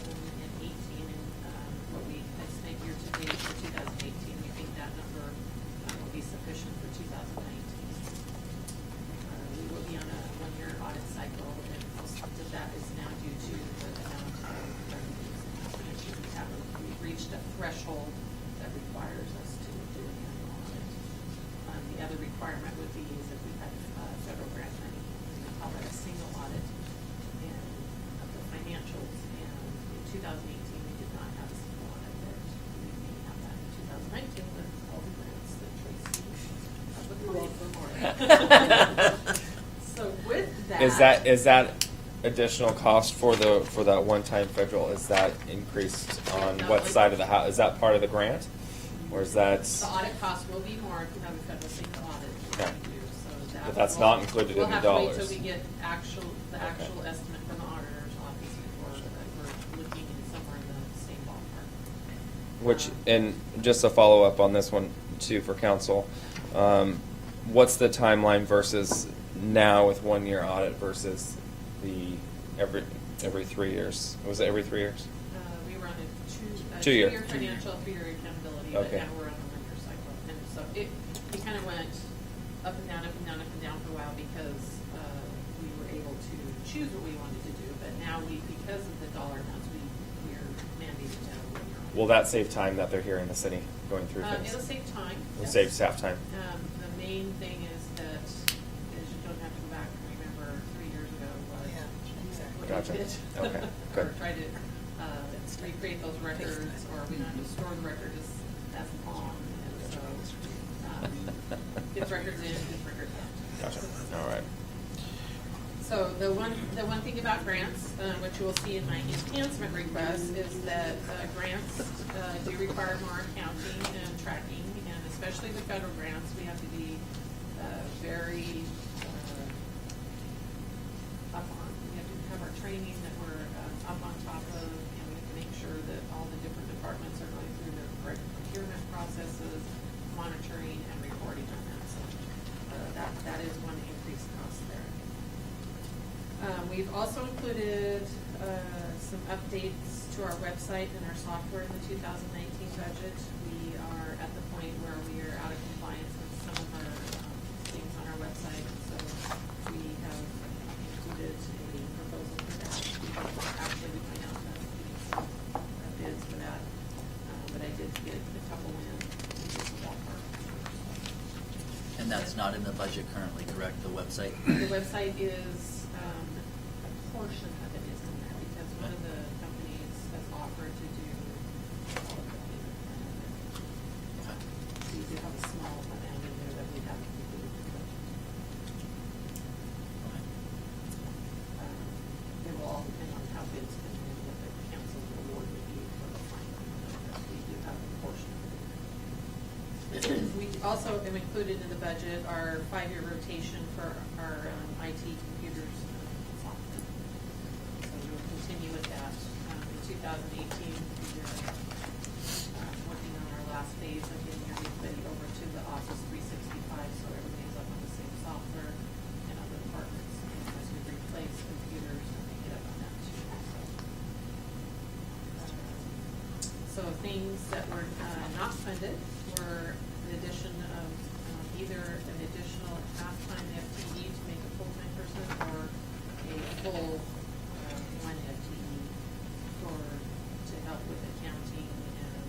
and what we estimate year to date for 2018. We think that number will be sufficient for 2019. We will be on a one-year audit cycle, and most of that is now due to the amount of revenues and we've reached a threshold that requires us to do an annual audit. The other requirement would be is if we had federal grant money, we call that a single audit of the financials. And in 2018, we did not have a single audit, but we may have that in 2019 with all the grants that Tracy has applied for more. So with that. Is that additional cost for that one-time federal, is that increased on No, what like- side of the house? Is that part of the grant? Or is that, The audit cost will be more if we have a federal single audit. Okay. So that But that's will- not included in the We'll have to wait dollars. till we get the actual estimate from the auditor's office before we're looking in somewhere in the same ballpark. which, and just a follow-up on this one too for council, what's the timeline versus now with 1 year audit versus the every 3 years? Was it every 3 years? We were on a 2 year. two-year financial, 3-year accountability, but Okay. now we're on a 1-year cycle. And so it kind of went up and down, up and down, up and down for a while because we were able to choose what we wanted to do. But now because of the dollar amounts, we're mandated to have a 1-year audit. Will that save time that they're here in the city going through things? It'll save time. Will yes. save staff time. The main thing is that you don't have to go back and remember 3 years ago what we Gotcha. did. Okay, Or good. try to recreate those records, or we don't have to store the record as long. And so, gets records in, gets records out. Gotcha, all right. So the one thing about grants, which you will see in my enhancement request, is that grants do require more accounting and tracking, and especially the federal grants, we have to be very up on. We have to have our training that we're up on top of, and we have to make sure that all the different departments are going through the correct procurement processes, monitoring and reporting on that. So that is one increased cost there. We've also included some updates to our website and our software in the 2019 budget. We are at the point where we are out of compliance with some of our things on our website, so we have included a proposal for that. Actually, we went out and getting some bids for that, but I did get a couple in the ballpark. And that's not in the budget currently, correct, the website? The website is, a portion of it is in there because one of the companies has offered to do all of the payment plan of it. Okay. We do have a small amount in there that we haven't included in the budget. Okay. It will all depend on how bids come in, what the council's award would be for the final. But we do have a portion of it in there. We also have included in the budget our 5-year rotation for our IT computers software. So we will continue with that. In 2018, we are working on our last phase of getting everybody over to the Office 365, so everybody's up on the same software and other departments. And as we replace computers, and they get up on that too. So things that were not funded were the addition of either an additional half-time FTE to make a full-time person or a full 1 FTE to help with accounting and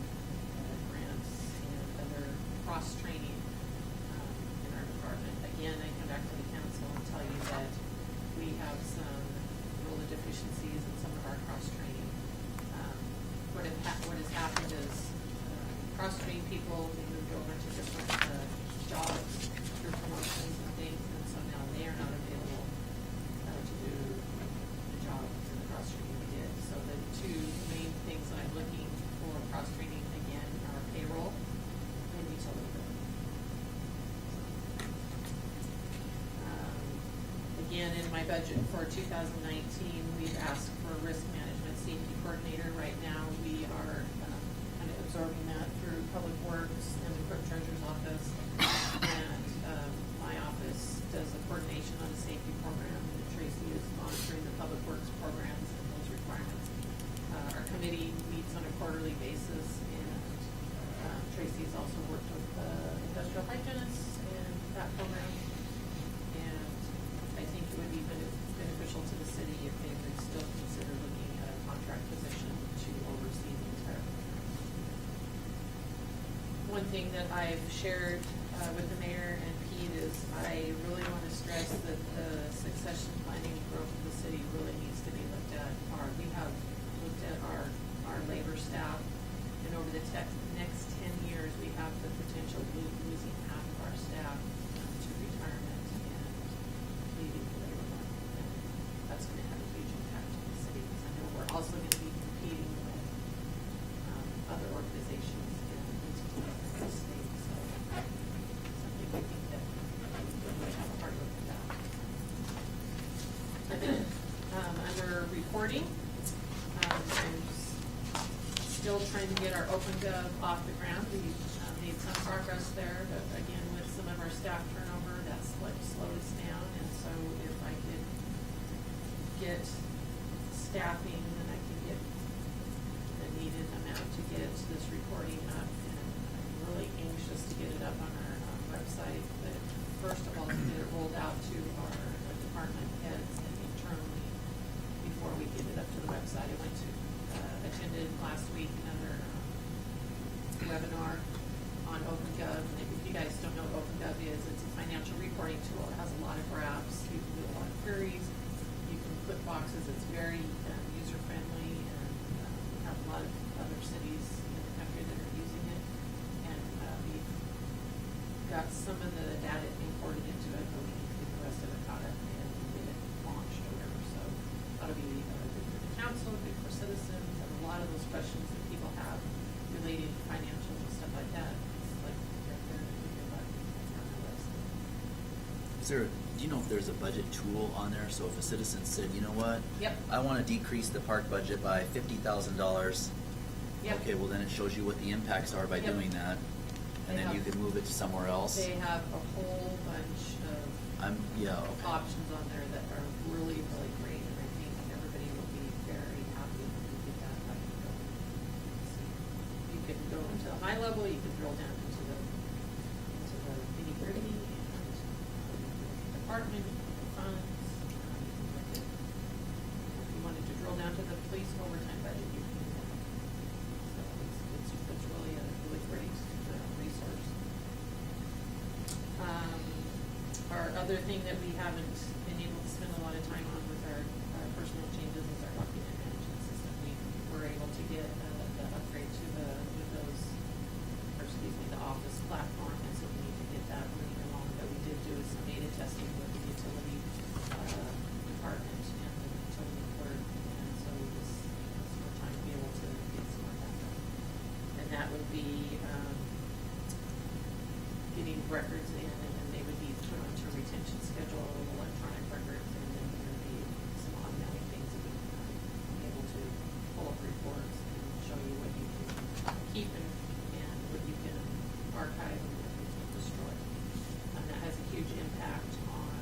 grants and other cross-training in our department. Again, I come back to the council and tell you that we have some real deficiencies in some of our cross-training. What has happened is cross-trained people, they moved over to different jobs through promotions and things, and so my budget for 2019, we've asked for a risk management safety coordinator. Right now, we are kind of absorbing that through Public Works and the clerk treasurer's office. And my office does the coordination on the safety program, and Tracy is monitoring the Public Works programs and those requirements. Our committee meets on a quarterly basis, and Tracy's also worked with industrial hygienists in that program. And I think it would be beneficial to the city if they would still consider looking at a contract position to oversee the entire program. One thing that I've shared with the mayor and Pete is I really want to stress that the succession planning growth of the city really needs to be looked at. We have looked at our labor staff, and over the next 10 years, we have the potential of losing half of our staff to retirement and leaving the labor market. And that's going to have a huge impact on the city, because I know we're also going to be competing with other organizations and entities in the state. So something we think that we would have a hard look at that. Under reporting, I'm still trying to get our OpenGov off the ground. We made some progress there, but again, with some of our staff turnover, that's what slowed us down. And so if I could get staffing, then I can get the needed amount to get this reporting up. And I'm really anxious to get it up on our website. But first of all, to get it rolled out to our department heads and internally before we get it up to the website. I went to attended last week another webinar on OpenGov. And if you guys don't know what OpenGov is, it's a financial reporting tool. It has a lot of graphs. You can do a lot of queries. You can put boxes. It's very user-friendly, and we have a lot of other cities in the country that are using it. And we've got some of the data imported into it, but we need to get the rest of it caught up and get it launched or whatever. So that'll be good for the council, good for citizens. A lot of those questions that people have relating to financials and stuff like that, it's like they're about on the website. Is there, do you know if there's a budget tool on there? So if a citizen said, you know what? Yep. I want to decrease the park budget by $50,000. Yep. Okay, well then it shows you what the impacts are by Yep. doing that. And They then you have- can move it to somewhere else. They have a whole bunch of Okay. options on there that are really, really great, and I think everybody will be very happy when we get that. I can go see. You can go into a high level, you can drill down into the nitty-gritty, and department, funds. If you wanted to drill down to the police overtime budget, you can do that. So it's really a really great resource. Our other thing that we haven't been able to spend a lot of time on with our personnel changes is our document management system. We were able to get the upgrade to the Windows, the Office platform, and so we need to get that moving along. But we did do some beta testing with the utility department and the utility clerk, and so this some more time to be able to get some of that done. And that would be getting records in, and then they would be put onto a retention schedule of electronic records, and then there would be some automatic things that would be able to pull up reports and show you what you can keep and what you can archive and what you can destroy. And that has a huge impact on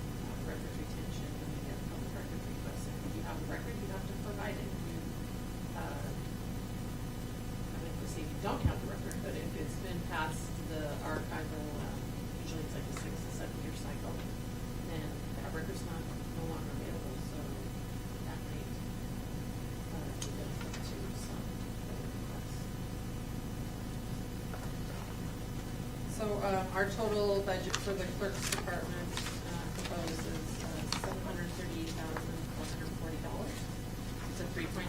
record retention when you get public record requests. And if you have a record, you have to provide it. I mean, let's say if you don't have the record, but if it's been past the archival, usually it's like a 6 to 7 year cycle, then that record's no longer available, so that might be benefit to some requests. So our total budget for the clerk's department proposed is $738,440. It's a 3.9%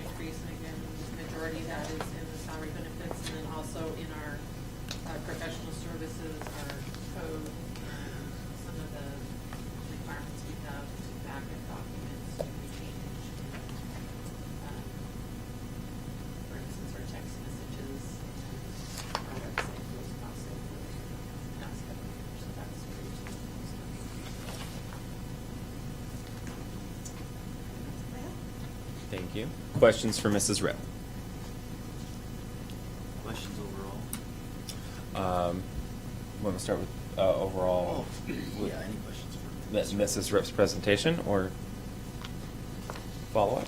increase, and again, the majority of that is in the salary benefits, and then also in our professional services, our code, and some of the requirements we have to back up documents to be changed. For instance, our text messages, our website was also for the past couple of years, so that's pretty. Thank you. Questions for Mrs. Ripp? Questions overall? Want to start with overall? Yeah, any questions for Mrs. Ripp's presentation or follow-up?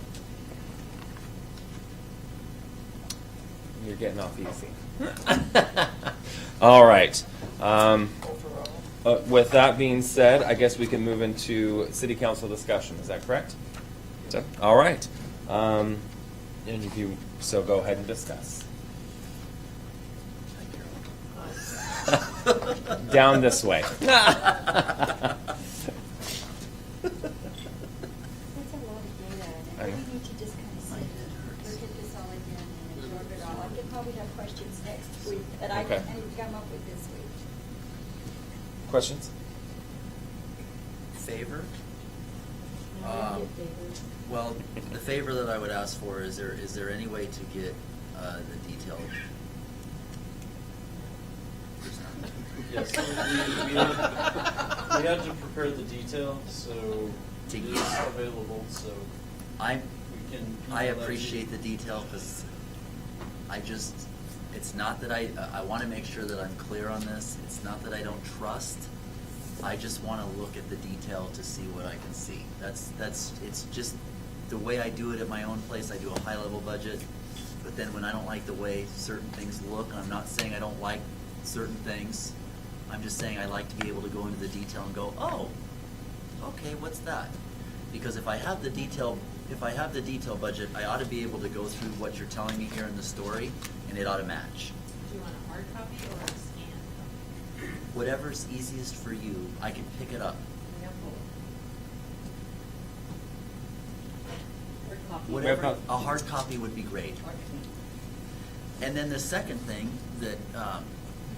You're getting off easy. All right. With that being said, I guess we can move into city council discussion. Is that correct? All right. And if you so go ahead and discuss. Down this way. That's a lot of data, and I really need to just kind of sit and look at this all again and absorb it all. I could probably have questions next week that I Okay. didn't come up with this week. Questions? Favor? No, I didn't get favors. Well, the favor that I would ask for, is there any way to get the detailed? Yes, we had to prepare the detail, so it is available, so I we can. I email that to you. appreciate the detail because it's not that I want to make sure that I'm clear on this. It's not that I don't trust. I just want to look at the detail to see what I can see. It's just the way I do it at my own place. I do a high level budget, but then when I don't like the way certain things look, and I'm not saying I don't like certain things. I'm just saying I like to be able to go into the detail and go, oh, okay, what's that? Because if I have the detail budget, I ought to be able to go through what you're telling me here in the story, and it ought to match. Do you want a hard copy or a scan? Whatever's easiest for you, I can pick it up. Hard copy. Whatever, a hard copy would be great. And then the second thing that,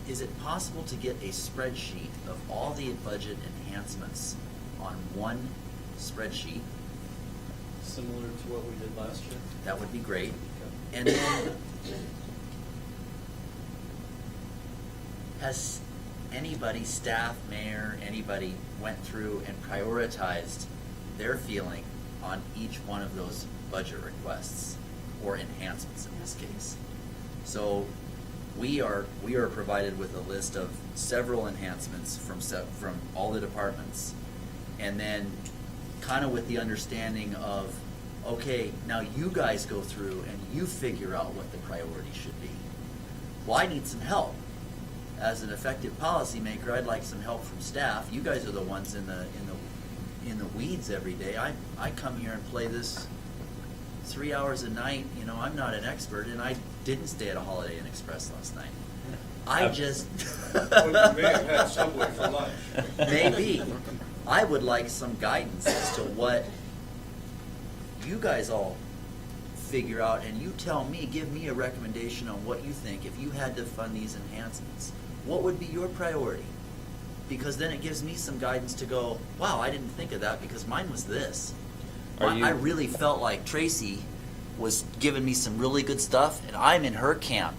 is it possible to get a spreadsheet of all the budget enhancements on one spreadsheet? Similar to what we did last year. That would be great. Okay. And then, has anybody, staff, mayor, anybody, went through and prioritized their feeling on each one of those budget requests, or enhancements in this case? So, we are provided with a list of several enhancements from all the departments, and then kind of with the understanding of, okay, now you guys go through and you figure out what the priority should be. Well, I need some help. As an effective policymaker, I'd like some help from staff. You guys are the ones in the weeds every day. I come here and play this 3 hours a night. You know, I'm not an expert, and I didn't stay at a Holiday Inn Express last night. I just Well, you may have had Subway for lunch. maybe. I would like some guidance as to what you guys all figure out, and you tell me, give me a recommendation on what you think if you had to fund these enhancements. What would be your priority? Because then it gives me some guidance to go, wow, I didn't think of that because mine was this. I really felt like Tracy was giving me some really good stuff, and I'm in her camp.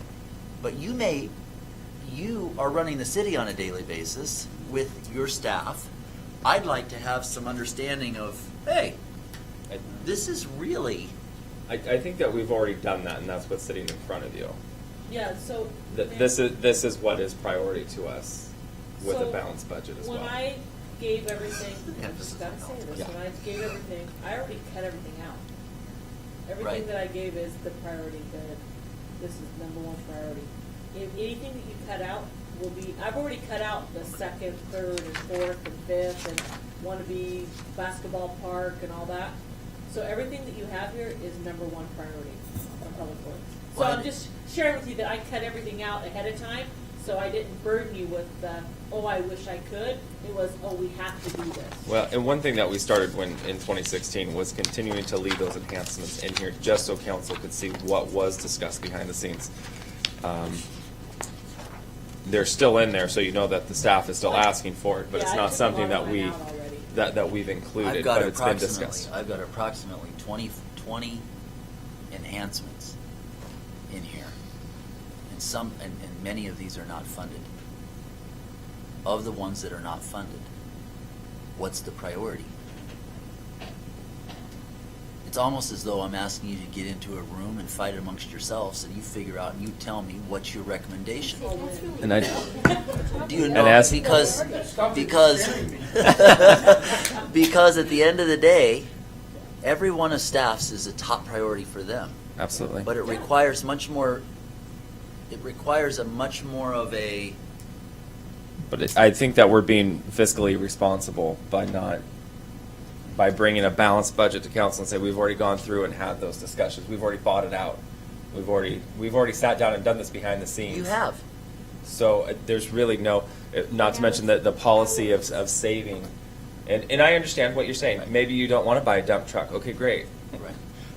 But you are running the city on a daily basis with your staff. I'd like to have some understanding of, hey, this is really... I think that we've already done that, and that's what's sitting in front of you. Yeah, so. This is what is priority to us with a So, balanced budget as well. When I gave everything, I Emphasis just gotta on say this, Yeah. when I gave everything, I already cut everything out. Everything Right. that I gave is the priority, this is number one priority. If anything that you cut out will be, I've already cut out the second, third, and fourth, and fifth, and wannabe basketball park and all that. So everything that you have here is number one priority on Public Works. So Well, I'm just sharing with you that I cut everything out ahead of time, so I didn't burden you with the, oh, I wish I could. It was, oh, we have to do this. Well, and one thing that we started in 2016 was continuing to leave those enhancements in here just so council could see what was discussed behind the scenes. They're still in there, so you know that the staff is still asking for it, but Yeah, it's I not took a something lot of that mine out already. that we've included, I've got but it's been discussed. approximately 20 enhancements in here. And many of these are not funded. Of the ones that are not funded, what's the priority? it's almost as though I'm asking you to get into a room and fight amongst yourselves, and you figure out and you tell me what's your recommendation. And I, Do you And know, ask- because because at the end of the day, every one of staff's is a top priority for them. absolutely. But it requires much more, it requires a much more of a, But I think that we're being fiscally responsible by bringing a balanced budget to council and say, we've already gone through and had those discussions. We've already fought it out. We've already sat down and done this behind the scenes. you have. So there's really no, not to mention the policy of saving. And I understand what you're saying. Maybe you don't want to buy a dump truck. Okay, great. Right.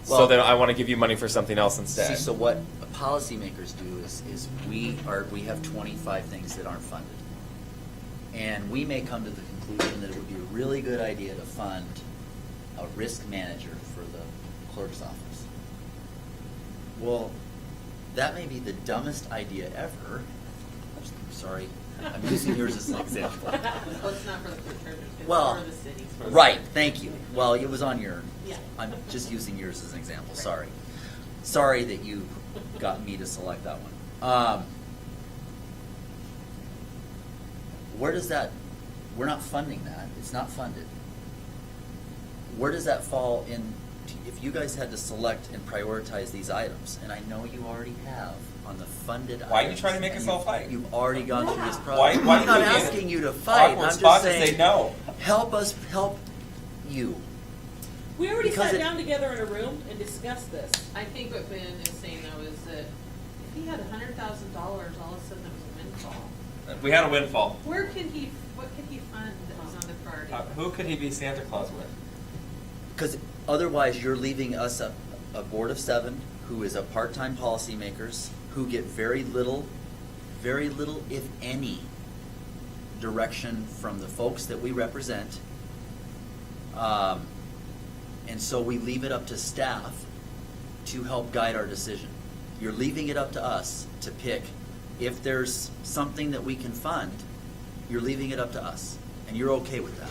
So then I want to give you money for something else instead. See, so what policymakers do is we have 25 things that aren't funded. And we may come to the conclusion that it would be a really good idea to fund a risk manager for the clerk's office. Well, that may be the dumbest idea ever. Sorry, I'm using yours as an example. Well, it's not for the clerk treasurers, it's Well, for the city. right, thank you. Well, it was on your, Yeah. I'm just using yours as an example, sorry. Sorry that you got me to select that one. Where does that, we're not funding that, it's not funded. Where does that fall in, if you guys had to select and prioritize these items, and I know you already have on the funded items. Why are you trying to make and us all you've- fight? You've already gone through this Why process. do I'm not you get asking you to fight, awkward I'm spot just to say saying, no? help us, help you. We already Because sat it- down together in a room and discussed this. I think what Ben is saying though is that if he had $100,000, all of a sudden it was a windfall. We had a windfall. What could he fund that was on the priority? Who could he be Santa Claus with? Because otherwise, you're leaving us a board of 7 who is a part-time policymakers who get very little, if any, direction from the folks that we represent. And so we leave it up to staff to help guide our decision. You're leaving it up to us to pick. If there's something that we can fund, you're leaving it up to us, and you're okay with that.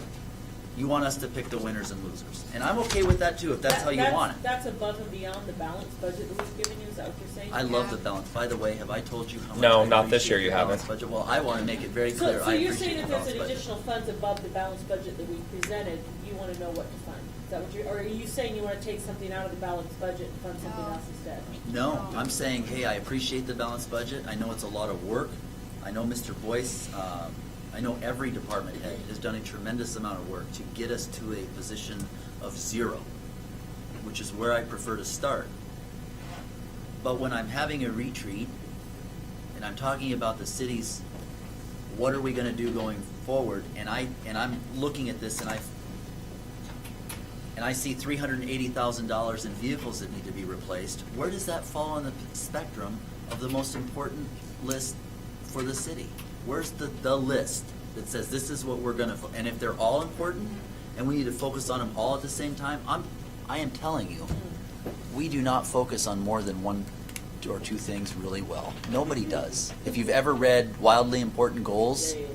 You want us to pick the winners and losers. And I'm okay with that too, if that's how you want it. That's above and beyond the balanced budget that we've given you, is that what you're saying? I love the balance. By the way, have I told you how much No, I not this appreciate year you the balanced haven't. budget? Well, I want to make it very clear. So I you're appreciate saying if the there's balanced an budget. additional funds above the balanced budget that we presented, you want to know what to fund? Is that what you, or are you saying you want to take something out of the balanced budget and fund something else instead? No, I'm saying, hey, I appreciate the balanced budget. I know it's a lot of work. I know Mr. Boyce, I know every department head has done a tremendous amount of work to get us to a position of 0, which is where I prefer to start. But when I'm having a retreat and I'm talking about the city's, what are we going to do going forward? And I'm looking at this and I see $380,000 in vehicles that need to be replaced. Where does that fall on the spectrum of the most important list for the city? Where's the list that says this is what we're gonna, and if they're all important and we need to focus on them all at the same time, I am telling you, we do not focus on more than 1 or 2 things really well. Nobody does. If you've ever read Wildly Important Goals, Yeah.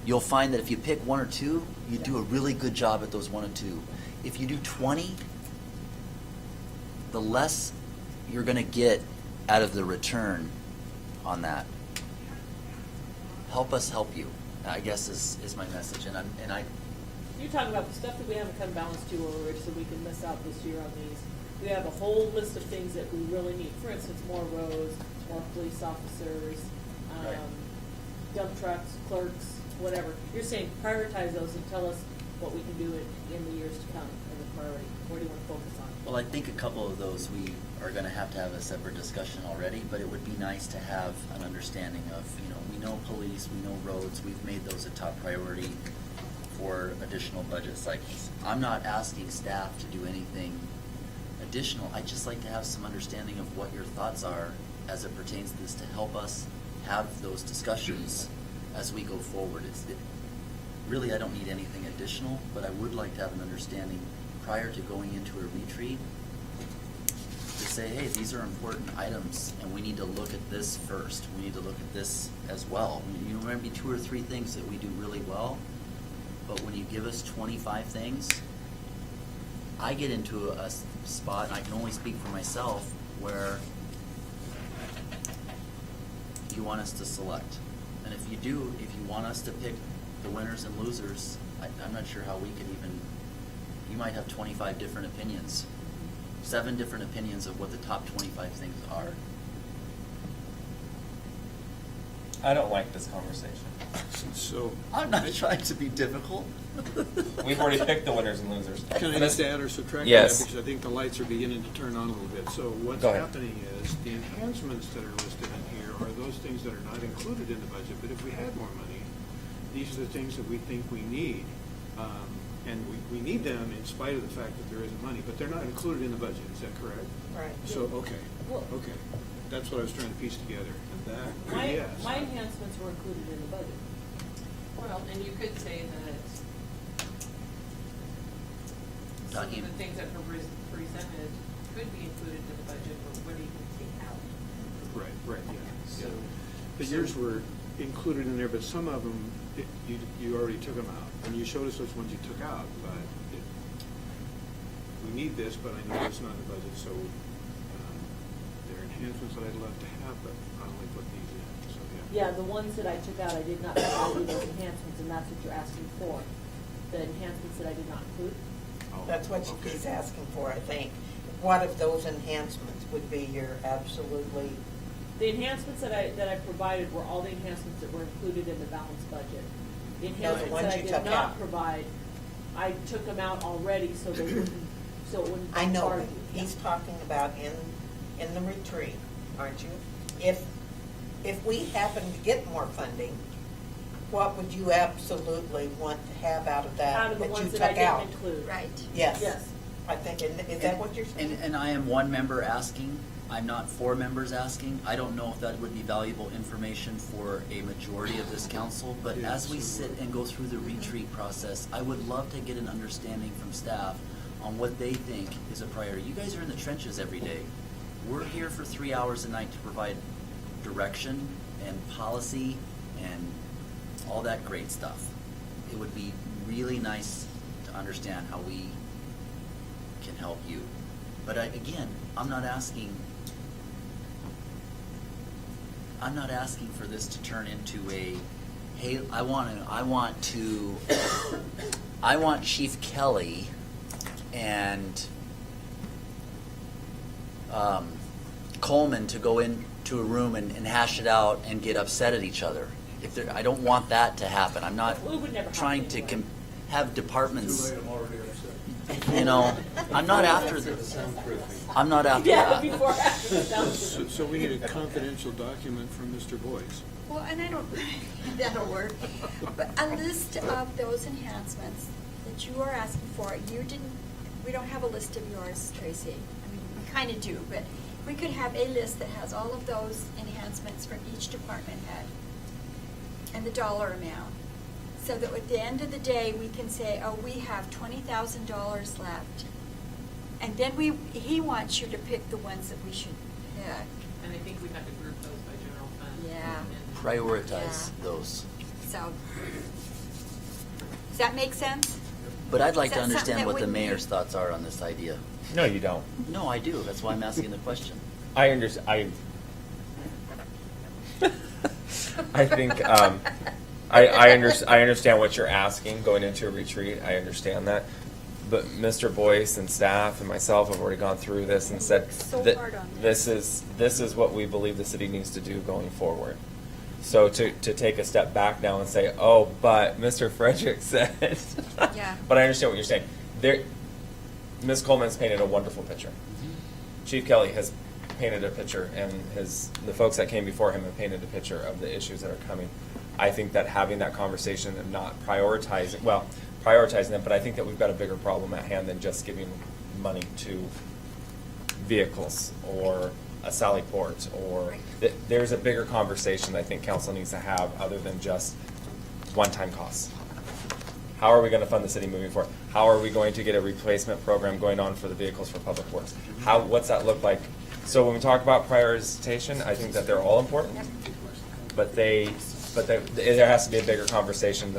you'll find that if you pick 1 or 2, you do a really good job at those 1 and 2. If you do 20, the less you're going to get out of the return on that. Help us help you, I guess is my message. And I You're talking about the stuff that we haven't come balanced to, or Rich, so we can miss out this year on these. We have a whole list of things that we really need. For instance, more roads, more police officers, Right. dump trucks, clerks, whatever. You're saying prioritize those and tell us what we can do in the years to come as a priority. Where do you want to focus on? Well, I think a couple of those we are going to have a separate discussion already, but it would be nice to have an understanding of, we know police, we know roads, we've made those a top priority for additional budget cycles. I'm not asking staff to do anything additional. I'd just like to have some understanding of what your thoughts are as it pertains to this to help us have those discussions as we go forward. Really, I don't need anything additional, but I would like to have an understanding prior to going into a retreat to say, hey, these are important items and we need to look at this first. We need to look at this as well. There might be 2 or 3 things that we do really well, but when you give us 25 things, I get into a spot, and I can only speak for myself, where you want us to select. And if you do, if you want us to pick the winners and losers, I'm not sure how we could even, you might have 25 different opinions, 7 different opinions of what the top 25 things are. I don't like this conversation. So, I'm not trying to be difficult. We've already picked the winners and losers. can I just add or subtract Yes. that? Because I think the lights are beginning to turn on a little bit. So what's Go ahead. happening is, the enhancements that are listed in here are those things that are not included in the budget, but if we had more money, these are the things that we think we need. And we need them in spite of the fact that there isn't money, but they're not included in the budget, is that correct? Right. So, okay, Well- okay. That's what I was trying to piece together. And that, My, yes. my enhancements were included in the budget. Well, and you could say that some of Talking- the things that were presented could be included in the budget, but what do you take out? Right, yeah. So- The yours were included in there, but some of them, you already took them out. And you showed us which ones you took out, but we need this, but I know it's not in the budget, so they're enhancements that I'd love to have, but I only put these in, so yeah. Yeah, the ones that I took out, I did not provide you those enhancements, and that's what you're asking for. The enhancements that I did not include. Oh, That's what okay. he's asking for, I think. What of those enhancements would be your absolutely, The enhancements that I provided were all the enhancements that were included in the balanced budget. The enhancements ones that I you did took not out. provide, I took them out already, so they wouldn't, so it wouldn't. I know, bombard but you. he's talking about in the retreat, aren't you? If we happen to get more funding, what would you absolutely want to have out of that Out of the that you ones took that I out? didn't include. Right. Yes. Yes. I think, is that what you're saying? And I am one member asking, I'm not 4 members asking. I don't know if that would be valuable information for a majority of this council, but Yeah, as we so- sit and go through the retreat process, I would love to get an understanding from staff on what they think is a priority. You guys are in the trenches every day. We're here for 3 hours a night to provide direction and policy and all that great stuff. It would be really nice to understand how we can help you. But again, I'm not asking for this to turn into a, hey, I want Chief Kelly and Coleman to go into a room and hash it out and get upset at each other. I don't want that to happen. I'm not It would never happen trying to anyway. have departments. Too late, I'm already upset. You know, I'm not after For the soundproofing. I'm not after Yeah, that. before, after the sound. So we need a confidential document from Mr. Boyce. Well, and I don't, that'll work, but a list of those enhancements that you are asking for, we don't have a list of yours, Tracy. I mean, we kind of do, but we could have a list that has all of those enhancements for each department head and the dollar amount. So that at the end of the day, we can say, oh, we have $20,000 left. And then he wants you to pick the ones that we should pick. And I think we have to group those by general fund. Yeah. And- Prioritize Yeah. those. So, does that make sense? But I'd like Is to that something understand that what the would mayor's be- thoughts are on this idea. No, you don't. No, I do. That's why I'm asking the question. I understand. I think I understand what you're asking going into a retreat. I understand that, but Mr. Boyce and staff and myself have already gone through this and said So that hard on this is what we believe the city needs to do going forward. So to take a step back now and say, oh, but Mr. Frederick said, Yeah. but I understand what you're saying. There, Ms. Coleman's painted a wonderful picture. Chief Kelly has painted a picture, and the folks that came before him have painted a picture of the issues that are coming. I think that having that conversation and not prioritizing them, but I think that we've got a bigger problem at hand than just giving money to vehicles or a Sally Port, or there's a bigger conversation I think council needs to have other than just one-time costs. How are we going to fund the city moving forward? How are we going to get a replacement program going on for the vehicles for public works? What's that look like? So when we talk about prioritization, I think that they're all important, but there has to be a bigger conversation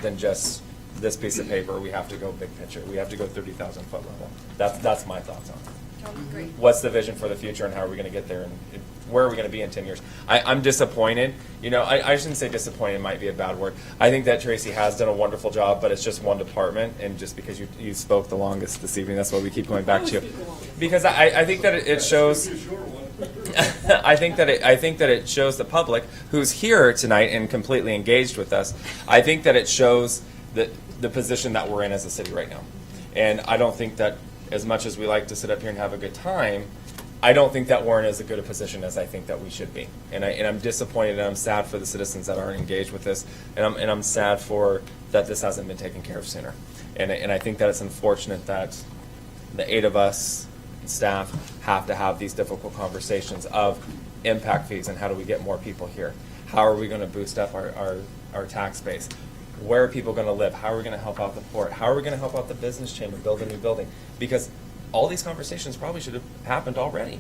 than just this piece of paper, we have to go big picture. We have to go 30,000 foot level. That's my thoughts on it. Great. What's the vision for the future and how are we going to get there and where are we going to be in 10 years? I'm disappointed. You know, I shouldn't say disappointed, might be a bad word. I think that Tracy has done a wonderful job, but it's just one department. And just because you spoke the longest this evening, that's why we keep going back to you. Because I think that it shows. I think that it shows the public who's here tonight and completely engaged with us. I think that it shows the position that we're in as a city right now. And I don't think that as much as we like to sit up here and have a good time, I don't think that we're in as good a position as I think that we should be. And I'm disappointed and I'm sad for the citizens that aren't engaged with this. And I'm sad for that this hasn't been taken care of sooner. And I think that it's unfortunate that the 8 of us staff have to have these difficult conversations of impact fees and how do we get more people here? How are we going to boost up our tax base? Where are people going to live? How are we going to help out the port? How are we going to help out the business chamber build a new building? Because all these conversations probably should have happened already.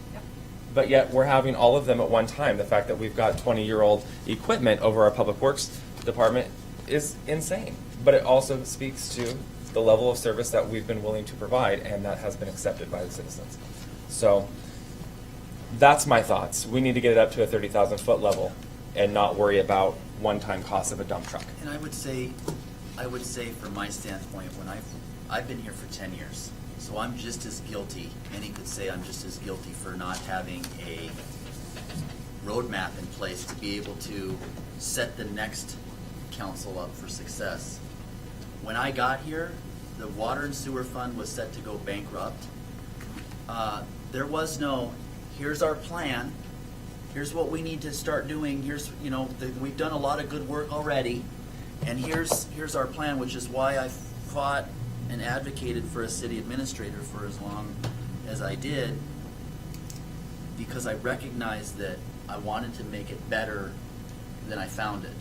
But yet we're having all of them at one time. The fact that we've got 20-year-old equipment over our public works department is insane. But it also speaks to the level of service that we've been willing to provide and that has been accepted by the citizens. So that's my thoughts. We need to get it up to a 30,000 foot level and not worry about one-time costs of a dump truck. And I would say from my standpoint, when I've been here for 10 years, so I'm just as guilty, many could say I'm just as guilty for not having a roadmap in place to be able to set the next council up for success. When I got here, the water and sewer fund was set to go bankrupt. There was no, here's our plan, here's what we need to start doing, here's, we've done a lot of good work already, and here's our plan, which is why I fought and advocated for a city administrator for as long as I did, because I recognized that I wanted to make it better than I found it.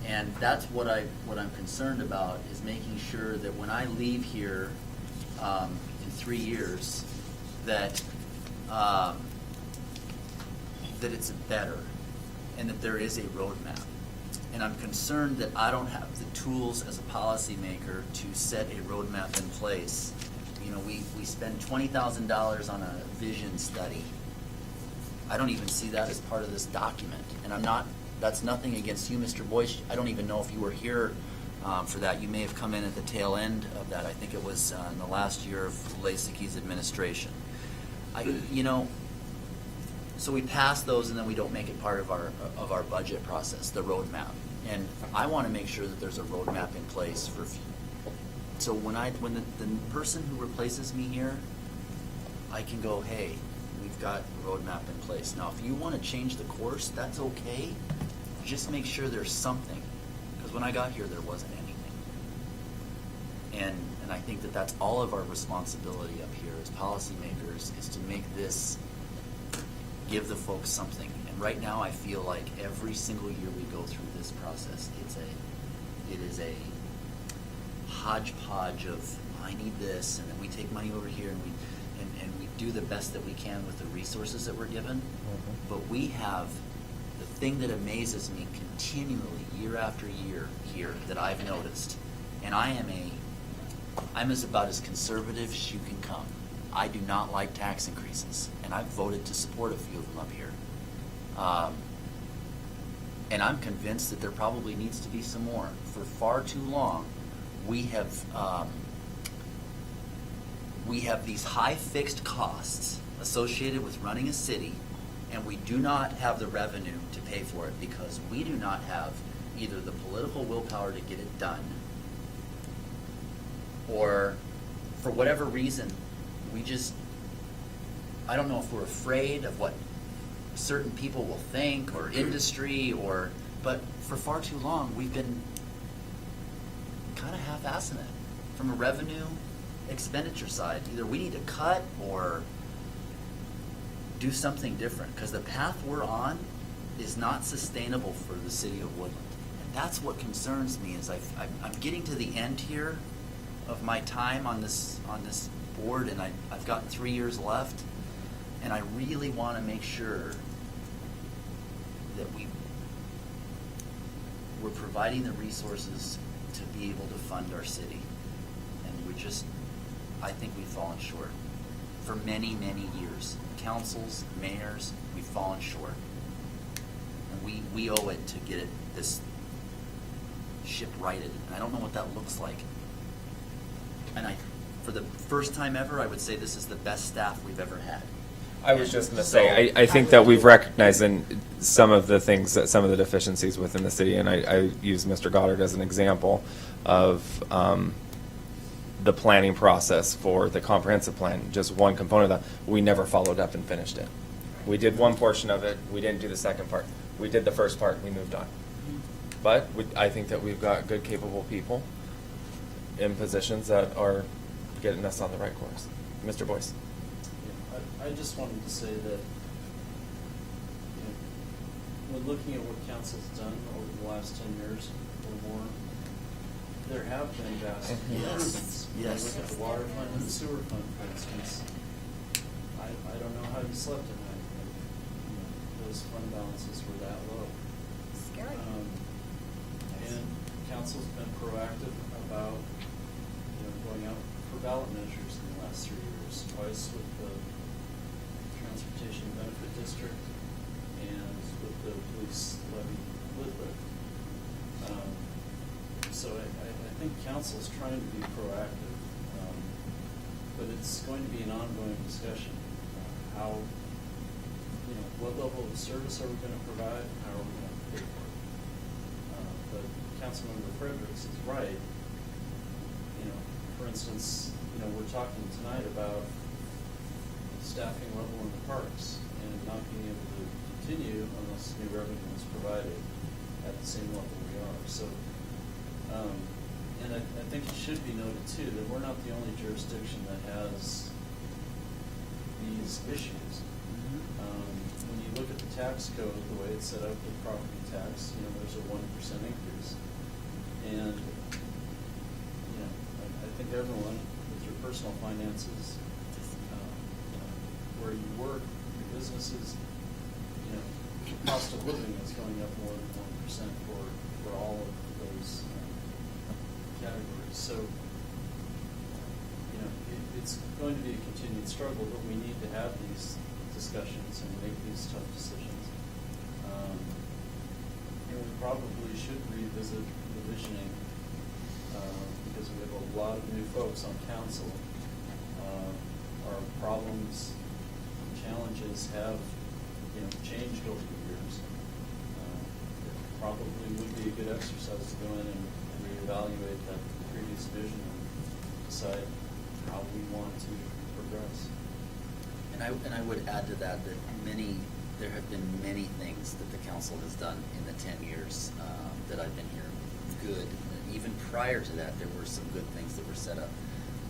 And that's what I'm concerned about, is making sure that when I leave here in 3 years, that it's better and that there is a roadmap. And I'm concerned that I don't have the tools as a policymaker to set a roadmap in place. We spend $20,000 on a vision study. I don't even see that as part of this document. And that's nothing against you, Mr. Boyce. I don't even know if you were here for that. You may have come in at the tail end of that. I think it was in the last year of Lasicki's administration. So we pass those and then we don't make it part of our budget process, the roadmap. And I want to make sure that there's a roadmap in place for. So when the person who replaces me here, I can go, hey, we've got a roadmap in place. Now, if you want to change the course, that's okay. Just make sure there's something, because when I got here, there wasn't anything. And I think that that's all of our responsibility up here as policymakers, is to make this, give the folks something. And right now, I feel like every single year we go through this process, it is a hodgepodge of, I need this, and then we take money over here and we do the best that we can with the resources that we're given. Mm-hmm. But we have the thing that amazes me continually year after year here that I've noticed, and I'm about as conservative as you can come. I do not like tax increases, and I've voted to support a few of them up here. And I'm convinced that there probably needs to be some more. For far too long, we have these high fixed costs associated with running a city, and we do not have the revenue to pay for it because we do not have either the political willpower to get it done, or for whatever reason, I don't know if we're afraid of what certain people will think, or industry, but for far too long, we've been kind of half-assing it from a revenue expenditure side. Either we need to cut or do something different, because the path we're on is not sustainable for the city of Woodland. And that's what concerns me, is I'm getting to the end here of my time on this board, and I've got 3 years left, and I really want to make sure that we're providing the resources to to be able to fund our city. And I think we've fallen short. For many, many years, councils, mayors, we've fallen short. And we owe it to get this ship righted. And I don't know what that looks like. And for the first time ever, I would say this is the best staff we've ever had. I was just going to say, I think that we've recognized in some of the things, that some of the deficiencies within the city, and I use Mr. Goddard as an example of the planning process for the comprehensive plan, just one component of that. We never followed up and finished it. We did one portion of it, we didn't do the second part. We did the first part, we moved on. But I think that we've got good, capable people in positions that are getting us on the right course. Mr. Boyce. Yeah, I just wanted to say that, when looking at what council's done over the last 10 years or more, there have been vast improvements. When you Yes. look at the water fund and the sewer fund, for instance, I don't know how you slept at night. Those fund balances were that low. Scary. And council's been proactive about, going out for ballot measures in the last 3 years, twice with the Transportation Benefit District and with the police levy lit lift. So I think council's trying to be proactive, but it's going to be an ongoing discussion. How, what level of service are we going to provide? How are we going to pay for it? But Councilmember Fredericks is right. For instance, we're talking tonight about staffing level in the parks and not being able to continue unless new revenue is provided at the same level we are. So, and I think it should be noted too that we're not the only jurisdiction that has these issues. When you look at the tax code, the way it's set up with property tax, there's a 1% increase. And, I think everyone, with your personal finances, where you work, your businesses, cost of living is going up more than 1% for all of those categories. So, it's going to be a continued struggle, but we need to have these discussions and make these tough decisions. We probably should revisit the visioning because we have a lot of new folks on council. Our problems and challenges have changed over the years. It probably would be a good exercise to go in and reevaluate that previous vision and decide how we want to progress. And I would add to that there have been many things that the council has done in the 10 years that I've been here. Good. And even prior to that, there were some good things that were set up.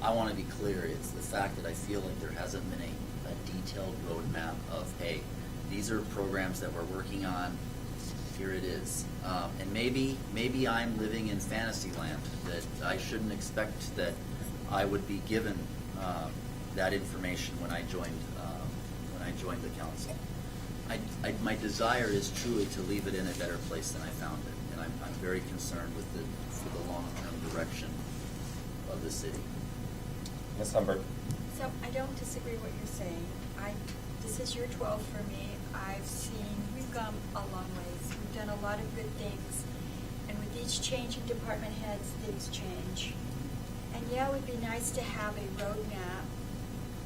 I want to be clear, it's the fact that I feel like there hasn't been a detailed roadmap of, hey, these are programs that we're working on, here it is. And maybe I'm living in fantasy land, that I shouldn't expect that I would be given that information when I joined the council. My desire is truly to leave it in a better place than I found it, and I'm very concerned for the long-term direction of the city. Ms. Humbert. So I don't disagree with what you're saying. This is year 12 for me. We've gone a long ways. We've done a lot of good things. And with each change in department heads, things change. And yeah, it would be nice to have a roadmap,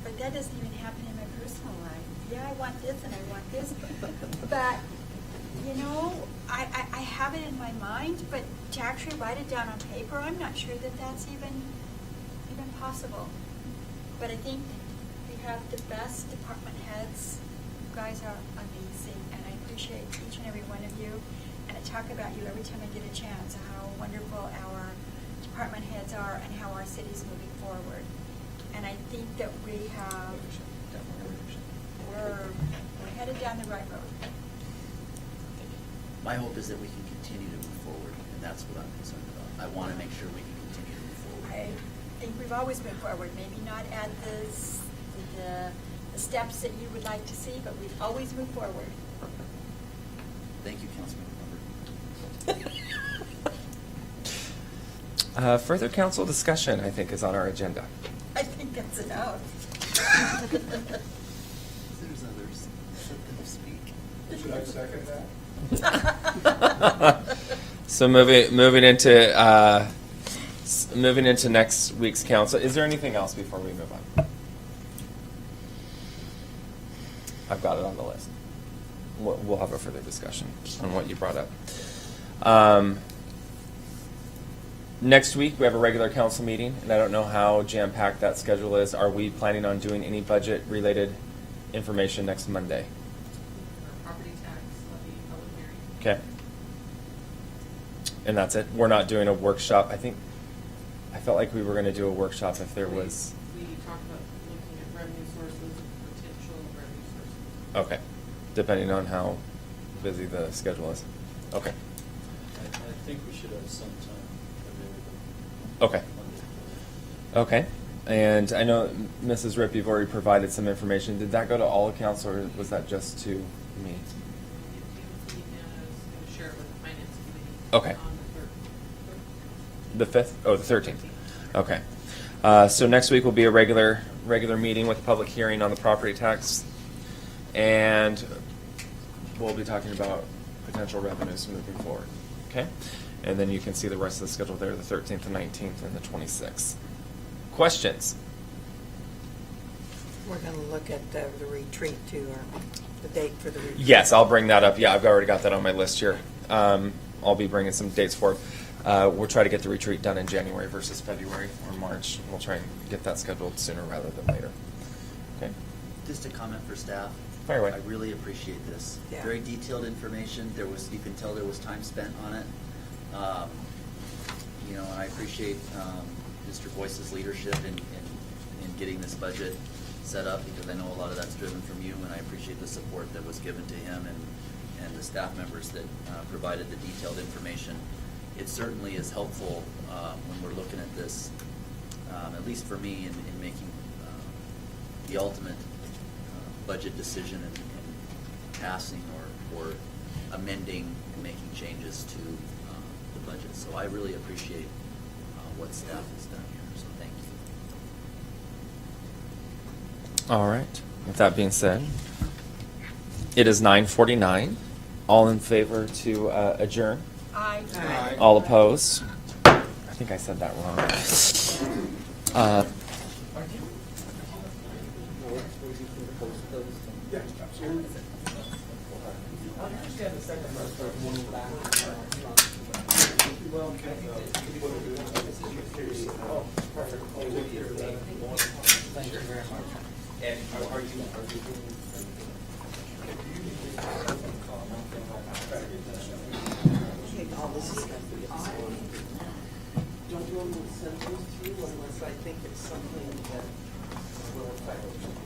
but that doesn't even happen in my personal life. Yeah, I want this and I want this, but I have it in my mind, but to actually write it down on paper, I'm not sure that that's even possible. But I think we have the best department heads. You guys are amazing, and I appreciate each and every one of you. And I talk about you every time I get a chance, how wonderful our department heads are and how our city's moving forward. And I think that we're headed down the right road. My hope is that we can continue to move forward, and that's what I'm concerned about. I want to make sure we can continue to move forward. I think we've always moved forward, maybe not at the steps that you would like to see, but we've always moved forward. Thank you, Councilmember Humbert. Further council discussion, I think, is on our agenda. I think that's enough. There's others. Let them speak. Should I second that? So moving into next week's council. Is there anything else before we move on? I've got it on the list. We'll have a further discussion on what you brought up. Next week, we have a regular council meeting, and I don't know how jam-packed that schedule is. Are we planning on doing any budget-related information next Monday? Our property tax levy public hearing. Okay. And that's it? We're not doing a workshop? I felt like we were going to do a workshop if there was... We talked about looking at revenue sources and potential revenue sources. Okay. Depending on how busy the schedule is. Okay. I think we should have some time Okay. available. Okay. And I know, Mrs. Ripp, you've already provided some information. Did that go to all of council, or was that just to me? Deanna is going to share it with the finance committee. Okay. On the 3rd. The 5th? Oh, the 13th. Okay. So next week will be a regular meeting with a public hearing on the property tax. And we'll be talking about potential revenues moving forward. Okay? And then you can see the rest of the schedule there, the 13th, the 19th, and the 26th. Questions? We're going to look at the retreat too, or the date for the retreat. Yes, I'll bring that up. Yeah, I've already got that on my list here. I'll be bringing some dates forward. We'll try to get the retreat done in January versus February or March. We'll try and get that scheduled sooner rather than later. Okay? Just a comment for staff. Fire away. I really appreciate this. Yeah. Very detailed information. You can tell there was time spent on it. And I appreciate Mr. Boyce's leadership in getting this budget set up, because I know a lot of that's driven from you, and I appreciate the support that was given to him and the staff members that provided the detailed information. It certainly is helpful when we're looking at this, at least for me, in making the ultimate budget decision and passing or amending and making changes to the budget. So I really appreciate what staff has done here, so thank you. All right. With that being said, it is 9:49. All in favor to adjourn? Aye. All opposed? I think I said that wrong. Don't normally send those through unless I think it's something that will affect